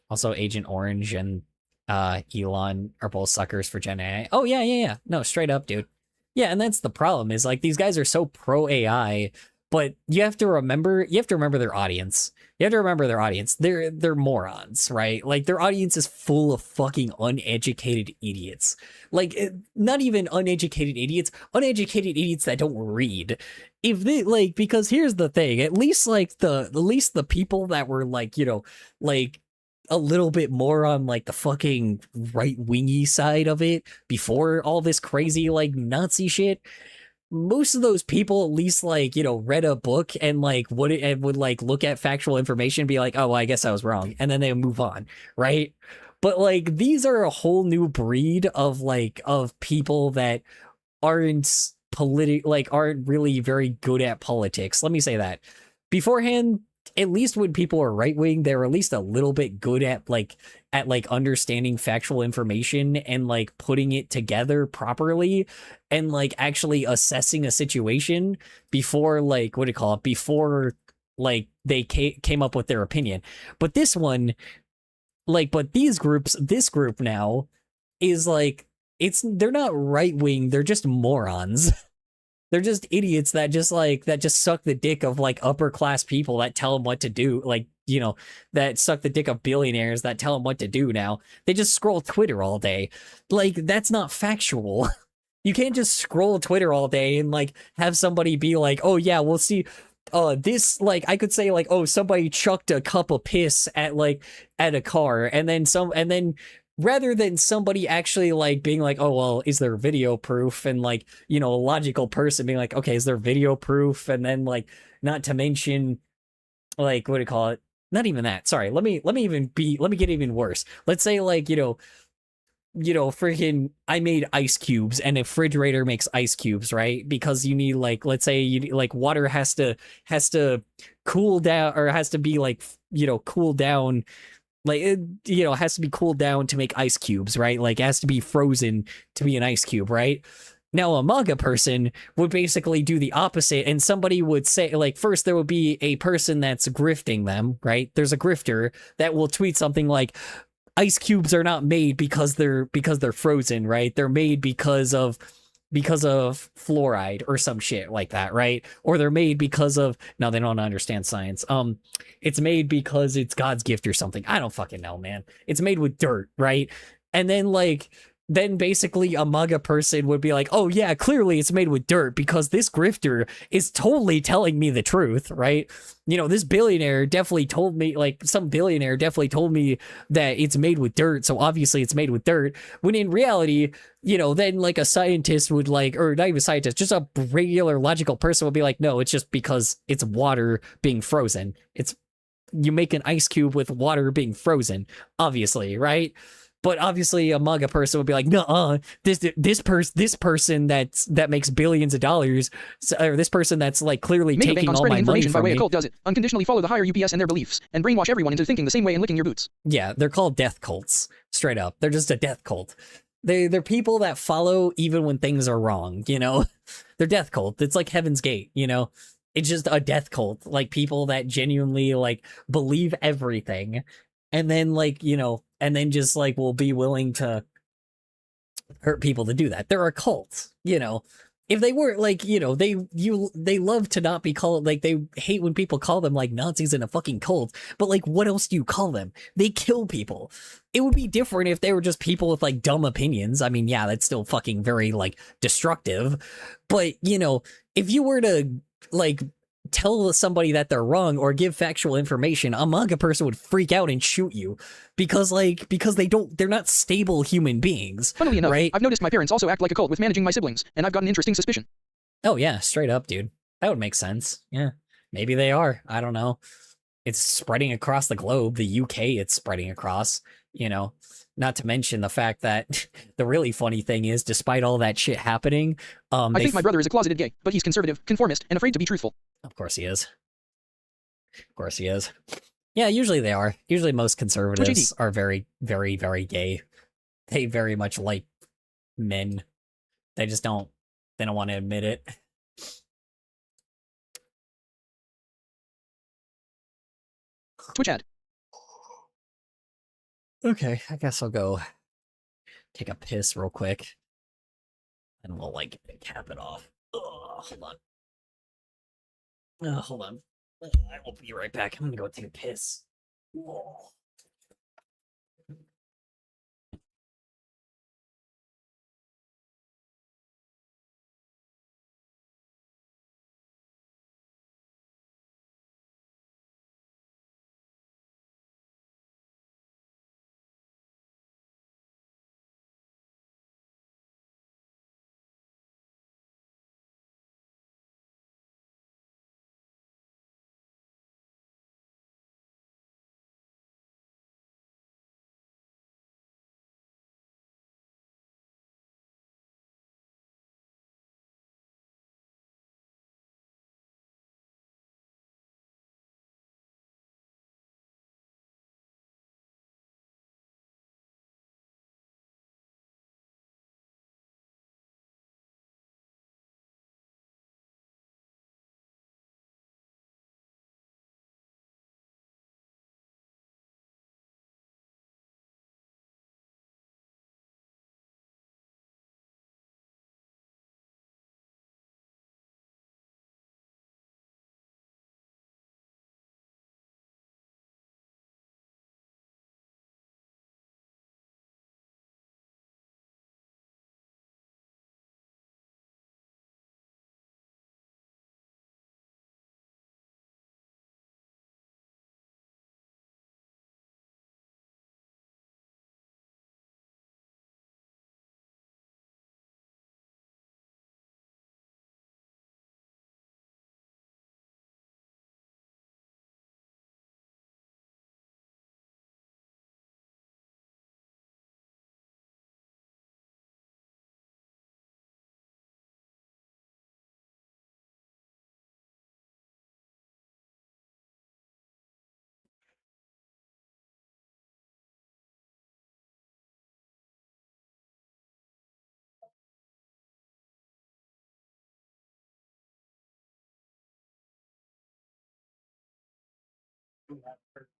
Also, Agent Orange and Elon are both suckers for Gen AI. Oh, yeah. No, straight up, dude. Yeah, and that's the problem is like these guys are so pro AI. But you have to remember their audience. They're morons, right? Like their audience is full of fucking uneducated idiots. Like not even uneducated idiots that don't read. If they like, because here's the thing, at least the people that were like, you know, like a little bit more on like the fucking right-wingy side of it before all this crazy like Nazi shit. Most of those people at least like, you know, read a book and like would like look at factual information and be like, oh, well, I guess I was wrong. And then they move on. Right. But like, these are a whole new breed of people that aren't aren't really very good at politics. Let me say that beforehand. At least when people are right wing, they're at least a little bit good at understanding factual information and like putting it together properly and like actually assessing a situation before like before like they came up with their opinion. But this one, this group now is like, they're not right wing, they're just morons. They're just idiots that just suck the dick of like upper class people that tell them what to do. Like, you know, that suck the dick of billionaires that tell them what to do now. They just scroll Twitter all day. Like, that's not factual. You can't just scroll Twitter all day and like have somebody be like, oh yeah, we'll see. This, like, I could say like, oh, somebody chucked a cup of piss at a car and then rather than somebody actually like being like, oh, well, is there video proof? And like, you know, a logical person being like, okay, is there video proof? And then like, not to mention like, what do you call it? Not even that. Sorry. Let me get even worse. Let's say like, you know, freaking, I made ice cubes and a refrigerator makes ice cubes, right? Because you need like, let's say you like water has to cool down or has to be like, you know, cool down. Like, it, you know, has to be cooled down to make ice cubes, right? Like, it has to be frozen to be an ice cube, right? Now, a manga person would basically do the opposite, and somebody would say, like, first there would be a person that's grifting them, right? There's a grifter that will tweet something like, ice cubes are not made because they're frozen, right? They're made because of because of fluoride or some shit like that, right? Or they're made because of, no, they don't understand science. It's made because it's God's gift or something. I don't fucking know, man. It's made with dirt, right? And then like then basically a MAGA person would be like, oh yeah, clearly it's made with dirt because this grifter is totally telling me the truth, right? You know, this billionaire definitely told me, like some billionaire definitely told me that it's made with dirt, so obviously it's made with dirt. When in reality, you know, then like a scientist would like, or not even a scientist, just a regular logical person would be like, no, it's just because it's water being frozen. It's, you make an ice cube with water being frozen, obviously, right? But obviously, a MAGA person would be like, "No, this person that makes billions of dollars, or this person that's like clearly Make a taking bank on all spreading my money information by from way a me." cult does it. Unconditionally follow the higher UPS and their beliefs, and brainwash everyone into thinking the same way and licking your boots. Yeah, they're called death cults. Straight up, they're just a death cult. They're people that follow even when things are wrong. You know, they're death cult. It's like Heaven's Gate. You know, it's just a death cult. Like people that genuinely like believe everything, and then like, you know, and then just like will be willing to hurt people to do that. They're a cult, you know. If they were like, you know, they love to not be called, like they hate when people call them like Nazis in a fucking cult. But like, what else do you call them? They kill people. It would be different if they were just people with like dumb opinions. I mean, yeah, that's still fucking very like destructive. But you know, if you were to like tell somebody that they're wrong or give factual information, a MAGA person would freak out and shoot you because they're not stable human beings. Funnily enough, right? I've noticed my parents also act like a cult with managing my siblings, and I've got an interesting suspicion. Oh yeah, straight up, dude. That would make sense. Yeah. Maybe they are. I don't know. It's spreading across the globe. The UK it's spreading across, you know. Not to mention the fact that the really funny thing is, despite all that shit happening, I think my brother is a closeted gay, but he's conservative, conformist, and afraid to be truthful. Of course he is. Of course he is. Yeah, usually they are. Usually most conservatives are very, very, very gay. They very much like men. They just don't want to admit it. Twitch ad. Okay, I guess I'll go take a piss real quick. And we'll like cap it off. Hold on. Hold on. I will be right back. I'm gonna go take a piss.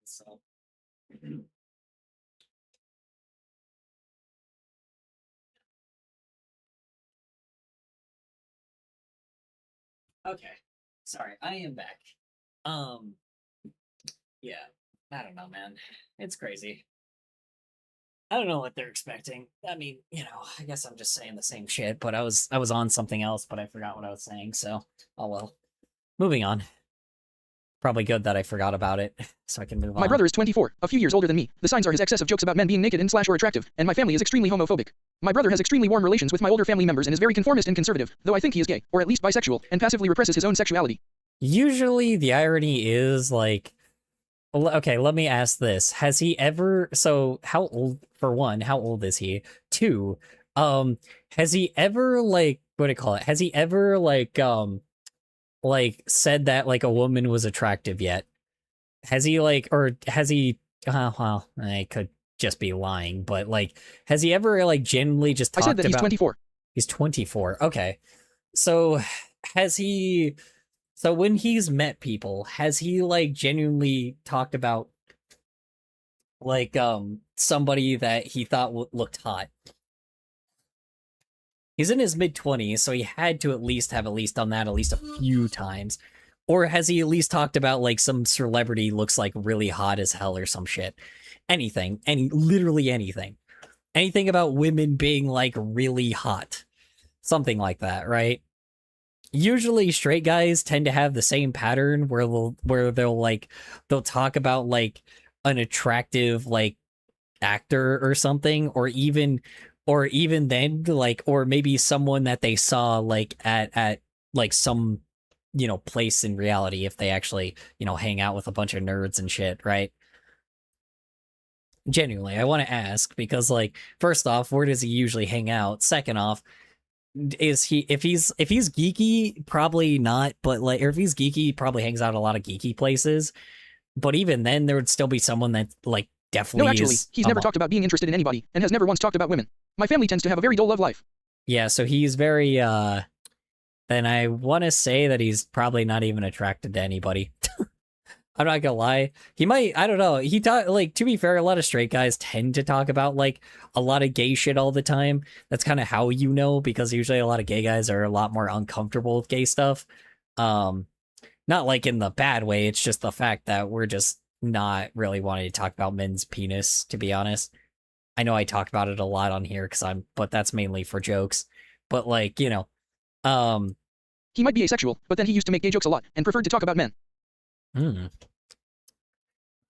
So Okay. Sorry, I am back. Yeah. I don't know, man. It's crazy. I don't know what they're expecting. I mean, I guess I'm just saying the same shit, but I was on something else, but I forgot what I was saying, so oh well. Moving on. Probably good that I forgot about it, so I can move on. My brother is 24, a few years older than me. The signs are his excessive jokes about men being naked and or attractive, and my family is extremely homophobic. My brother has extremely warm relations with my older family members and is very conformist and conservative, though I think he is gay, or at least bisexual, and passively represses his own sexuality. Usually the irony is like, okay, let me ask this. Has he ever, so how old, for one, how old is he? Two, has he ever like, what do you call it? Has he ever like said that like a woman was attractive yet? Has he like, or has he, well, I could just be lying, but like, has he ever like genuinely just talked I said that he's 24. He's 24. Okay. So has he, so when he's met people, has he like genuinely talked about like somebody that he thought looked hot? He's in his mid-20s, so he had to at least have done that at least a few times. Or has he at least talked about like some celebrity looks like really hot as hell or some shit? Anything, literally anything. Anything about women being like really hot. Something like that, right? Usually straight guys tend to have the same pattern where they'll talk about like an attractive like actor or something, or even then like, or maybe someone that they saw like at like some place in reality, if they actually hang out with a bunch of nerds and shit, right? Genuinely, I want to ask because like, first off, where does he usually hang out? Second off, is he, if he's geeky, probably not, but like, or if he's geeky, he probably hangs out a lot of geeky places, but even then there would still be someone that like definitely No, actually, he's never talked about being interested in anybody, and has never once talked about women. My family tends to have a very dull love life. Yeah, so he's very then I want to say that he's probably not even attracted to anybody. I'm not gonna lie. He might, I don't know. He talk, like, to be fair, a lot of straight guys tend to talk about like a lot of gay shit all the time. That's kind of how because usually a lot of gay guys are a lot more uncomfortable with gay stuff. Not like in the bad way, it's just the fact that we're just not really wanting to talk about men's penis, to be honest. I know I talk about it a lot on here but that's mainly for jokes. But like, he might be asexual, but then he used to make gay jokes a lot and preferred to talk about men.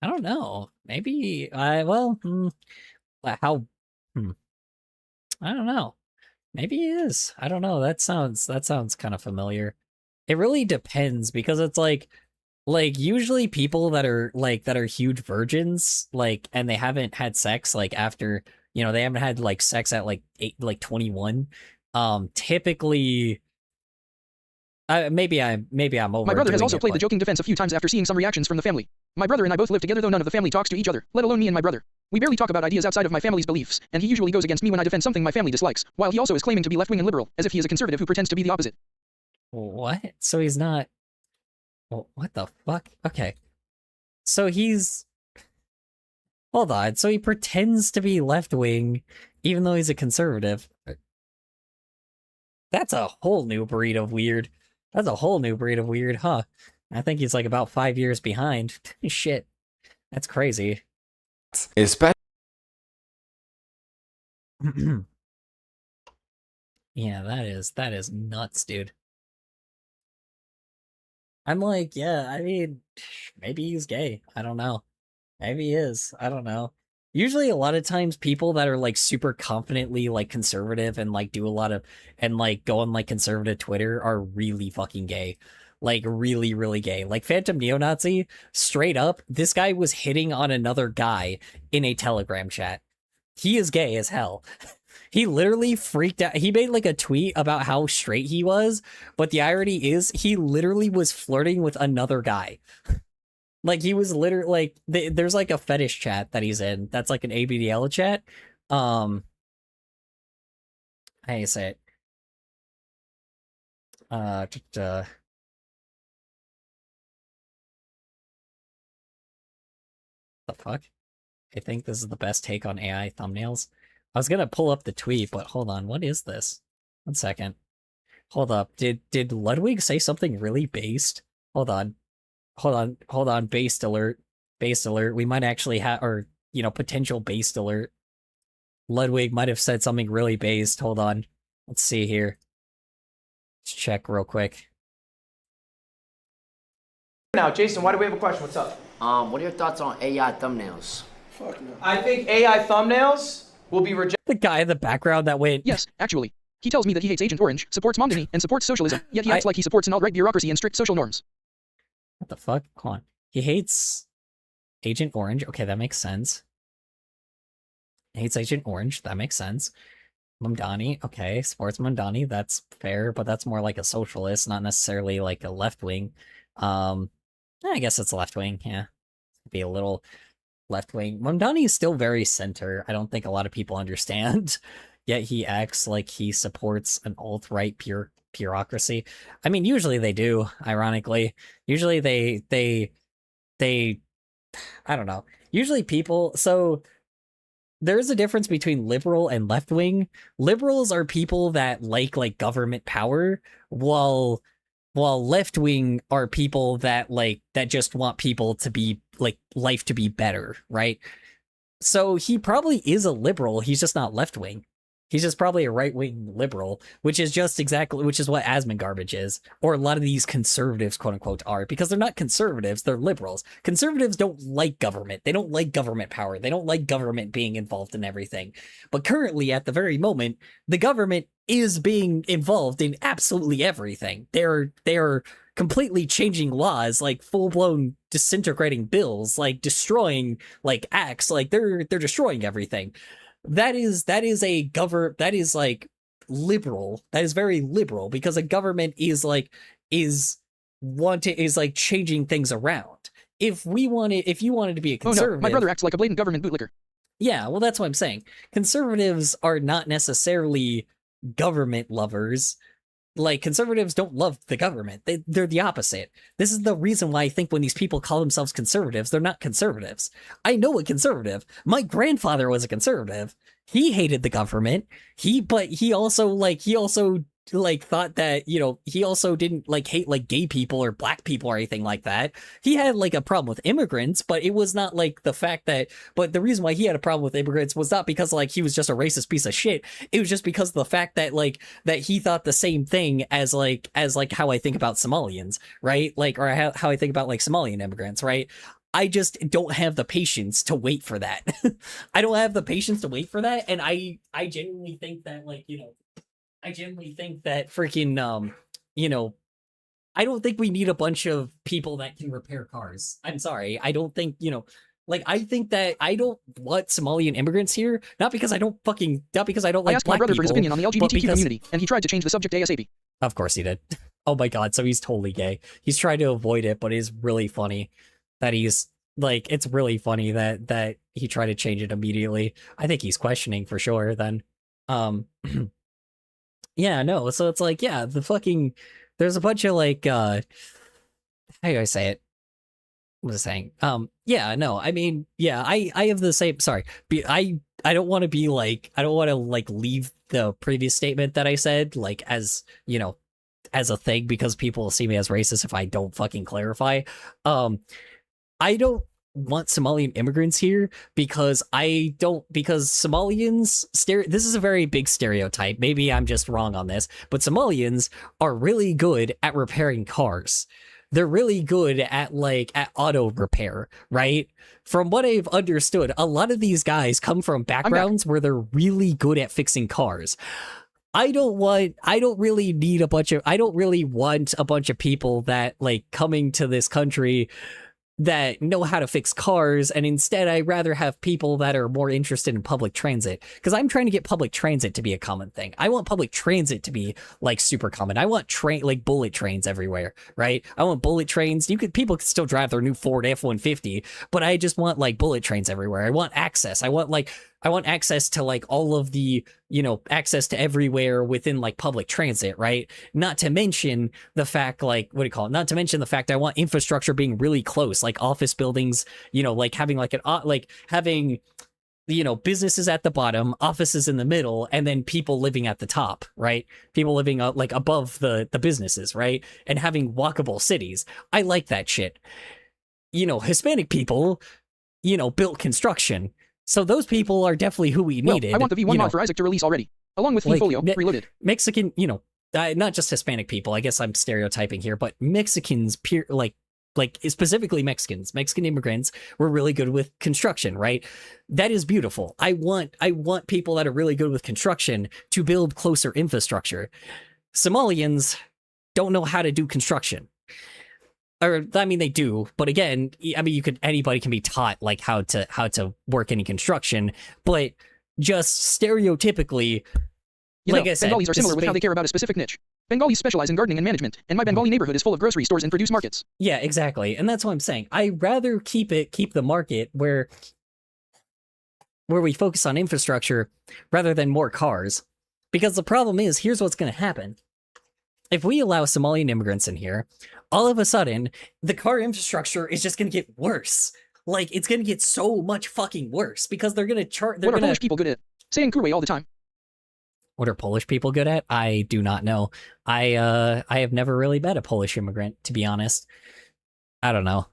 I don't know. Maybe how I don't know. Maybe he is. I don't know. That sounds kind of familiar. It really depends, because it's like usually people that are huge virgins, like, and they haven't had sex like after, they haven't had like sex at like 21, typically, maybe I'm over. My brother has also played the joking defense a few times after seeing some reactions from the family. My brother and I both live together, though none of the family talks to each other, let alone me and my brother. We barely talk about ideas outside of my family's beliefs, and he usually goes against me when I defend something my family dislikes, while he also is claiming to be left-wing and liberal, as if he is a conservative who pretends to be the opposite. What? So he's not... Well, what the fuck? Okay. So he's... Hold on, so he pretends to be left-wing, even though he's a conservative. That's a whole new breed of weird. That's a whole new breed of weird, huh? I think he's like about 5 years behind. Shit. That's crazy. Especially. Yeah, that is nuts, dude. I'm like, yeah, I mean, maybe he's gay. I don't know. Maybe he is. I don't know. Usually a lot of times people that are like super confidently like conservative and like do a lot of and like go on like conservative Twitter are really fucking gay. Like really, really gay. Like Phantom Neo-Nazi, straight up, this guy was hitting on another guy in a Telegram chat. He is gay as hell. He literally freaked out. He made like a tweet about how straight he was, but the irony is he literally was flirting with another guy. Like he was literally like, there's like a fetish chat that he's in. That's like an ABDL chat. How do you say it? The fuck? I think this is the best take on AI thumbnails. I was gonna pull up the tweet, but hold on. What is this? 1 second. Hold up. Did Ludwig say something really based? Hold on. Hold on. Based alert. Based alert. We might actually have, or, potential based alert. Ludwig might have said something really based. Hold on. Let's see here. Let's check real quick. Now, Jason, why do we have a question? What's up? What are your thoughts on AI thumbnails? Fuck no. I think AI thumbnails will be rejected. The guy in the background that went... Yes, actually. He tells me that he hates Agent Orange, supports Momdini, and supports socialism, yet he acts like he supports an alt-right bureaucracy and strict social norms. What the fuck? Hold on. He hates Agent Orange. Okay, that makes sense. He hates Agent Orange. That makes sense. Mamdani. Okay, supports Mamdani. That's fair, but that's more like a socialist, not necessarily like a left-wing. I guess it's left-wing, yeah. Be a little left-wing. Mamdani is still very center. I don't think a lot of people understand. Yet he acts like he supports an alt-right bureaucracy. I mean, usually they do, ironically. Usually they I don't know. Usually people, so there's a difference between liberal and left-wing. Liberals are people that like government power, while left-wing are people that just want people to be life to be better, right? So he probably is a liberal, he's just not left-wing. He's just probably a right-wing liberal, which is what Asmund garbage is, or a lot of these conservatives, quote-unquote, are, because they're not conservatives, they're liberals. Conservatives don't like government. They don't like government power. They don't like government being involved in everything. But currently, at the very moment, the government is being involved in absolutely everything. They're completely changing laws, like full-blown disintegrating bills, like destroying acts, they're destroying everything. That is liberal. That is very liberal, because a government is changing things around. If you wanted to be a conservative, my brother acts like a blatant government bootlicker. Yeah, well, that's what I'm saying. Conservatives are not necessarily government lovers. Conservatives don't love the government. They're the opposite. This is the reason why I think when these people call themselves conservatives, they're not conservatives. I know a conservative. My grandfather was a conservative. He hated the government. He also thought that, he also didn't hate gay people or black people or anything like that. He had a problem with immigrants, but it was not the fact that, but the reason why he had a problem with immigrants was not because he was just a racist piece of shit. It was just because of the fact that that he thought the same thing as how I think about Somalians, right? Or how I think about Somalian immigrants, right? I just don't have the patience to wait for that. I don't have the patience to wait for that. And I genuinely think that I genuinely think that freaking, I don't think we need a bunch of people that can repair cars. I'm sorry. I don't think, I think that I don't want Somalian immigrants here, not because I don't like I asked my brother for his opinion on the LGBTQ community, and he tried to change the subject ASAP. Of course he did. Oh my god, so he's totally gay. He's trying to avoid it, but it's really funny that he's, it's really funny that he tried to change it immediately. I think he's questioning for sure then. Yeah, no, so it's there's a bunch of how do I say it? What was I saying? Yeah, no, I mean, yeah, I have the same, sorry, I don't want to be I don't want to leave the previous statement that I said, as, as a thing, because people will see me as racist if I don't fucking clarify. I don't want Somalian immigrants here because Somalians, this is a very big stereotype. Maybe I'm just wrong on this, but Somalians are really good at repairing cars. They're really good at at auto repair, right? From what I've understood, a lot of these guys come from backgrounds where they're really good at fixing cars. I don't really want a bunch of people that coming to this country that know how to fix cars, and instead I'd rather have people that are more interested in public transit, because I'm trying to get public transit to be a common thing. I want public transit to be super common. I want bullet trains everywhere, right? I want bullet trains. People can still drive their new Ford F-150, but I just want bullet trains everywhere. I want access. I want access to all of the, access to everywhere within public transit, right? Not to mention the fact, not to mention the fact I want infrastructure being really close, office buildings, having having you know, businesses at the bottom, offices in the middle, and then people living at the top, right? People living like above the businesses, right? And having walkable cities. I like that shit. You know, Hispanic people, you know, built construction. So those people are definitely who we needed. I want the V1 mod for Isaac to release already, along with Folio Reloaded. Mexican, you know, not just Hispanic people. I guess I'm stereotyping here, but Mexicans, like specifically Mexican immigrants were really good with construction, right? That is beautiful. I want people that are really good with construction to build closer infrastructure. Somalians don't know how to do construction. Or, I mean, they do, but again, I mean, anybody can be taught like how to work any construction, but just stereotypically, like I said, Bengalis are similar with how they care about a specific niche. Bengalis specialize in gardening and management, and my Bengali neighborhood is full of grocery stores and produce markets. Yeah, exactly. And that's what I'm saying. I'd rather keep the market where we focus on infrastructure rather than more cars. Because the problem is, here's what's going to happen. If we allow Somalian immigrants in here, all of a sudden, the car infrastructure is just going to get worse. Like, it's going to get so much fucking worse because they're going to charge... What are Polish people good at? Saying kurwa all the time. What are Polish people good at? I do not know. I have never really met a Polish immigrant, to be honest. I don't know.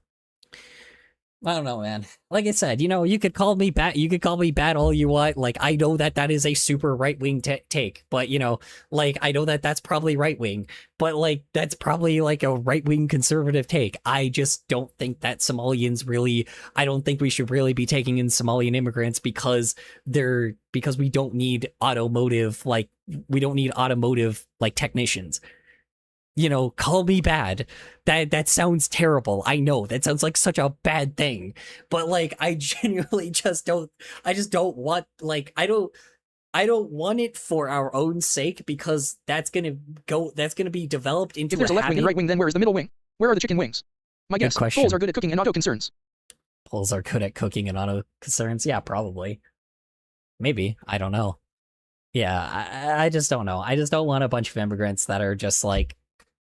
I don't know, man. Like I said, you know, you could call me bad. You could call me bad all you want. Like, I know that is a super right-wing take, but you know, like, I know that's probably right-wing, but like, that's probably like a right-wing conservative take. I just don't think that Somalians really, I don't think we should really be taking in Somalian immigrants because we don't need automotive, like technicians. You know, call me bad. That sounds terrible. I know that sounds like such a bad thing, but like, I genuinely I don't want it for our own sake because that's gonna be developed into if there's a left wing and right wing, then where is the middle wing? Where are the chicken wings? My guess, Poles are good at cooking and auto concerns. Poles are good at cooking and auto concerns? Yeah, probably. Maybe. I don't know. Yeah, I just don't know. I just don't want a bunch of immigrants that are just like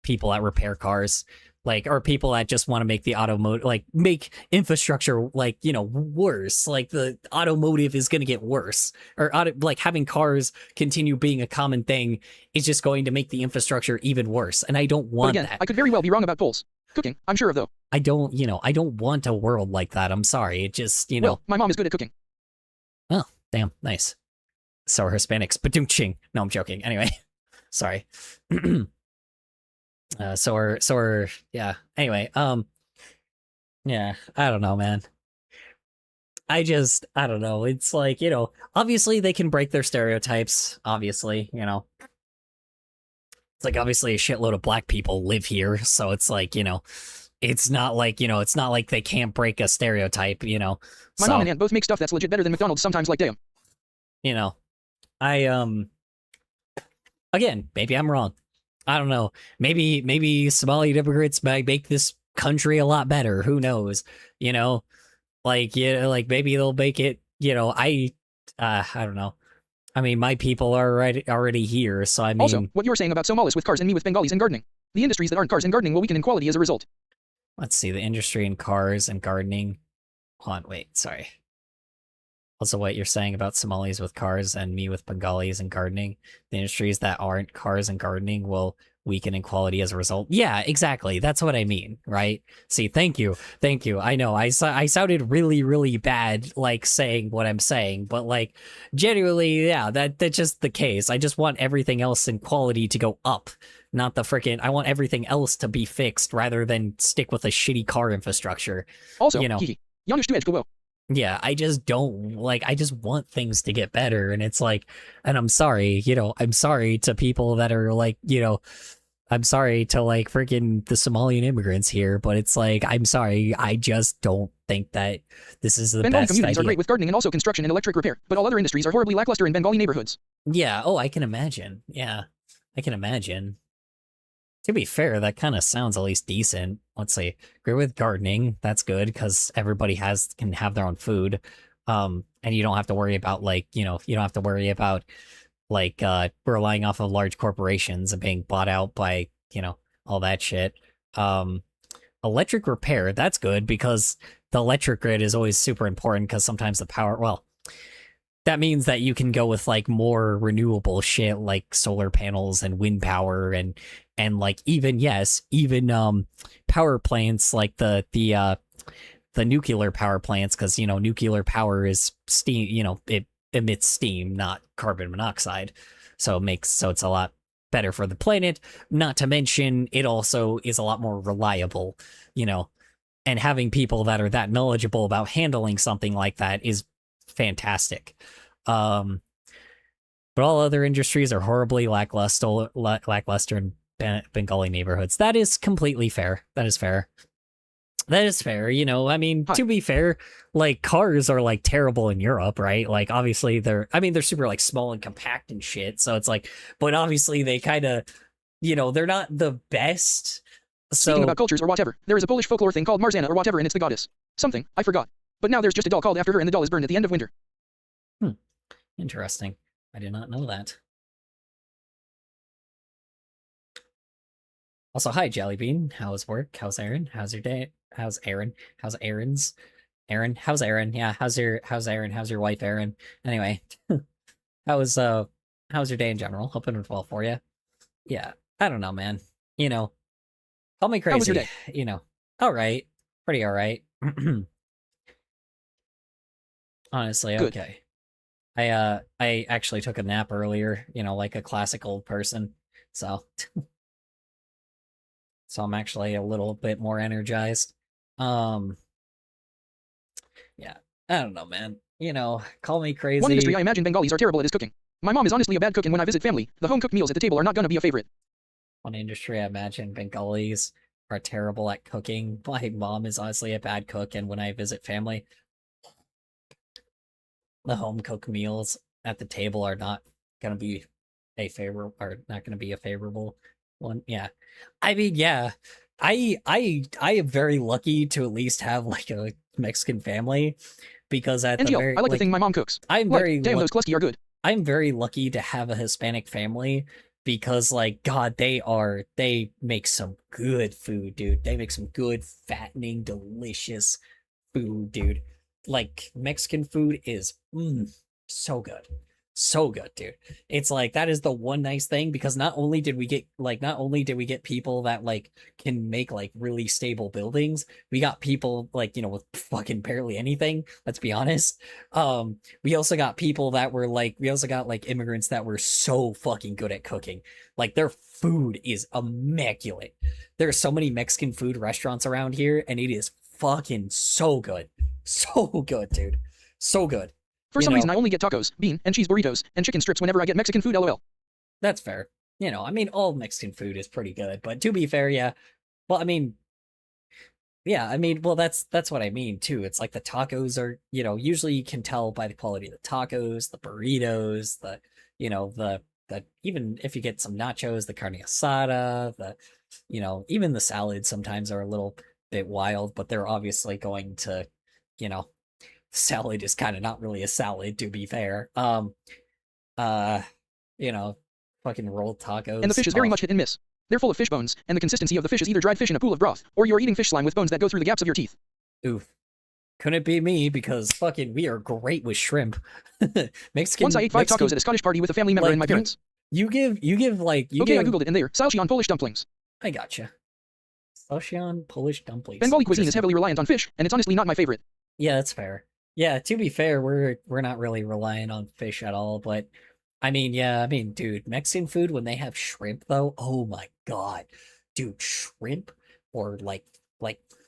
people that repair cars, like, or people that just want to make the automotive, like, make infrastructure, like, you know, worse. Like, the automotive is going to get worse, or like having cars continue being a common thing is just going to make the infrastructure even worse. And I don't want that. I could very well be wrong about Poles cooking. I'm sure of though. I don't want a world like that. I'm sorry. It just, you know. Well, my mom is good at cooking. Oh, damn, nice. So are Hispanics. Badum-ching. No, I'm joking. Anyway, sorry. Yeah. Anyway, yeah, I don't know, man. I don't know. It's like, you know, obviously they can break their stereotypes, obviously, you know. It's like, obviously a shitload of black people live here, so it's like, you know, it's not like they can't break a stereotype, you know. My mom and aunt both make stuff that's legit better than McDonald's sometimes, like damn. You know, again, maybe I'm wrong. I don't know. Maybe Somali immigrants might make this country a lot better. Who knows? You know, like, yeah, like maybe they'll make it. You know, I don't know. I mean, my people are already here, so I mean. Also, what you're saying about Somalis with cars and me with Bengalis and gardening. The industries that aren't cars and gardening will weaken in quality as a result. Let's see, the industry in cars and gardening. Hold on, wait, sorry. Also, what you're saying about Somalis with cars and me with Bengalis and gardening, the industries that aren't cars and gardening will weaken in quality as a result. Yeah, exactly. That's what I mean, right? See, thank you. I know I sounded really, really bad, like saying what I'm saying, but like genuinely, yeah, that's just the case. I just want everything else in quality to go up, not the freaking. I want everything else to be fixed rather than stick with a shitty car infrastructure. Also, you know. Yeah, I just don't, like, I just want things to get better, and it's like, and I'm sorry, you know, I'm sorry to people that are like, you know, I'm sorry to like freaking the Somalian immigrants here, but it's like, I'm sorry, I just don't think that this is the Bengali best communities idea. are great with gardening and also construction and electric repair, but all other industries are horribly lackluster in Bengali neighborhoods. Yeah, oh, I can imagine. Yeah, I can imagine. To be fair, that kind of sounds at least decent. Let's see. Agree with gardening. That's good because everybody can have their own food. And you don't have to worry about like, you know, you don't have to worry about like relying off of large corporations and being bought out by, you know, all that shit. Electric repair, that's good because the electric grid is always super important because sometimes the power, well, that means that you can go with like more renewable shit like solar panels and wind power and like even power plants like the nuclear power plants, because nuclear power is steam, it emits steam, not carbon monoxide, so it's a lot better for the planet. Not to mention it also is a lot more reliable, and having people that are that knowledgeable about handling something like that is fantastic. But all other industries are horribly lackluster in Bengali neighborhoods. That is completely fair. That is fair. I mean, to be fair, like cars are like terrible in Europe, right? Like obviously they're super like small and compact and shit. So it's like, but obviously they kind of, they're not the best. Speaking about cultures or whatever, there is a Polish folklore thing called Marzanna or whatever, and it's the goddess. Something, I forgot. But now there's just a doll called after her, and the doll is burned at the end of winter. Interesting. I did not know that. Also, hi, Jellybean. How's work? How's Aaron? How's your day? How's Aaron? How's Aaron's? Aaron? How's Aaron? Yeah, how's Aaron? How's your wife, Aaron? Anyway, how's your day in general? Hoping it's well for you. Yeah, I don't know, man. Call me crazy. How was your day? All right. Pretty all right. Honestly, Good. okay. I actually took a nap earlier, like a classic old person. So I'm actually a little bit more energized. Yeah. I don't know, man. Call me crazy. One industry I imagine Bengalis are terrible at is cooking. My mom is honestly a bad cook, and when I visit family, the home-cooked meals at the table are not gonna be a favorite. One industry I imagine Bengalis are terrible at cooking. My mom is honestly a bad cook, and when I visit family, the home-cooked meals at the table are not gonna be a favorable one. Yeah. I mean, yeah. I am very lucky to at least have like a Mexican family, because at the very I like the thing my mom cooks. I'm Like, very damn, those Klusky are good. I'm very lucky to have a Hispanic family, because like God, they make some good food, dude. They make some good, fattening, delicious food, dude. Like Mexican food is so good. So good, dude. It's like that is the one nice thing, because not only did we get people that like can make like really stable buildings, we got people like, with fucking barely anything, let's be honest. We also got immigrants that were so fucking good at cooking. Like their food is immaculate. There are so many Mexican food restaurants around here, and it is fucking so good. So good, dude. So good. For some reason, I only get tacos, bean, and cheese burritos, and chicken strips whenever I get Mexican food, lol. That's fair. I mean, all Mexican food is pretty good, but to be fair, yeah. Well, I mean, that's what I mean, too. It's like the tacos are, usually you can tell by the quality of the tacos, the burritos, even if you get some nachos, the carne asada, even the salads sometimes are a little bit wild, but they're obviously going to, salad is kind of not really a salad, to be fair. Fucking rolled tacos. And the fish is very much hit and miss. They're full of fish bones, and the consistency of the fish is either dried fish in a pool of broth, or you're eating fish slime with bones that go through the gaps of your teeth. Oof. Couldn't be me, because fucking we are great with shrimp. Mexican. Once I ate 5 tacos at a Scottish party with a family member and my parents. I googled it, and they're Salchion Polish dumplings. I gotcha. Salchion Polish dumplings. Bengali cuisine is heavily reliant on fish, and it's honestly not my favorite. Yeah, that's fair. Yeah, to be fair, we're not really relying on fish at all, but I mean, dude, Mexican food, when they have shrimp though, oh my god. Dude, shrimp or like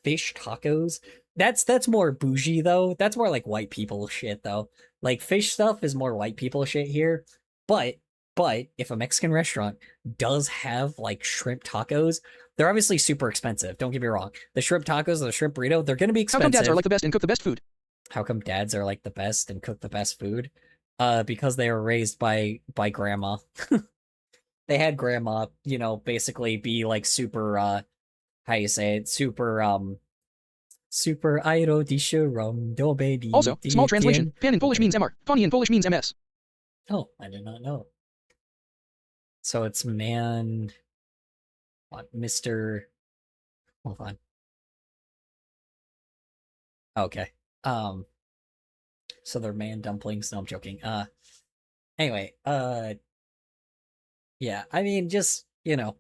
fish tacos, that's more bougie though. That's more like white people shit though. Like fish stuff is more white people shit here. But if a Mexican restaurant does have like shrimp tacos, they're obviously super expensive. Don't get me wrong. The shrimp tacos or the shrimp burrito, they're gonna be expensive. How come dads are like the best and cook the best food? How come dads are like the best and cook the best food? Because they were raised by grandma. They had grandma, basically be like super how you say it, super aero di shurum dobe di. Also, small translation, pan in Polish means MR, pani in Polish means MS. Oh, I did not know. So it's man, what, Mr. Hold on. Okay. So they're man dumplings. No, I'm joking. Anyway, yeah, I mean, just, Indian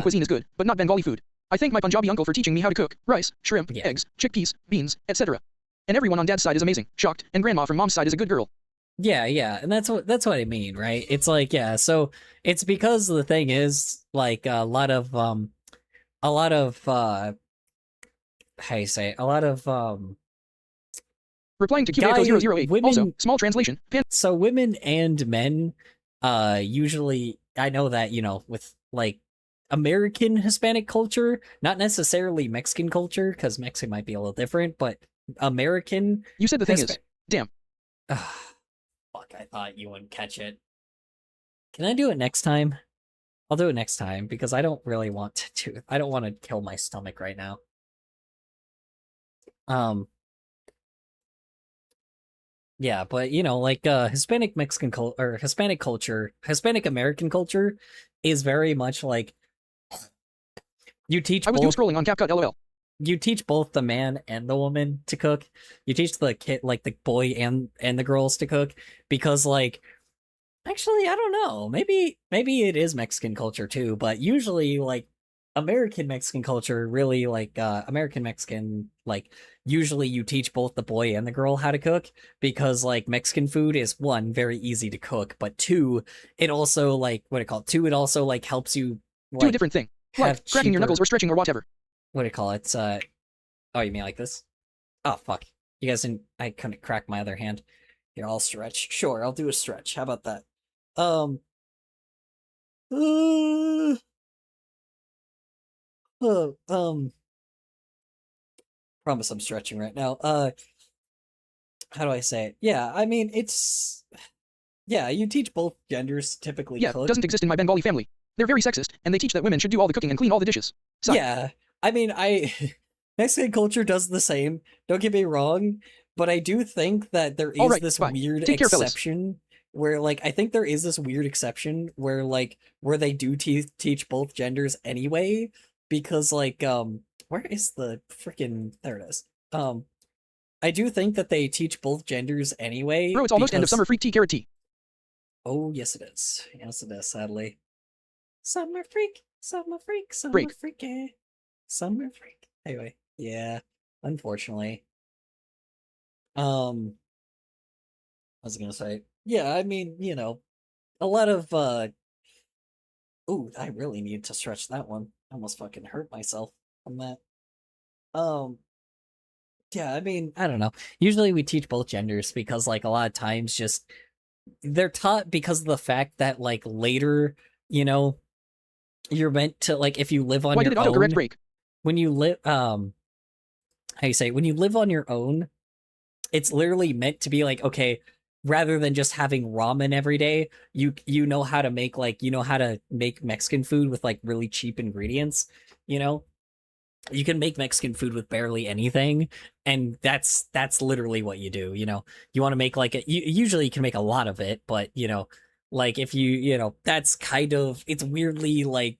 cuisine is good, but not Bengali food. I thank my Punjabi uncle for teaching me how to cook rice, shrimp, eggs, chickpeas, beans, etc. And everyone on dad's side is amazing, shocked, and grandma from mom's side is a good girl. Yeah, and that's what I mean, right? It's like, yeah, so it's because the thing is, like, a lot of how you say it? A lot of replying to Q Echo 008. women, also, small translation. So women and men, usually, I know that, you know, with like American Hispanic culture, not necessarily Mexican culture, because Mexican might be a little different, but American. You said the thing is, damn. Fuck, I thought you wouldn't catch it. Can I do it next time? I'll do it next time because I don't really want to. I don't want to kill my stomach right now. Yeah, but you know, like Hispanic Mexican or Hispanic culture, Hispanic American culture is very much like you teach. I was doom scrolling on CapCut, lol. You teach both the man and the woman to cook. You teach the kid, like the boy and the girls to cook, because like, actually, I don't know. Maybe it is Mexican culture too, but usually like American Mexican culture, really like American Mexican, like usually you teach both the boy and the girl how to cook, because like Mexican food is, one, very easy to cook, but two, it also like, what do you call it? Two, it also like helps you like, do a different thing, like cracking your knuckles or stretching or whatever. What do you call it? Oh, you mean like this? Oh, fuck. You guys didn't, I couldn't crack my other hand. Here, I'll stretch. Sure, I'll do a stretch. How about that? Promise I'm stretching right now. How do I say it? Yeah, I mean, it's, yeah, you teach both genders typically. Yeah, cook. Doesn't exist in my Bengali family. They're very sexist, and they teach that women should do all the cooking and clean all the dishes. Yeah, I mean, Mexican culture does the same. Don't get me wrong, but I do think that there is this weird exception where, like, I think there is this weird exception where, like, where they do teach both genders anyway, because, like, where is the freaking, there it is. I do think that they teach both genders anyway. Bro, it's almost end of summer freak tea carrot tea. Oh, yes it is. Yes it is, sadly. Summer freak, summer freak, summer freaky, summer freak. Anyway, yeah, unfortunately. I was gonna say, yeah, I mean, you know, a lot of, ooh, I really need to stretch that one. I almost fucking hurt myself on that. Yeah, I mean, I don't know. Usually we teach both genders because, like, a lot of times just, they're taught because of the fact that, like, later, you know, you're meant to, like, if you live on your own, autocorrect break? When you live, how you say, when you live on your own, it's literally meant to be like, okay, rather than just having ramen every day, you know how to make, like, you know how to make Mexican food with, like, really cheap ingredients, you know? You can make Mexican food with barely anything, and that's literally what you do, you know? You want to make, like, usually you can make a lot of it, but, you know, like, if you know, that's kind of, it's weirdly, like,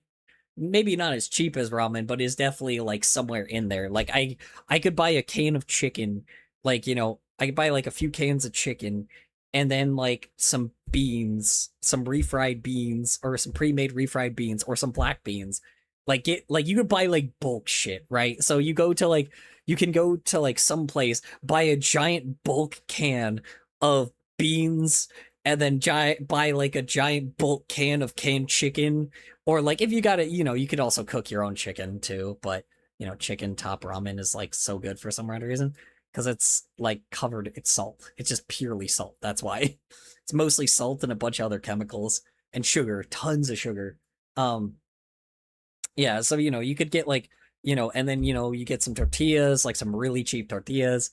maybe not as cheap as ramen, but is definitely, like, somewhere in there. Like, I could buy a can of chicken, like, you know, I could buy, like, a few cans of chicken, and then, like, some beans, some refried beans, or some pre-made refried beans, or some black beans. Like, you could buy, like, bulk shit, right? So you go to, like, you can go to, like, some place, buy a giant bulk can of beans, and then buy, like, a giant bulk can of canned chicken. Or, like, if you got it, you know, you could also cook your own chicken, too. But, you know, chicken top ramen is, like, so good for some odd reason. Because it's, like, covered, it's salt. It's just purely salt, that's why. It's mostly salt and a bunch of other chemicals. And sugar, tons of sugar. Yeah, so, you know, you could get, like, you know, and then, you know, you get some tortillas, like, some really cheap tortillas.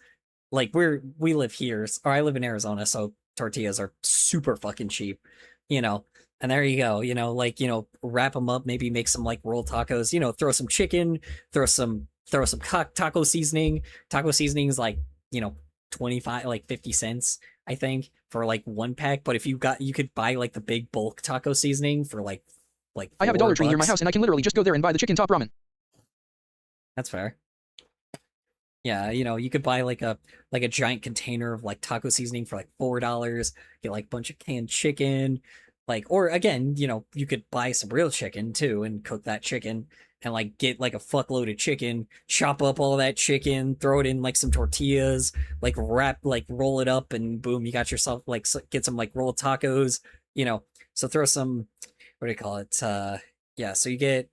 Like, we live here, or I live in Arizona, so tortillas are super fucking cheap, you know? And there you go, you know, like, you know, wrap them up, maybe make some, like, roll tacos, you know, throw some chicken, throw some taco seasoning. Taco seasoning is, like, you know, 25, like, 50 cents, I think, for, like, one pack. But if you could buy, like, the big bulk taco seasoning for, like I have a Dollar Tree near my house, and I can literally just go there and buy the chicken top ramen. That's fair. Yeah, you know, you could buy like a giant container of like taco seasoning for like $4, get like a bunch of canned chicken, like or again, you know, you could buy some real chicken too and cook that chicken and like get like a fuckload of chicken, chop up all that chicken, throw it in like some tortillas, like roll it up and boom, you got yourself like get some like rolled tacos, you know. So throw some what do you call it? Yeah, so you get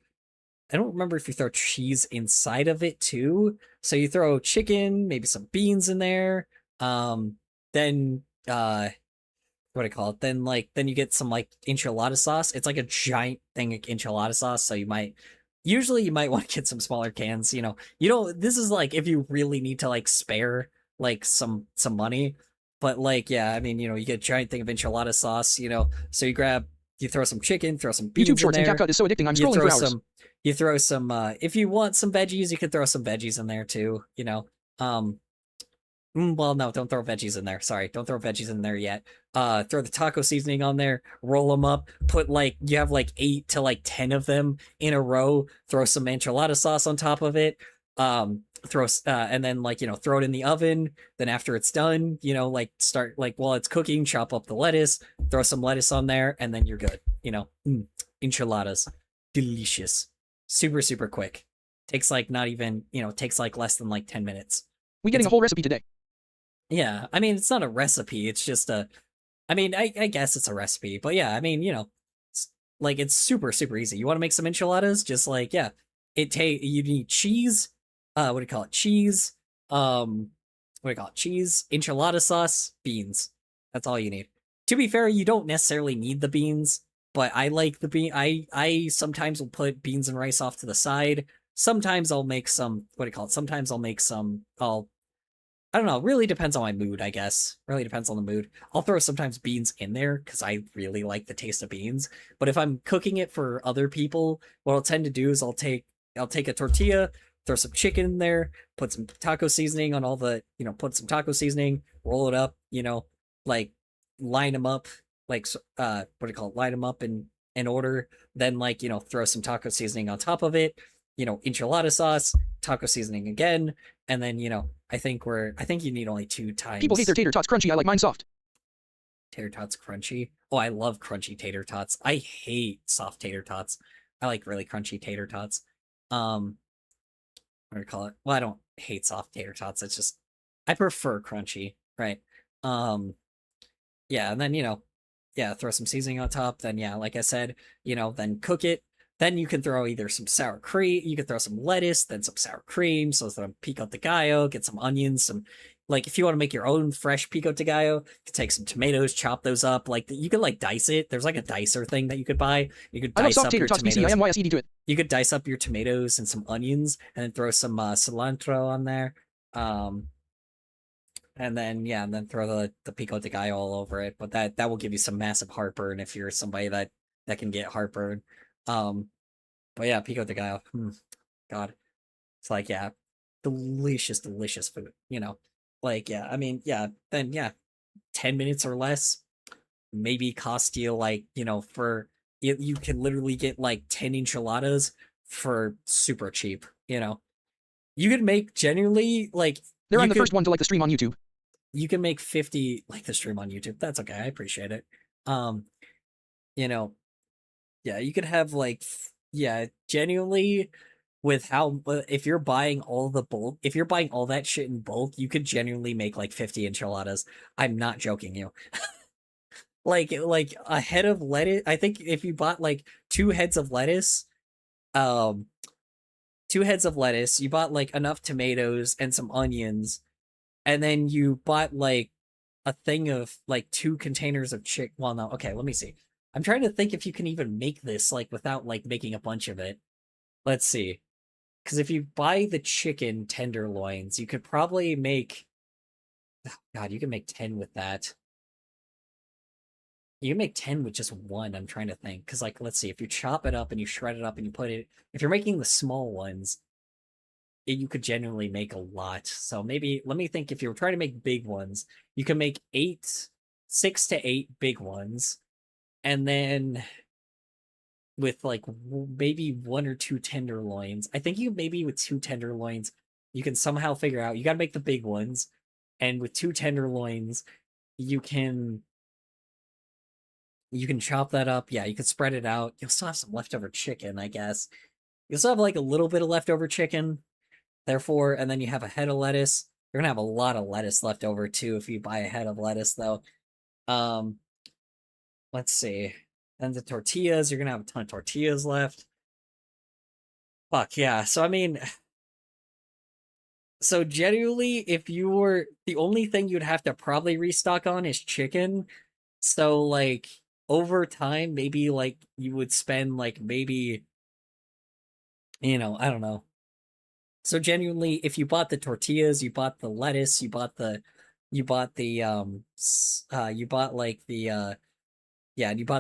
I don't remember if you throw cheese inside of it too. So you throw chicken, maybe some beans in there. Then what do you call it? Then you get some like enchilada sauce. It's like a giant thing of enchilada sauce. So usually you might want to get some smaller cans. You know, this is like if you really need to like spare like some money. But like yeah, I mean you know you get a giant thing of enchilada sauce. You know, so you throw some chicken, throw some beans YouTube Shorts in and there. CapCut is so addicting. I'm You scrolling throw for hours. you throw some if you want some veggies, you could throw some veggies in there too, you know. Well, no, don't throw veggies in there. Sorry, don't throw veggies in there yet. Throw the taco seasoning on there, roll them up, put like you have like 8 to like 10 of them in a row, throw some enchilada sauce on top of it. And then like, you know, throw it in the oven. Then after it's done, you know, like start like while it's cooking, chop up the lettuce, throw some lettuce on there, and then you're good. You know, enchiladas. Delicious. Super, super quick. Takes like not even, you know, takes like less than like 10 minutes. We getting a whole recipe today. Yeah, I mean, it's not a recipe. It's just I mean, I guess it's a recipe, but yeah, I mean, you know, it's super, super easy. You want to make some enchiladas? Just like, yeah, you need cheese, what do you call it? Cheese, what do you call it? Cheese, enchilada sauce, beans. That's all you need. To be fair, you don't necessarily need the beans, but I like the bean. I sometimes will put beans and rice off to the side. Sometimes I'll make some, what do you call it? Sometimes I'll make some, I don't know. Really depends on my mood, I guess. Really depends on the mood. I'll throw sometimes beans in there because I really like the taste of beans. But if I'm cooking it for other people, what I'll tend to do is I'll take a tortilla, throw some chicken in there, put some taco seasoning on all the, you know, put some taco seasoning, roll it up, you know, like line them up, like what do you call it? Line them up in order. Then like, you know, throw some taco seasoning on top of it, you know, enchilada sauce, taco seasoning again, and then, you know, I think you need only 2 times. People hate their tater tots crunchy. I like mine soft. Tater tots crunchy. Oh, I love crunchy tater tots. I hate soft tater tots. I like really crunchy tater tots. What do you call it? Well, I don't hate soft tater tots. It's just I prefer crunchy, right? Yeah, and then you know, yeah, throw some seasoning on top. Then yeah, like I said, you know, then cook it. Then you can throw either some sour cream, you could throw some lettuce, then some sour cream, so some pico de gallo, get some onions, some like if you want to make your own fresh pico de gallo, you could take some tomatoes, chop those up. Like you could like dice it. There's like a dicer thing that you could buy. You could dice up your tomatoes. BCIMYSED to it. You could dice up your tomatoes and some onions, and then throw some cilantro on there. And then yeah, and then throw the pico de gallo all over it. But that will give you some massive heartburn if you're somebody that can get heartburn. But yeah, pico de gallo. God, it's like yeah, delicious, delicious food. You know, like yeah. I mean yeah. Then yeah, 10 minutes or less, maybe cost you like you know for you can literally get like 10 enchiladas for super cheap. You know, you could make genuinely like I'm the first one to like the stream on YouTube. You can make 50 like the stream on YouTube. That's okay. I appreciate it. You know, yeah, you could have like yeah, genuinely with how if you're buying all the bulk, if you're buying all that shit in bulk, you could genuinely make like 50 enchiladas. I'm not joking you. like a head of lettuce, I think if you bought like 2 heads of lettuce, 2 heads of lettuce, you bought like enough tomatoes and some onions, and then you bought like a thing of like 2 containers of well no, okay, let me see. I'm trying to think if you can even make this like without like making a bunch of it. Let's see. Because if you buy the chicken tenderloins, you could probably make God, you can make 10 with that. You can make 10 with just 1, I'm trying to think. Because, like, let's see, if you chop it up and you shred it up and you put it... If you're making the small ones, you could genuinely make a lot. So maybe, let me think, if you're trying to make big ones, you can make 6 to 8 big ones. And then with, like, maybe 1 or 2 tenderloins. I think you maybe with 2 tenderloins You can somehow figure out, you got to make the big ones. And with 2 tenderloins, you can chop that up. Yeah, you can spread it out. You'll still have some leftover chicken, I guess. You'll still have like a little bit of leftover chicken. Therefore, and then you have a head of lettuce. You're gonna have a lot of lettuce left over too if you buy a head of lettuce, though. Let's see. And the tortillas, you're gonna have a ton of tortillas left. Fuck yeah. So I mean, so genuinely, if you were the only thing you'd have to probably restock on is chicken. So like over time, maybe like you would spend like maybe, I don't know. So genuinely, if you bought the tortillas, you bought the lettuce, you bought like and you bought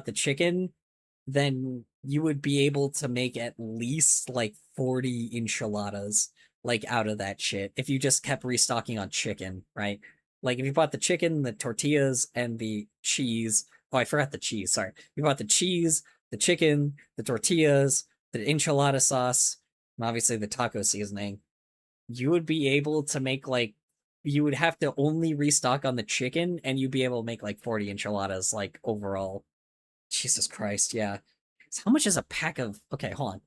the chicken, then you would be able to make at least like 40 enchiladas like out of that shit if you just kept restocking on chicken, right? Like if you bought the chicken, the tortillas, and the cheese. Oh, I forgot the cheese. Sorry. You bought the cheese, the chicken, the tortillas, the enchilada sauce, and obviously the taco seasoning. You would be able to make like, you would have to only restock on the chicken, and you'd be able to make like 40 enchiladas like overall. Jesus Christ, yeah. So how much is a pack of? Okay, hold on.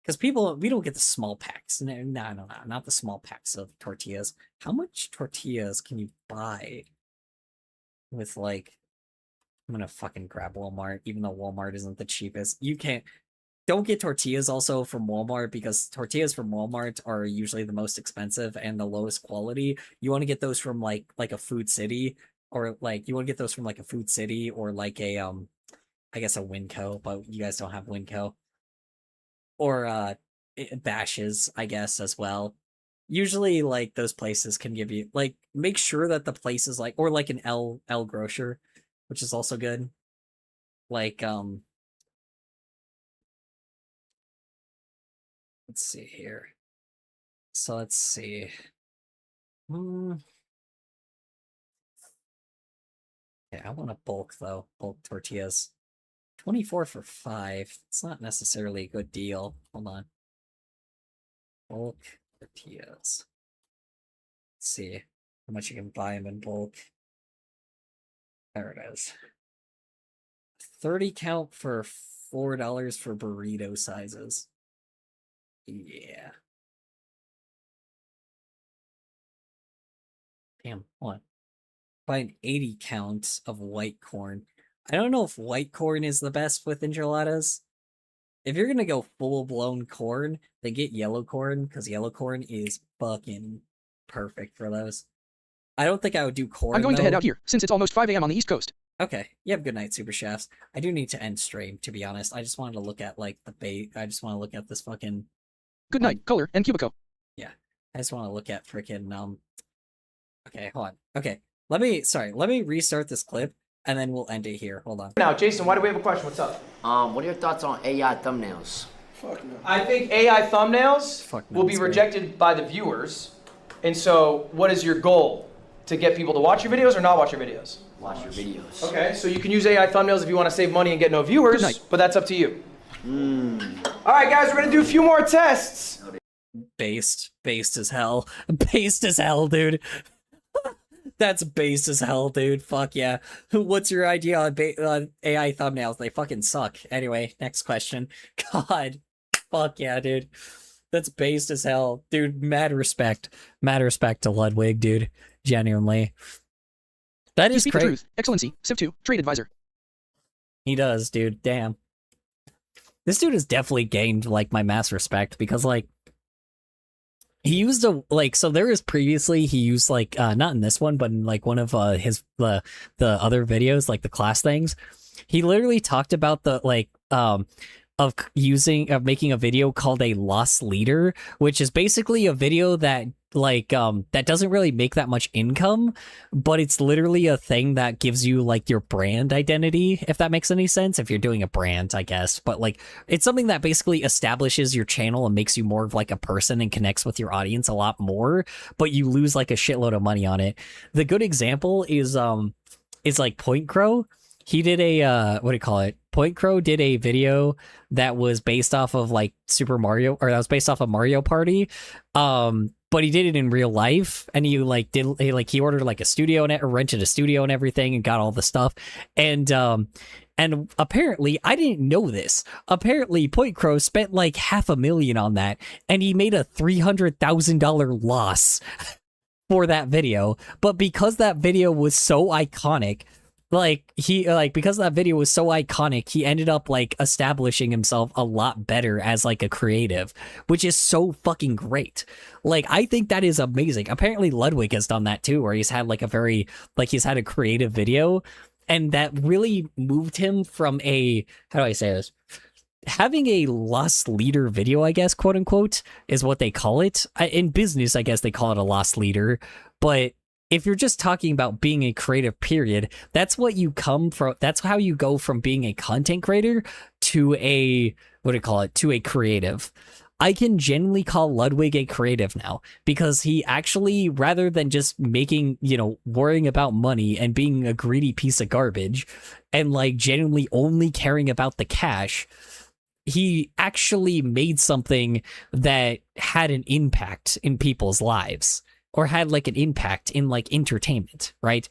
Because we don't get the small packs. No, not the small packs of tortillas. How much tortillas can you buy with like? I'm gonna fucking grab Walmart, even though Walmart isn't the cheapest. Don't get tortillas also from Walmart, because tortillas from Walmart are usually the most expensive and the lowest quality. You want to get those from like a Food City, or like you want to get those from like a Food City or like a I guess a Winco, but you guys don't have Winco. Or Bashes, I guess, as well. Usually like those places can give you like, make sure that the place is like, or like an L grocer, which is also good. Like let's see here. So let's see. Yeah, I want a bulk though. Bulk tortillas. 24 for 5. It's not necessarily a good deal. Hold on. Bulk tortillas. Let's see how much you can buy them in bulk. There it is. 30 count for $4 for burrito sizes. Yeah. Damn, what? Buy an 80 count of white corn. I don't know if white corn is the best with enchiladas. If you're gonna go full-blown corn, then get yellow corn, because yellow corn is fucking perfect for those. I don't think I would do corn, I'm going though. to head out here, since it's almost 5 a.m. on the East Coast. Okay. You have a good night, Super Chefs. I do need to end stream, to be honest. I just wanted to look at, like, the bait. I just want to look at this fucking... Good night, Color and Cubico. Yeah. I just want to look at freaking, Okay, hold on. Okay. Let me restart this clip, and then we'll end it here. Hold on. Now, Jason, why do we have a question? What's up? What are your thoughts on AI thumbnails? Fuck no. I think AI thumbnails will be rejected by the viewers. And so, what is your goal? To get people to watch your videos or not watch your videos? Watch your videos. Okay, so you can use AI thumbnails if you want to save money and get no viewers, but that's up to you. All right, guys, we're going to do a few more tests. Based as hell. Based as hell, dude. That's based as hell, dude. Fuck yeah. What's your idea on AI thumbnails? They fucking suck. Anyway, next question. God. Fuck yeah, dude. That's based as hell. Dude, mad respect. Mad respect to Ludwig, dude. Genuinely. That is crazy. Truth. Excellency. Civ 2. Trade advisor. He does, dude. Damn. This dude has definitely gained, like, my mass respect, because, like, he used so there was previously, he used, like, not in this one, but in, like, one of his, the other videos, like, the class things, he literally talked about the, like, of making a video called a loss leader, which is basically a video that, like, that doesn't really make that much income, but it's literally a thing that gives you, like, your brand identity, if that makes any sense, if you're doing a brand, I guess. But, like, it's something that basically establishes your channel and makes you more of, like, a person and connects with your audience a lot more, but you lose, like, a shitload of money on it. The good example is like Point Crow. He did a, what do you call it? Point Crow did a video that was based off of, like, Super Mario, or that was based off of Mario Party. but he did it in real life, and he like he ordered like a studio and rented a studio and everything, and got all the stuff, and apparently, I didn't know this. Apparently, Point Crow spent like $500,000 on that, and he made a $300,000 loss for that video. But because that video was so iconic, because that video was so iconic, he ended up like establishing himself a lot better as like a creative, which is so fucking great. Like, I think that is amazing. Apparently, Ludwig has done that too, where he's had like he's had a creative video. And that really moved him from how do I say this? Having a lost leader video, I guess, quote unquote, is what they call it. In business, I guess they call it a lost leader. But if you're just talking about being a creative period, that's what you come from. That's how you go from being a content creator to to a creative. I can genuinely call Ludwig a creative now, because he actually, rather than just making, worrying about money and being a greedy piece of garbage and like genuinely only caring about the cash, he actually made something that had an impact in people's lives, or had like an impact in like entertainment, right?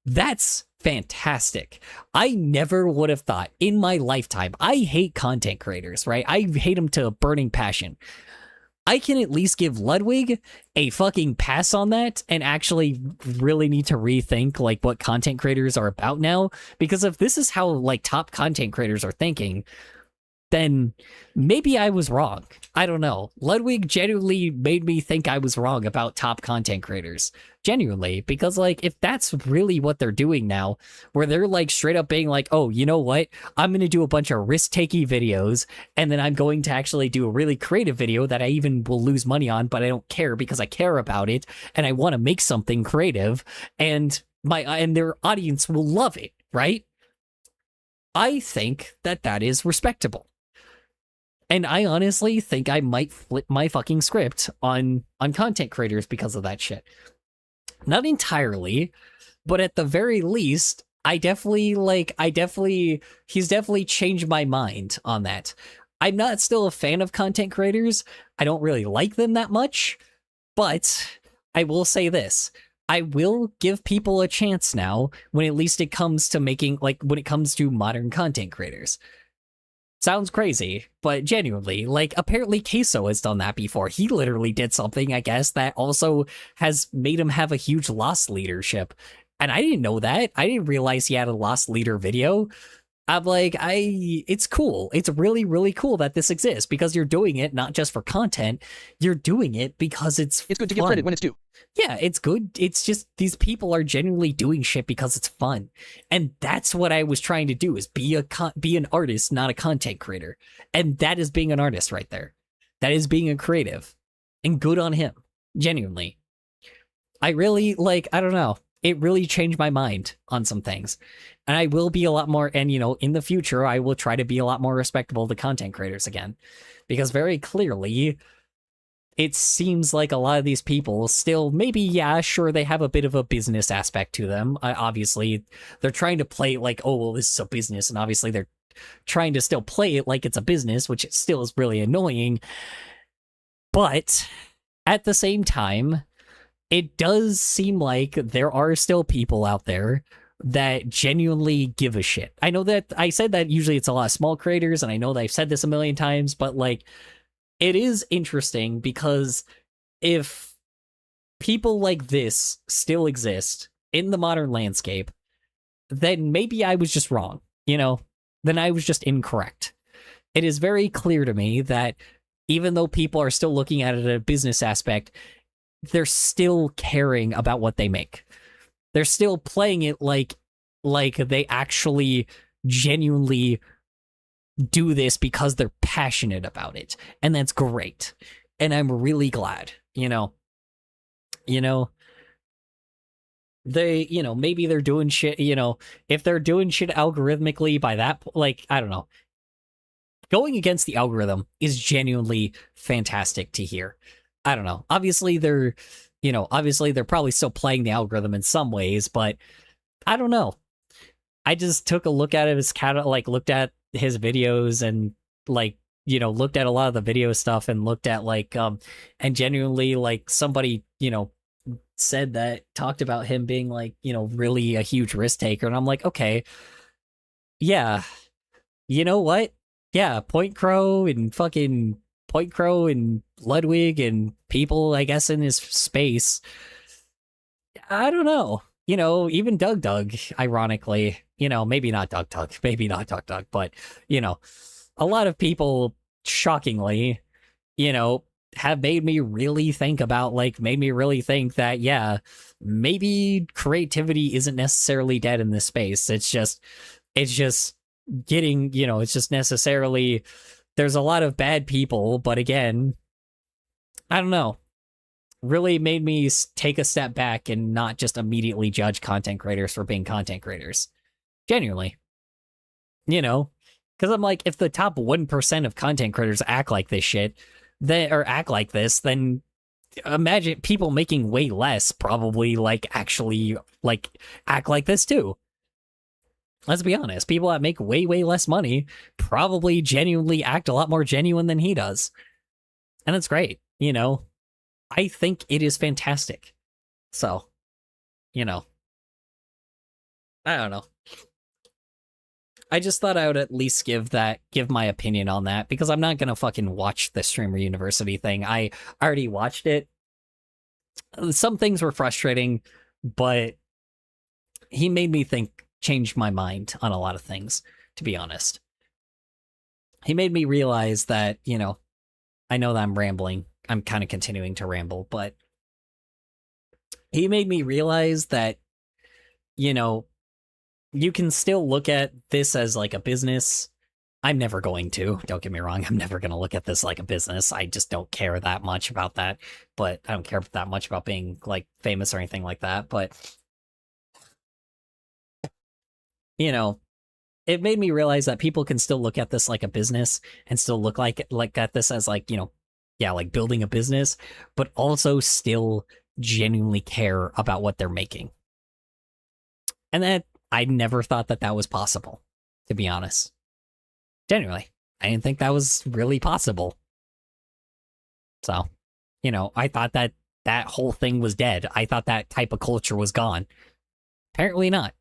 That's fantastic. I never would have thought in my lifetime. I hate content creators, right? I hate them to a burning passion. I can at least give Ludwig a fucking pass on that, and actually really need to rethink like what content creators are about now, because if this is how like top content creators are thinking, then maybe I was wrong. I don't know. Ludwig genuinely made me think I was wrong about top content creators. Genuinely, because like, if that's really what they're doing now, where they're like straight up being like, oh, you know what? I'm going to do a bunch of risk-taking videos, and then I'm going to actually do a really creative video that I even will lose money on, but I don't care because I care about it, and I want to make something creative, and their audience will love it, right? I think that is respectable. And I honestly think I might flip my fucking script on content creators because of that shit. Not entirely, but at the very least, he's definitely changed my mind on that. I'm not still a fan of content creators. I don't really like them that much, but I will say this. I will give people a chance now when at least it comes to when it comes to modern content creators. Sounds crazy, but genuinely, like, apparently Queso has done that before. He literally did something, I guess, that also has made him have a huge lost leadership. And I didn't know that. I didn't realize he had a lost leader video. I'm like, it's cool. It's really, really cool that this exists, because you're doing it not just for content. You're doing it because it's good to fun. give credit when it's due. Yeah, it's good. It's just these people are genuinely doing shit because it's fun. And that's what I was trying to do, is be an artist, not a content creator. And that is being an artist right there. That is being a creative. And good on him. Genuinely. I really, I don't know. It really changed my mind on some things. And I will be a lot more, and in the future, I will try to be a lot more respectable to content creators again. Because very clearly, it seems like a lot of these people still, maybe, yeah, sure, they have a bit of a business aspect to them. Obviously, they're trying to play it like, oh, well, this is a business. And obviously, they're trying to still play it like it's a business, which still is really annoying. But at the same time, it does seem like there are still people out there that genuinely give a shit. I know that I said that usually it's a lot of small creators, and I know that I've said this a million times, but it is interesting, because if people like this still exist in the modern landscape, then maybe I was just wrong, then I was just incorrect. It is very clear to me that even though people are still looking at it at a business aspect, they're still caring about what they make. They're still playing it like they actually genuinely do this because they're passionate about it. And that's great. And I'm really glad, they, maybe they're doing shit, if they're doing shit algorithmically by that, I don't know. Going against the algorithm is genuinely fantastic to hear. I don't know. Obviously they're probably still playing the algorithm in some ways, but I don't know. I just took a look at it as looked at his videos and looked at a lot of the video stuff and looked at and genuinely like somebody, said that talked about him being like, really a huge risk taker. And I'm like, okay, yeah, you know what? Yeah, Point Crow and Ludwig and people, I guess, in his space. I don't know. Even Doug, ironically, maybe not Doug, but, a lot of people, shockingly, have made me really think that, yeah, maybe creativity isn't necessarily dead in this space. It's just getting, it's just necessarily, there's a lot of bad people, but again, I don't know, really made me take a step back and not just immediately judge content creators for being content creators. Genuinely. Because I'm like, if the top 1% of content creators act like this shit, act like this, then imagine people making way less probably actually act like this too. Let's be honest. People that make way, way less money probably genuinely act a lot more genuine than he does. And it's great, I think it is fantastic. So, I don't know. I just thought I would at least give my opinion on that, because I'm not gonna fucking watch the Streamer University thing. I already watched it. Some things were frustrating, but he made me change my mind on a lot of things, to be honest. He made me realize that, I know that I'm rambling. I'm kind of continuing to ramble, but he made me realize that, you can still look at this as like a business. I'm never going to. Don't get me wrong. I'm never going to look at this like a business. I just don't care that much about that. But I don't care that much about being like famous or anything like that. But, it made me realize that people can still look at this like a business and still look like at this as like, like building a business, but also still genuinely care about what they're making. And that I never thought that was possible, to be honest. Genuinely, I didn't think that was really possible. So, I thought that whole thing was dead. I thought that type of culture was gone. Apparently not.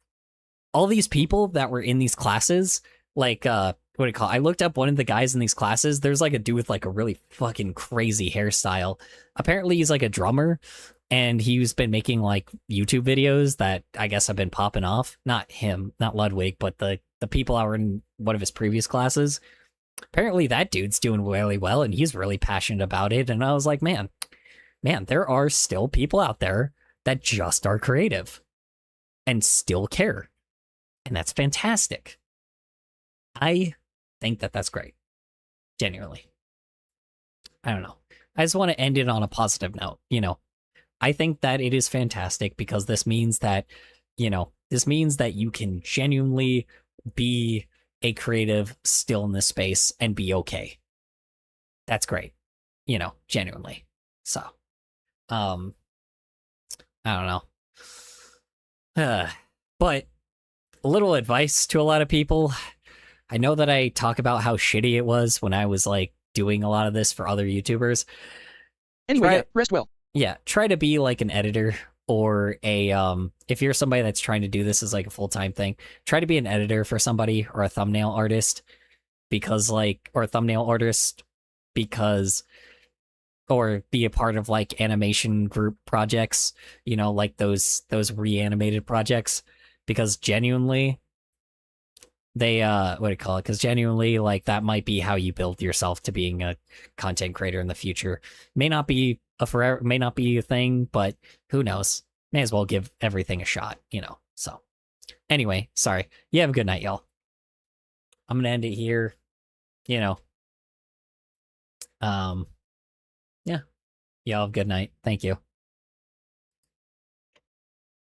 All these people that were in these classes, what do you call it? I looked up one of the guys in these classes. There's like a dude with like a really fucking crazy hairstyle. Apparently he's like a drummer, and he's been making like YouTube videos that I guess have been popping off. Not him, not Ludwig, but the people that were in one of his previous classes. Apparently that dude's doing really well, and he's really passionate about it. And I was like, man, there are still people out there that just are creative and still care. And that's fantastic. I think that that's great. Genuinely. I don't know. I just want to end it on a positive note. I think that it is fantastic, because this means that, you can genuinely be a creative still in this space and be okay. That's great. Genuinely. So, I don't know. But a little advice to a lot of people. I know that I talk about how shitty it was when I was like doing a lot of this for other YouTubers. Anyway, rest well. Yeah, try to be like an editor or if you're somebody that's trying to do this as like a full-time thing, try to be an editor for somebody, or a thumbnail artist, or be a part of like animation group projects, like those reanimated projects, because genuinely they because genuinely like that might be how you build yourself to being a content creator in the future. May not be a thing, but who knows? May as well give everything a shot, So anyway, sorry. You have a good night, y'all. I'm gonna end it here. Yeah. Y'all have a good night. Thank you.